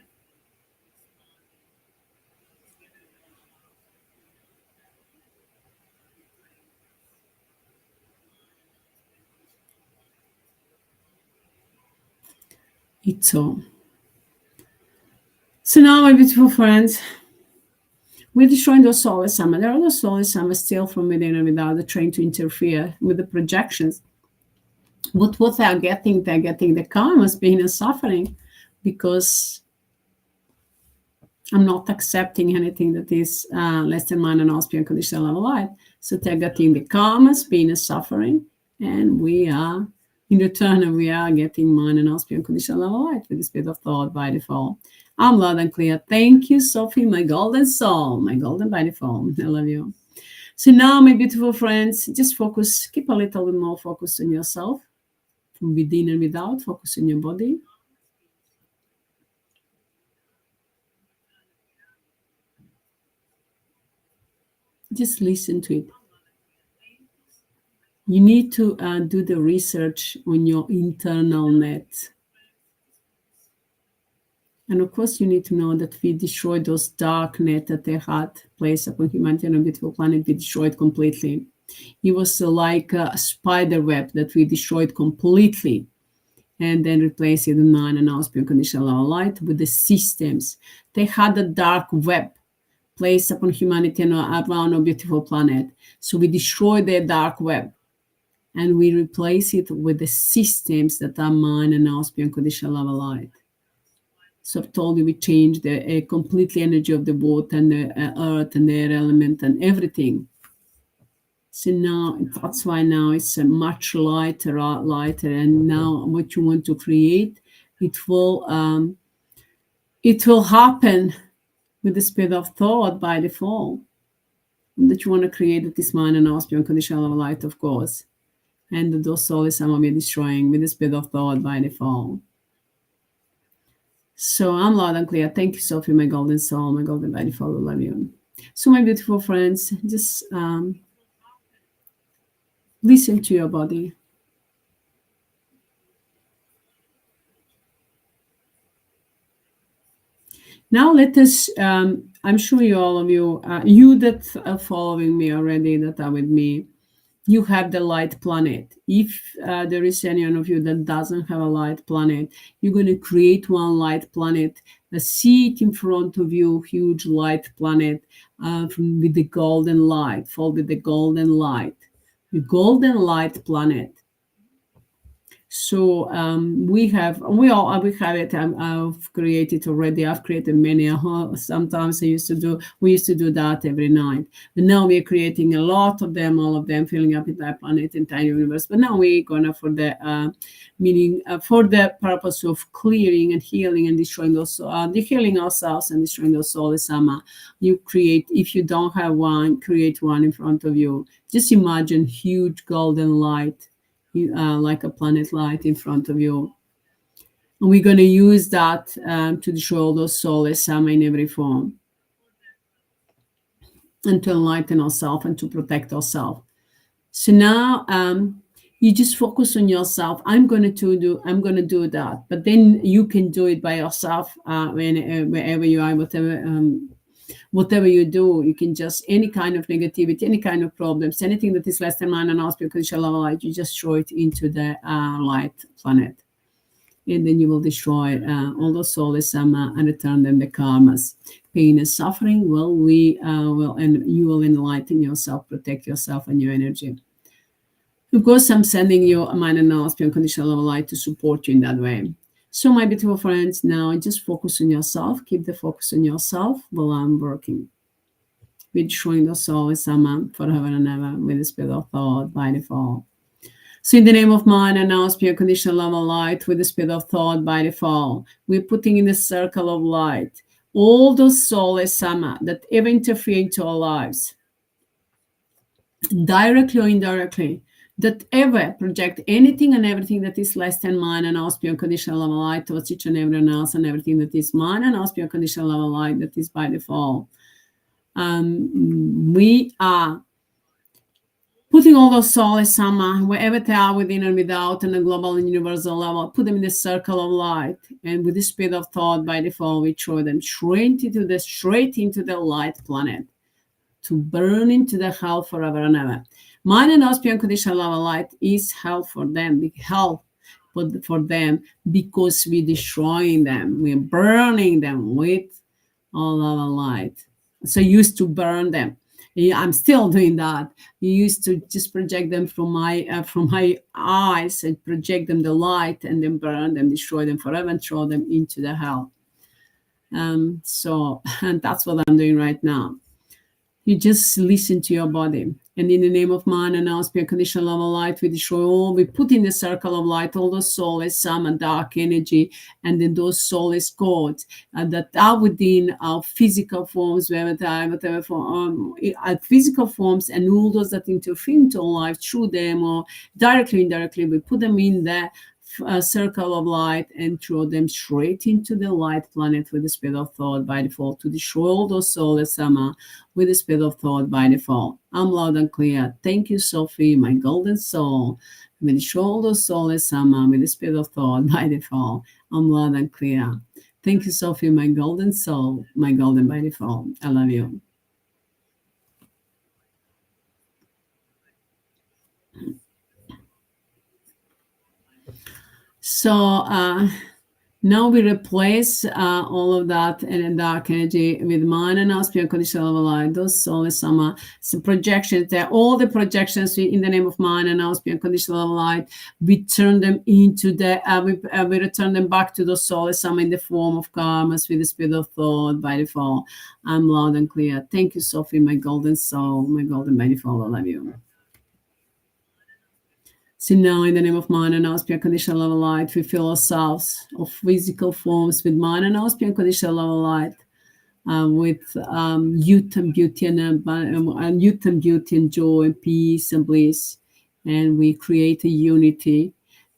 It's all. So now, my beautiful friends, we're destroying those solar summer. There are those solar summer still from within and without the trying to interfere with the projections. But what they're getting the karmas, pain, and suffering, because I'm not accepting anything that is less than mine and us unconditional love of light. So they're getting the karmas, pain, and suffering, and we are in return, we are getting mine and us unconditional love of light with the speed of thought by default. I'm loud and clear. Thank you, Sophie, my golden soul, my golden by default. I love you. So now, my beautiful friends, just focus, keep a little bit more focus on yourself, from within and without. Focus on your body. Just listen to it. You need to do the research on your internal net. And of course, you need to know that we destroyed those dark net that they had placed upon humanity on a beautiful planet. We destroyed completely. It was like a spider web that we destroyed completely, and then replaced it with nine and now unconditional love light with the systems. They had a dark web placed upon humanity and around a beautiful planet. So we destroyed their dark web, and we replace it with the systems that are mine and now unconditional love light. So I've told you we changed the completely energy of the water and the earth and the air element and everything. So now that's why now it's a much lighter, and now what you want to create, it will happen with the speed of thought by default. That you want to create that is mind and ask beyond conditional light, of course, and those souls some of you destroying with the speed of thought by default. So I'm loud and clear. Thank you, Sophie, my golden soul, my golden by default. I love you. So my beautiful friends, just listen to your body. Now let us, I'm sure you all of you, you that are following me already, that are with me, you have the light planet. If there is anyone of you that doesn't have a light planet, you're going to create one light planet, see it in front of you, huge light planet with the golden light, filled with the golden light. The golden light planet. So we have it. I've created already. I've created many. Sometimes we used to do that every night. But now we're creating a lot of them, all of them, filling up entire planet, entire universe. But now we're gonna for the for the purpose of clearing and healing and destroying those, healing ourselves and destroying those souls. You create. If you don't have one, create one in front of you. Just imagine huge golden light. Like a planet light in front of you. And we're going to use that to destroy all those souls in every form, and to enlighten ourselves and to protect ourselves. So now you just focus on yourself. I'm going to do that, but then you can do it by yourself wherever you are, whatever you do. You can just, any kind of negativity, any kind of problems, anything that is less than mine and us because you love light, you just throw it into the light planet. And then you will destroy all those soulless sama and return them the karmas. Pain and suffering will and you will enlighten yourself, protect yourself and your energy. Of course, I'm sending you a minor announcement beyond conditional level light to support you in that way. So, my beautiful friends, now just focus on yourself. Keep the focus on yourself while I'm working. We're destroying the soul with sama forever and ever with the spirit of thought by default. So, in the name of mind, announce pure conditional level light with the spirit of thought by default. We're putting in the circle of light all those soulless sama that ever interfere into our lives, directly or indirectly, that ever project anything and everything that is less than mine and ask beyond conditional level light towards each and everyone else, and everything that is mine and ask beyond conditional level light that is by default. We are putting all those soulless sama, wherever they are, within and without, on a global and universal level, put them in the circle of light. And with the speed of thought by default, we throw them straight into the light planet to burn into the hell forever and ever. Mind and us beyond conditional level light is hell for them, hell for them, because we're destroying them, we're burning them with all our light. So used to burn them. Yeah, I'm still doing that. You used to just project them from my eyes and project them the light and then burn them, destroy them forever, and throw them into the hell. So and that's what I'm doing right now. You just listen to your body. And in the name of man and now spirit conditional level light, we destroy all, we put in the circle of light all those soulless some and dark energy, and then those soulless codes that are within our physical forms, whatever form, physical forms, and all those that interfere into our life through them or directly, indirectly, we put them in there. Circle of light and throw them straight into the light planet with the speed of thought by default to destroy all those soulless sama with the speed of thought by default. I'm loud and clear. Thank you, Sophie, my golden soul. We destroy all those soulless sama with the speed of thought by default. I'm loud and clear. Thank you, Sophie, my golden soul, my golden by default. I love you. So now we replace all of that and dark energy with mind and auspic conditional light. Those soulless sama, some projections. They're all the projections in the name of mind and auspic conditional light. We turn them into the we return them back to those soulless sama in the form of karmas with the speed of thought by default. I'm loud and clear. Thank you, Sophie, my golden soul, my golden by default. I love you. So now, in the name of mind and auspic conditional level light, we fill ourselves of physical forms with mind and auspic conditional level light, with youth and beauty and youth and beauty and joy and peace and bliss, and we create a unity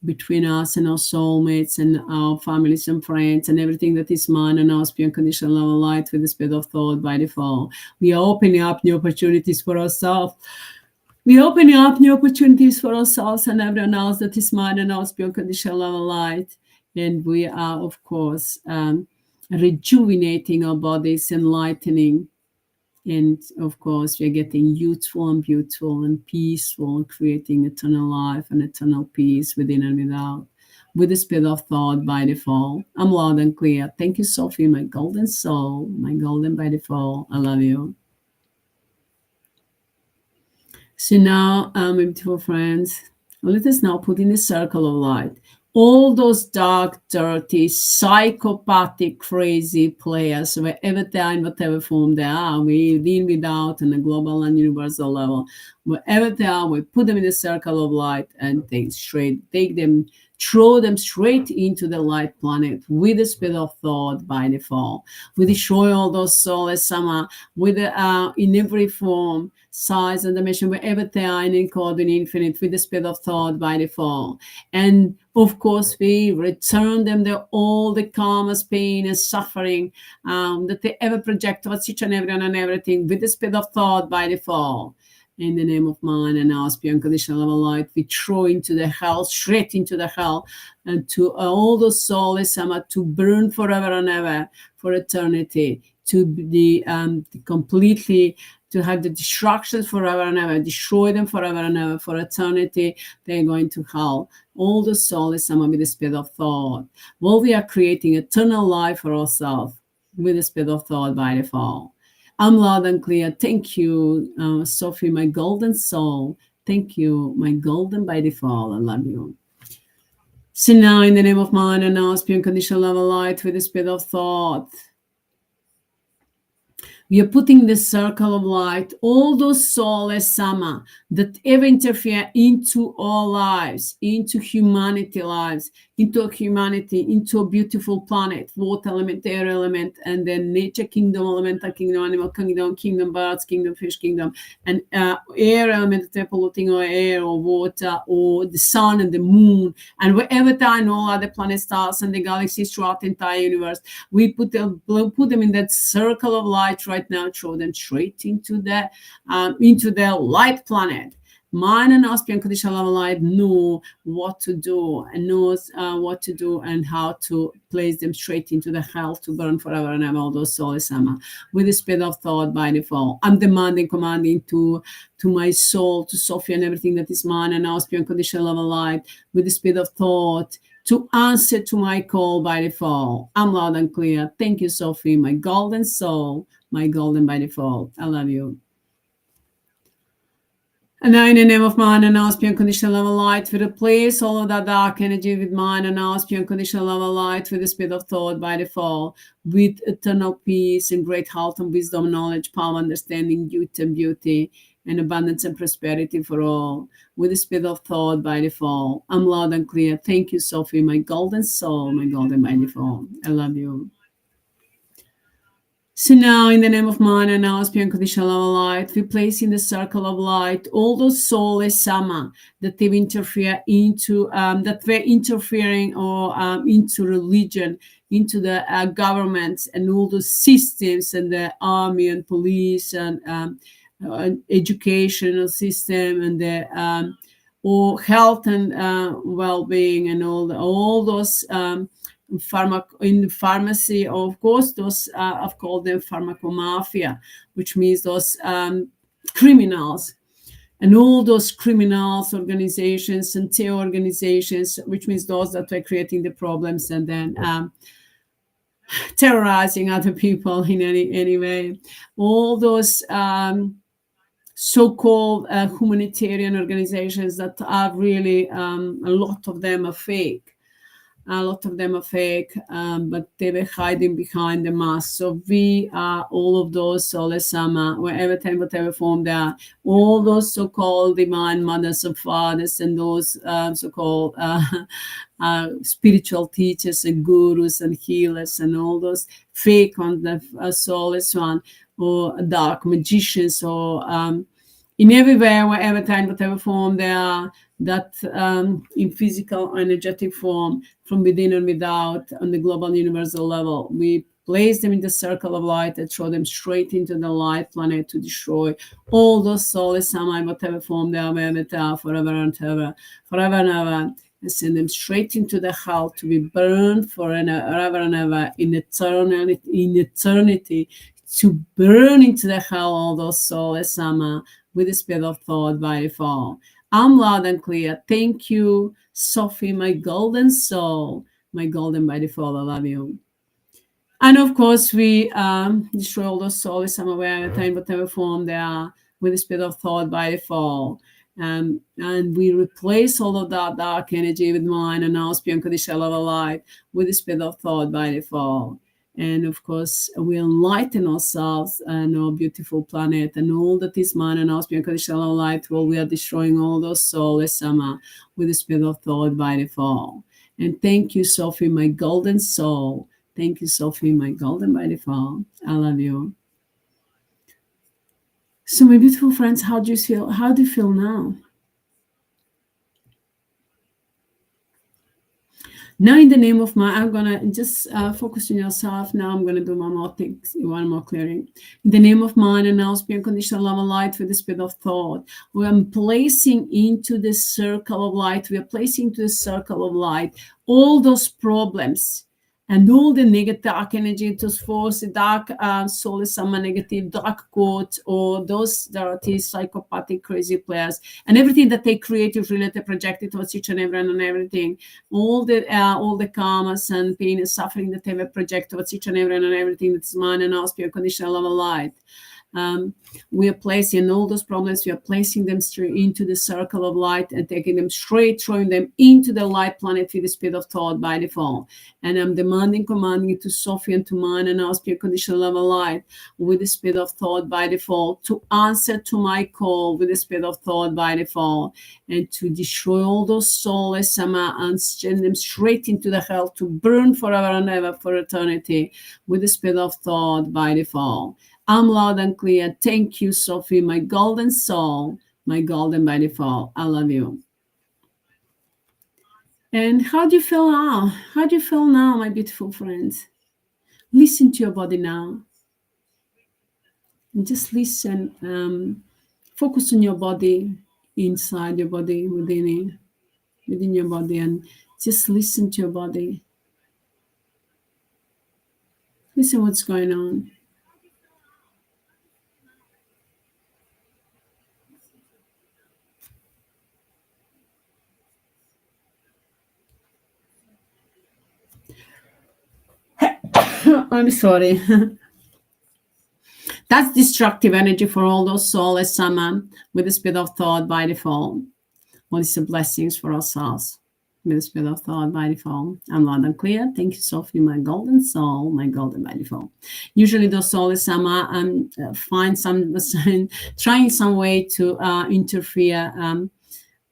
between us and our soulmates and our families and friends and everything that is mind and auspic conditional level light with the speed of thought by default. We are opening up new opportunities for ourselves. We're opening up new opportunities for ourselves and everyone else that is mind and us beyond conditional level light. And we are, of course, rejuvenating our bodies, enlightening. And of course, we're getting youthful and beautiful and peaceful, creating eternal life and eternal peace within and without, with the speed of thought by default. I'm loud and clear. Thank you, Sophie, my golden soul, my golden by default. I love you. So now, my beautiful friends, let us now put in the circle of light all those dark, dirty, psychopathic, crazy players, wherever they are, in whatever form they are, within, without, on a global and universal level, wherever they are, we put them in the circle of light and throw them straight into the light planet with the speed of thought by default. We destroy all those soulless sama with in every form, size, and dimension, wherever they are, in code in infinite, with the speed of thought by default. And of course, we return them all the karmas, pain, and suffering that they ever project towards each and everyone and everything with the speed of thought by default. In the name of mind and our spirit unconditional level light, we throw into the hell, straight into the hell, and to all those soulless sama to burn forever and ever for eternity to be completely, to have the destructions forever and ever, destroy them forever and ever, for eternity. They're going to hell. All the soul is summoned with the speed of thought. Well, we are creating eternal life for ourselves with the speed of thought by default. I'm loud and clear. Thank you, Sophie, my golden soul. Thank you, my golden by default. I love you. So now, in the name of mind and now, spirit unconditional love and light with the speed of thought, we are putting the circle of light, all those soulless sama that ever interfere into our lives, into humanity lives, into humanity, into a beautiful planet, water element, air element, and then nature kingdom, elemental kingdom, animal kingdom, kingdom birds, kingdom fish kingdom, and air element that are polluting our air or water, or the sun and the moon, and wherever there are no other planets, stars, and the galaxies throughout the entire universe. We put them in that circle of light right now, throw them straight into the light planet. Mind and Auspian conditional love light know what to do, and knows what to do and how to place them straight into the hell to burn forever and ever, all those souls sama with the speed of thought by default. I'm demanding, commanding to my soul, to Sophia, and everything that is mine and Auspian conditional love light with the speed of thought to answer to my call by default. I'm loud and clear. Thank you, Sophie, my golden soul, my golden by default. I love you. And now, in the name of mind and ask unconditional love and light, we replace all of that dark energy with mind and ask unconditional love and light with the speed of thought by default, with eternal peace and great health and wisdom, knowledge, power, understanding, youth and beauty, and abundance and prosperity for all, with the speed of thought by default. I'm loud and clear. Thank you, Sophie, my golden soul, my golden by default. I love you. So now, in the name of mind and now, spirit unconditional love and light, we place in the circle of light all those soulless sama that they've interfered into, that were interfering or into religion, into the governments and all those systems and the army and police and educational system and the or health and well-being and all those. In pharmacy, of course, those I've called them pharmacomafia, which means those criminals, and all those criminals organizations and terror organizations, which means those that were creating the problems and then terrorizing other people in any way. All those so-called humanitarian organizations that are really a lot of them are fake. A lot of them are fake, but they were hiding behind the mask. So we are all of those soulless sama, wherever time, whatever form they are, all those so-called divine mothers and fathers and those so-called spiritual teachers and gurus and healers and all those fake ones, the soulless one, or dark magicians, or in everywhere, wherever time, whatever form they are, that in physical, energetic form, from within and without, on the global universal level, we place them in the circle of light and throw them straight into the light planet to destroy all those souls, in whatever form they are, wherever they are, forever and ever, and send them straight into the hell to be burned forever and ever in eternity, to burn into the hell all those souls with the speed of thought by default. I'm loud and clear. Thank you, Sophie, my golden soul, my golden by default. I love you. And of course, we destroy all those souls somewhere, in whatever form they are, with the speed of thought by default. And we replace all of that dark energy with mind and now spirit unconditional love and light with the speed of thought by default. And of course, we enlighten ourselves and our beautiful planet and all that is man and our spirit unconditional light, while we are destroying all those souls sama with the speed of thought by default. And thank you, Sophie, my golden soul. Thank you, Sophie, my golden by default. I love you. So, my beautiful friends, how do you feel? How do you feel now? Now, in the name of I'm gonna just focus on yourself. Now, I'm gonna do one more thing, one more clearing. In the name of mind and now, spirit unconditional love and light with the speed of thought, we are placing into the circle of light. We are placing into the circle of light all those problems and all the negative dark energy to force the dark soul is some negative dark quotes or those dirty psychopathic crazy players and everything that they creative related projected towards each and everyone and everything, all the karmas and pain and suffering that they have projected towards each and everyone and everything that is mine and ours pure conditional love and light. We are placing all those problems, we are placing them straight into the circle of light and taking them straight, throwing them into the light planet with the speed of thought by default. And I'm commanding it to Sophie and to mine and our spirit conditional level light with the speed of thought by default to answer to my call with the speed of thought by default and to destroy all those soulless sama and send them straight into the hell to burn forever and ever for eternity with the speed of thought by default. I'm loud and clear. Thank you, Sophie, my golden soul, my golden by default. I love you. And how do you feel now? How do you feel now, my beautiful friends? Listen to your body now. And just listen. Focus on your body, inside your body, within your body, and just listen to your body. Listen what's going on. I'm sorry. That's destructive energy for all those soulless sama with the speed of thought by default. What is the blessings for ourselves with the speed of thought by default? I'm loud and clear. Thank you, Sophie, my golden soul, my golden by default. Usually those soulless sama find some trying some way to interfere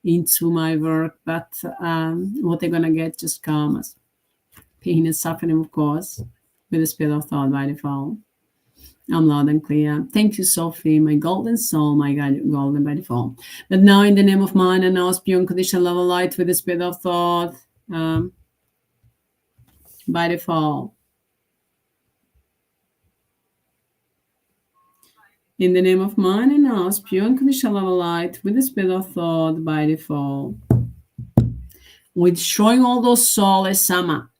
into my work, but what they're gonna get just karmas, pain and suffering, of course, with the speed of thought by default. I'm loud and clear. Thank you, Sophie, my golden soul, my golden by default. But now, in the name of mine and now, beyond conditional level light with the speed of thought by default. In the name of mine and now, pure unconditional level light with the speed of thought by default. We're destroying all those soulless sama.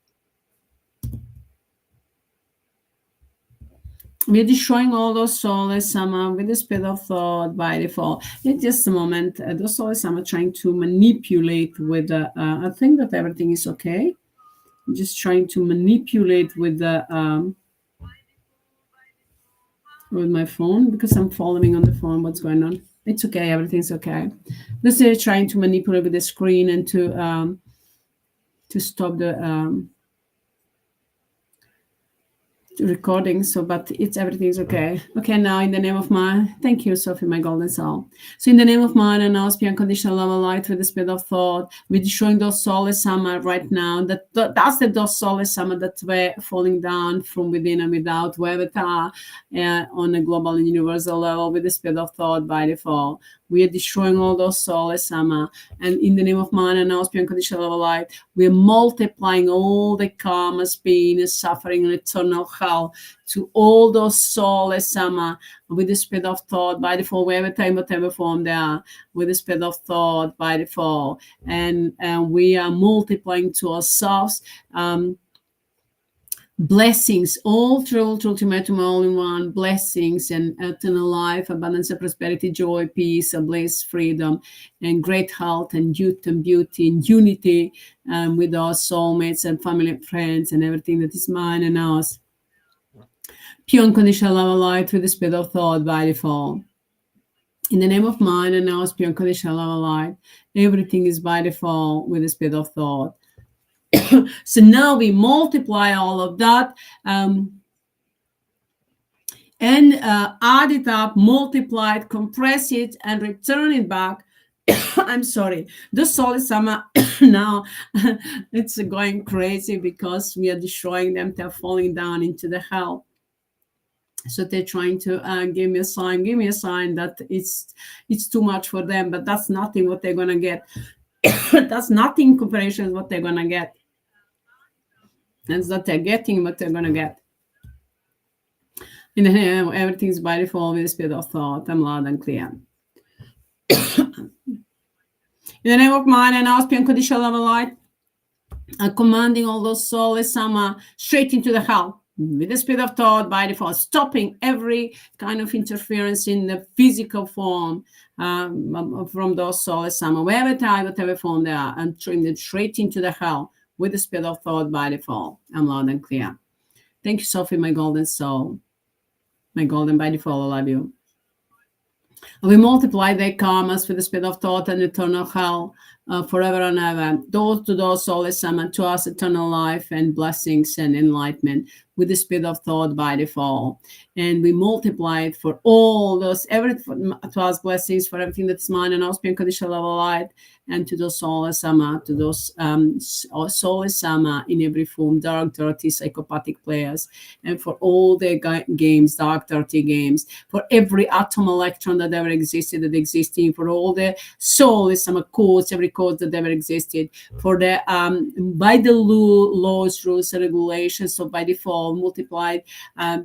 We're destroying all those soulless sama with the speed of thought by default. In just a moment, those soulless sama trying to manipulate with I think that everything is okay. I'm just trying to manipulate with the with my phone because I'm following on the phone what's going on. It's okay, everything's okay. This is trying to manipulate with the screen and to stop the recording, so but it's everything's okay. Okay, now in the name of my thank you, Sophie, my golden soul. So in the name of mine and now unconditional love and light with the speed of thought, we're destroying those soulless sama right now. That's those soulless sama that were falling down from within and without, wherever they are on a global and universal level with the speed of thought by default. We are destroying all those soulless sama. And in the name of mine and now unconditional love and light, we are multiplying all the karmas, pain, and suffering, and eternal hell to all those soulless sama with the speed of thought by default, wherever time, whatever form they are, with the speed of thought by default. And we are multiplying to ourselves blessings, all through ultimatum, all in one, blessings and eternal life, abundance and prosperity, joy, peace, and bliss, freedom, and great health, and youth, and beauty, and unity with our soulmates and family and friends, and everything that is mine and ours. Pure unconditional love and light with the speed of thought by default. In the name of mine and ours, pure unconditional love and light, everything is by default with the speed of thought. So now we multiply all of that and add it up, multiply it, compress it, and return it back. I'm sorry, the soul is sama now it's going crazy because we are destroying them. They're falling down into the hell. So they're trying to give me a sign that it's too much for them, but that's nothing what they're gonna get. That's nothing in comparison with what they're gonna get. That's what they're getting, what they're gonna get. In the name, everything's by default with the speed of thought. I'm loud and clear. In the name of mine and our unconditional love and light, commanding all those souls sama straight into the hell with the speed of thought by default, stopping every kind of interference in the physical form from those souls sama, wherever time, whatever form they are, and throwing them straight into the hell with the speed of thought by default. I'm loud and clear. Thank you, Sophie, my golden soul, my golden by default. I love you. We multiply their karmas with the speed of thought and eternal hell forever and ever. Those to those souls summon to us eternal life and blessings and enlightenment with the speed of thought by default. And we multiply it for all those, everything to us blessings for everything that's mine and also unconditional level light. And to those souls sama, to those souls sama in every form, dark, dirty, psychopathic players, and for all the games, dark, dirty games, for every atom electron that ever existed, that existing, for all the souls sama codes, every code that ever existed, for the by the laws, rules, and regulations, so by default multiplied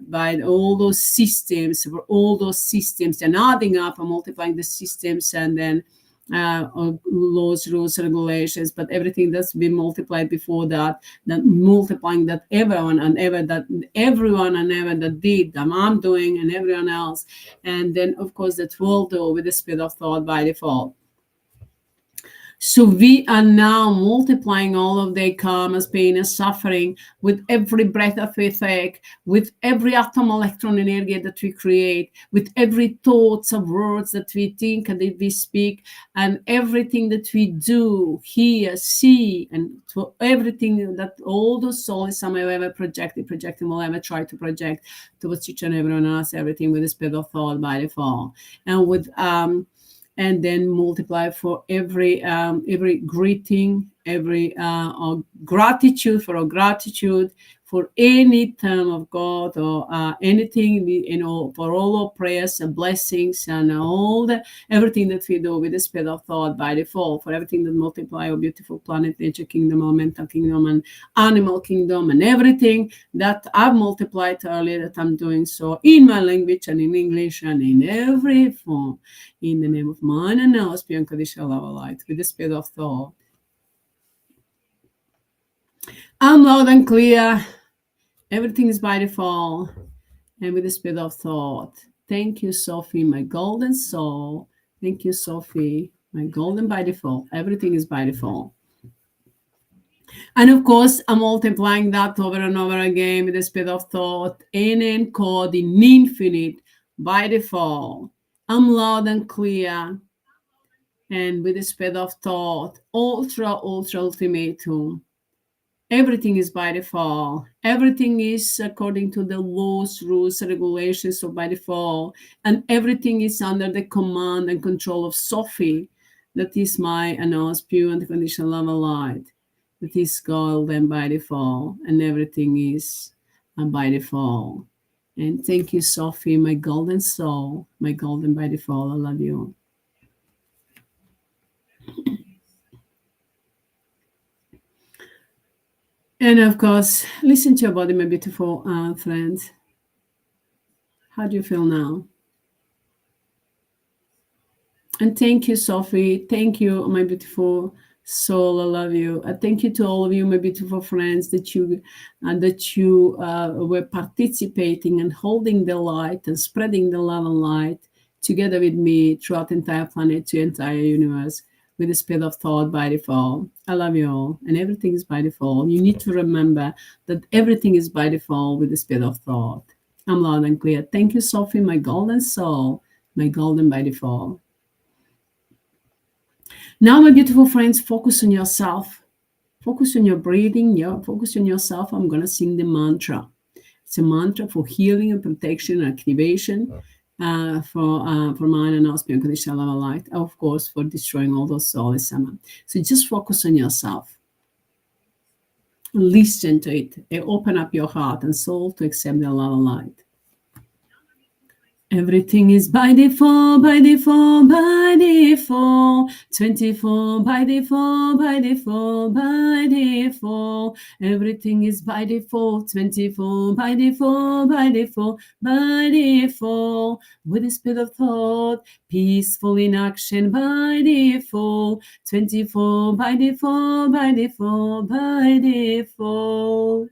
by all those systems, for all those systems, and adding up and multiplying the systems, and then laws, rules, regulations, but everything that's been multiplied before that, that multiplying that everyone and ever that everyone and ever that did, that I'm doing, and everyone else, and then of course that will do with the speed of thought by default. So we are now multiplying all of their karmas, pain, and suffering with every breath that we take, with every atom electron energy that we create, with every thoughts of words that we think and that we speak, and everything that we do, hear, see, and to everything that all those souls somehow ever projected, will ever try to project towards each and everyone else, everything with the speed of thought by default. And with and then multiply for every greeting, every gratitude, for a gratitude for any term of God, or anything, for all our prayers and blessings and all the everything that we do with the speed of thought by default, for everything that multiply our beautiful planet, nature kingdom, our mental kingdom, and animal kingdom, and everything that I've multiplied earlier, that I'm doing so in my language and in English and in every form, in the name of mine and now, beyond conditional love light, with the speed of thought. I'm loud and clear. Everything is by default and with the speed of thought. Thank you, Sophie, my golden soul. Thank you, Sophie, my golden by default. Everything is by default. And of course, I'm multiplying that over and over again with the speed of thought and encoding infinite by default. I'm loud and clear. And with the speed of thought, ultra ultimatum. Everything is by default. Everything is according to the laws, rules, regulations of by default. And everything is under the command and control of Sophie. That is my announced pure and conditional love and light. That is golden by default. And everything is by default. And thank you, Sophie, my golden soul, my golden by default. I love you. And of course, listen to your body, my beautiful friends. How do you feel now? And thank you, Sophie. Thank you, my beautiful soul. I love you. Thank you to all of you, my beautiful friends, that you were participating and holding the light and spreading the love and light together with me throughout the entire planet, to the entire universe, with the speed of thought by default. I love you all, and everything is by default. You need to remember that everything is by default with the speed of thought. I'm loud and clear. Thank you, Sophie, my golden soul, my golden by default. Now, my beautiful friends, focus on yourself. Focus on your breathing. Yeah, focus on yourself. I'm going to sing the mantra. It's a mantra for healing and protection and activation. For mine and us beyond conditional love light, of course, for destroying all those souls. So just focus on yourself. Listen to it. And open up your heart and soul to accept the love and light. Everything is by default, by default, by default. 24 by default, by default, by default. Everything is by default. 24 by default, by default, by default. With the speed of thought, peaceful in action by default. 24 by default, by default, by default.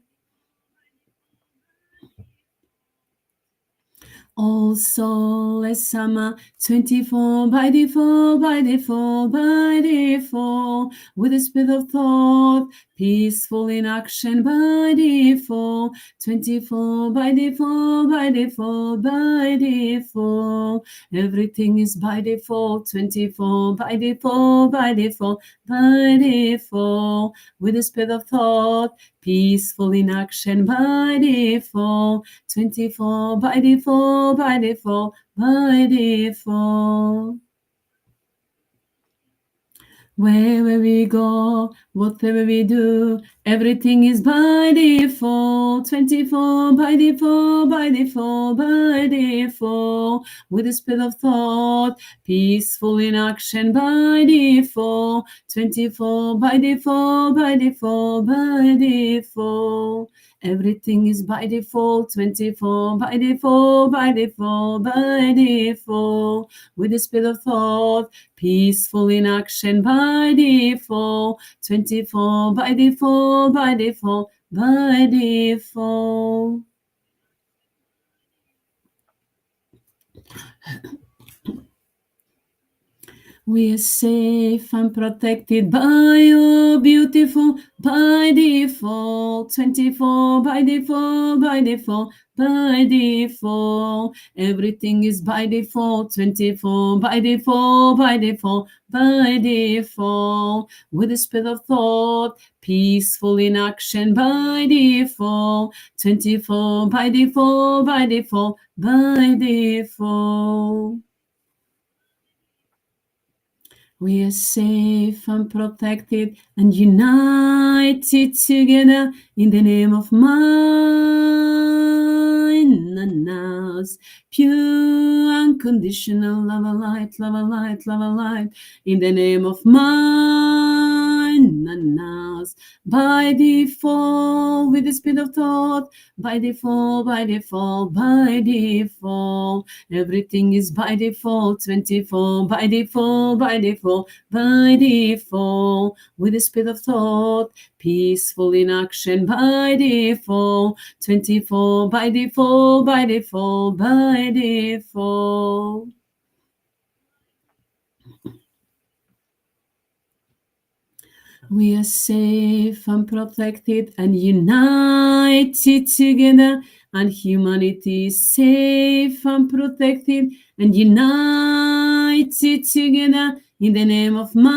Also, let's summer 24 by default, by default, by default, with the speed of thought, peaceful in action by default, 24 by default, by default, by default. Everything is by default, 24 by default, by default, by default, with the speed of thought, peaceful in action by default, 24 by default, by default, by default. Wherever we go, whatever we do, everything is by default. 24 by default, by default, by default. With the speed of thought, peaceful in action by default. 24 by default, by default, by default. Everything is by default. 24 by default, by default, by default. With the speed of thought, peaceful in action by default. 24 by default, by default, by default. We are safe and protected by your beautiful by default. 24 by default, by default, by default. Everything is by default. 24 by default, by default, by default. With the speed of thought, peaceful in action by default. 24 by default, by default, by default. We are safe and protected and united together in the name of mine and now's pure unconditional love and light, love and light, love and light in the name of mine and now's by default with the speed of thought, by default, by default, by default. Everything is by default, 24 by default, by default, by default. With the speed of thought, peaceful in action by default, 24 by default, by default, by default. We are safe and protected and united together, and humanity is safe and protected and united together in the name of mine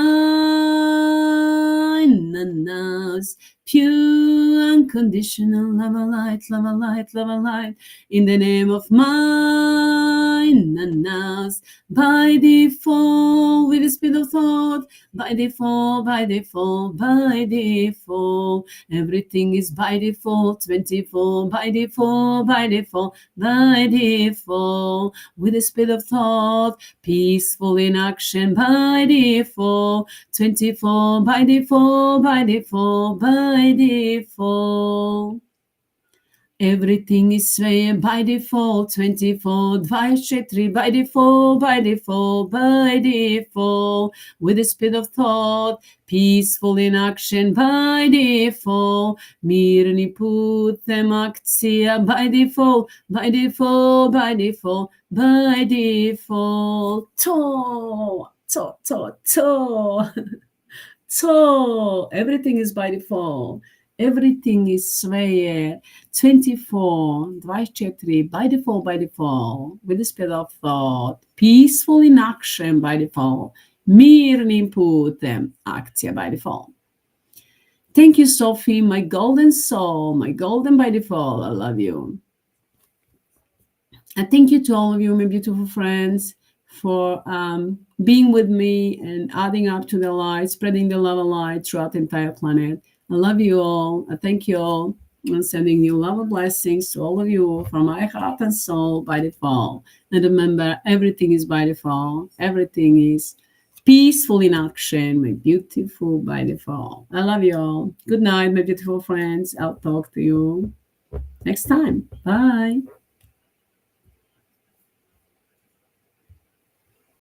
and now's pure unconditional love and light, love and light, love and light in the name of mine and now's by default with the speed of thought, by default, by default, by default. Everything is by default, 24 by default, by default, by default. With the speed of thought, peaceful in action by default, 24 by default, by default, by default. Everything is swaying by default, 24 23 by default, by default, by default. With the speed of thought, peaceful in action by default. Mirni putem akcija by default, by default, by default, by default. To. So everything is by default. Everything is swayed. 24, 24, by default, with the speed of thought, peaceful in action by default, mirni putem akcija by default. Thank you, Sophie, my golden soul, my golden by default. I love you. And thank you to all of you, my beautiful friends, for being with me and adding up to the light, spreading the love and light throughout the entire planet. I love you all. I thank you all. I'm sending you love and blessings to all of you from my heart and soul by default. And remember, everything is by default. Everything is peaceful in action, my beautiful by default. I love you all. Good night, my beautiful friends. I'll talk to you next time. Bye.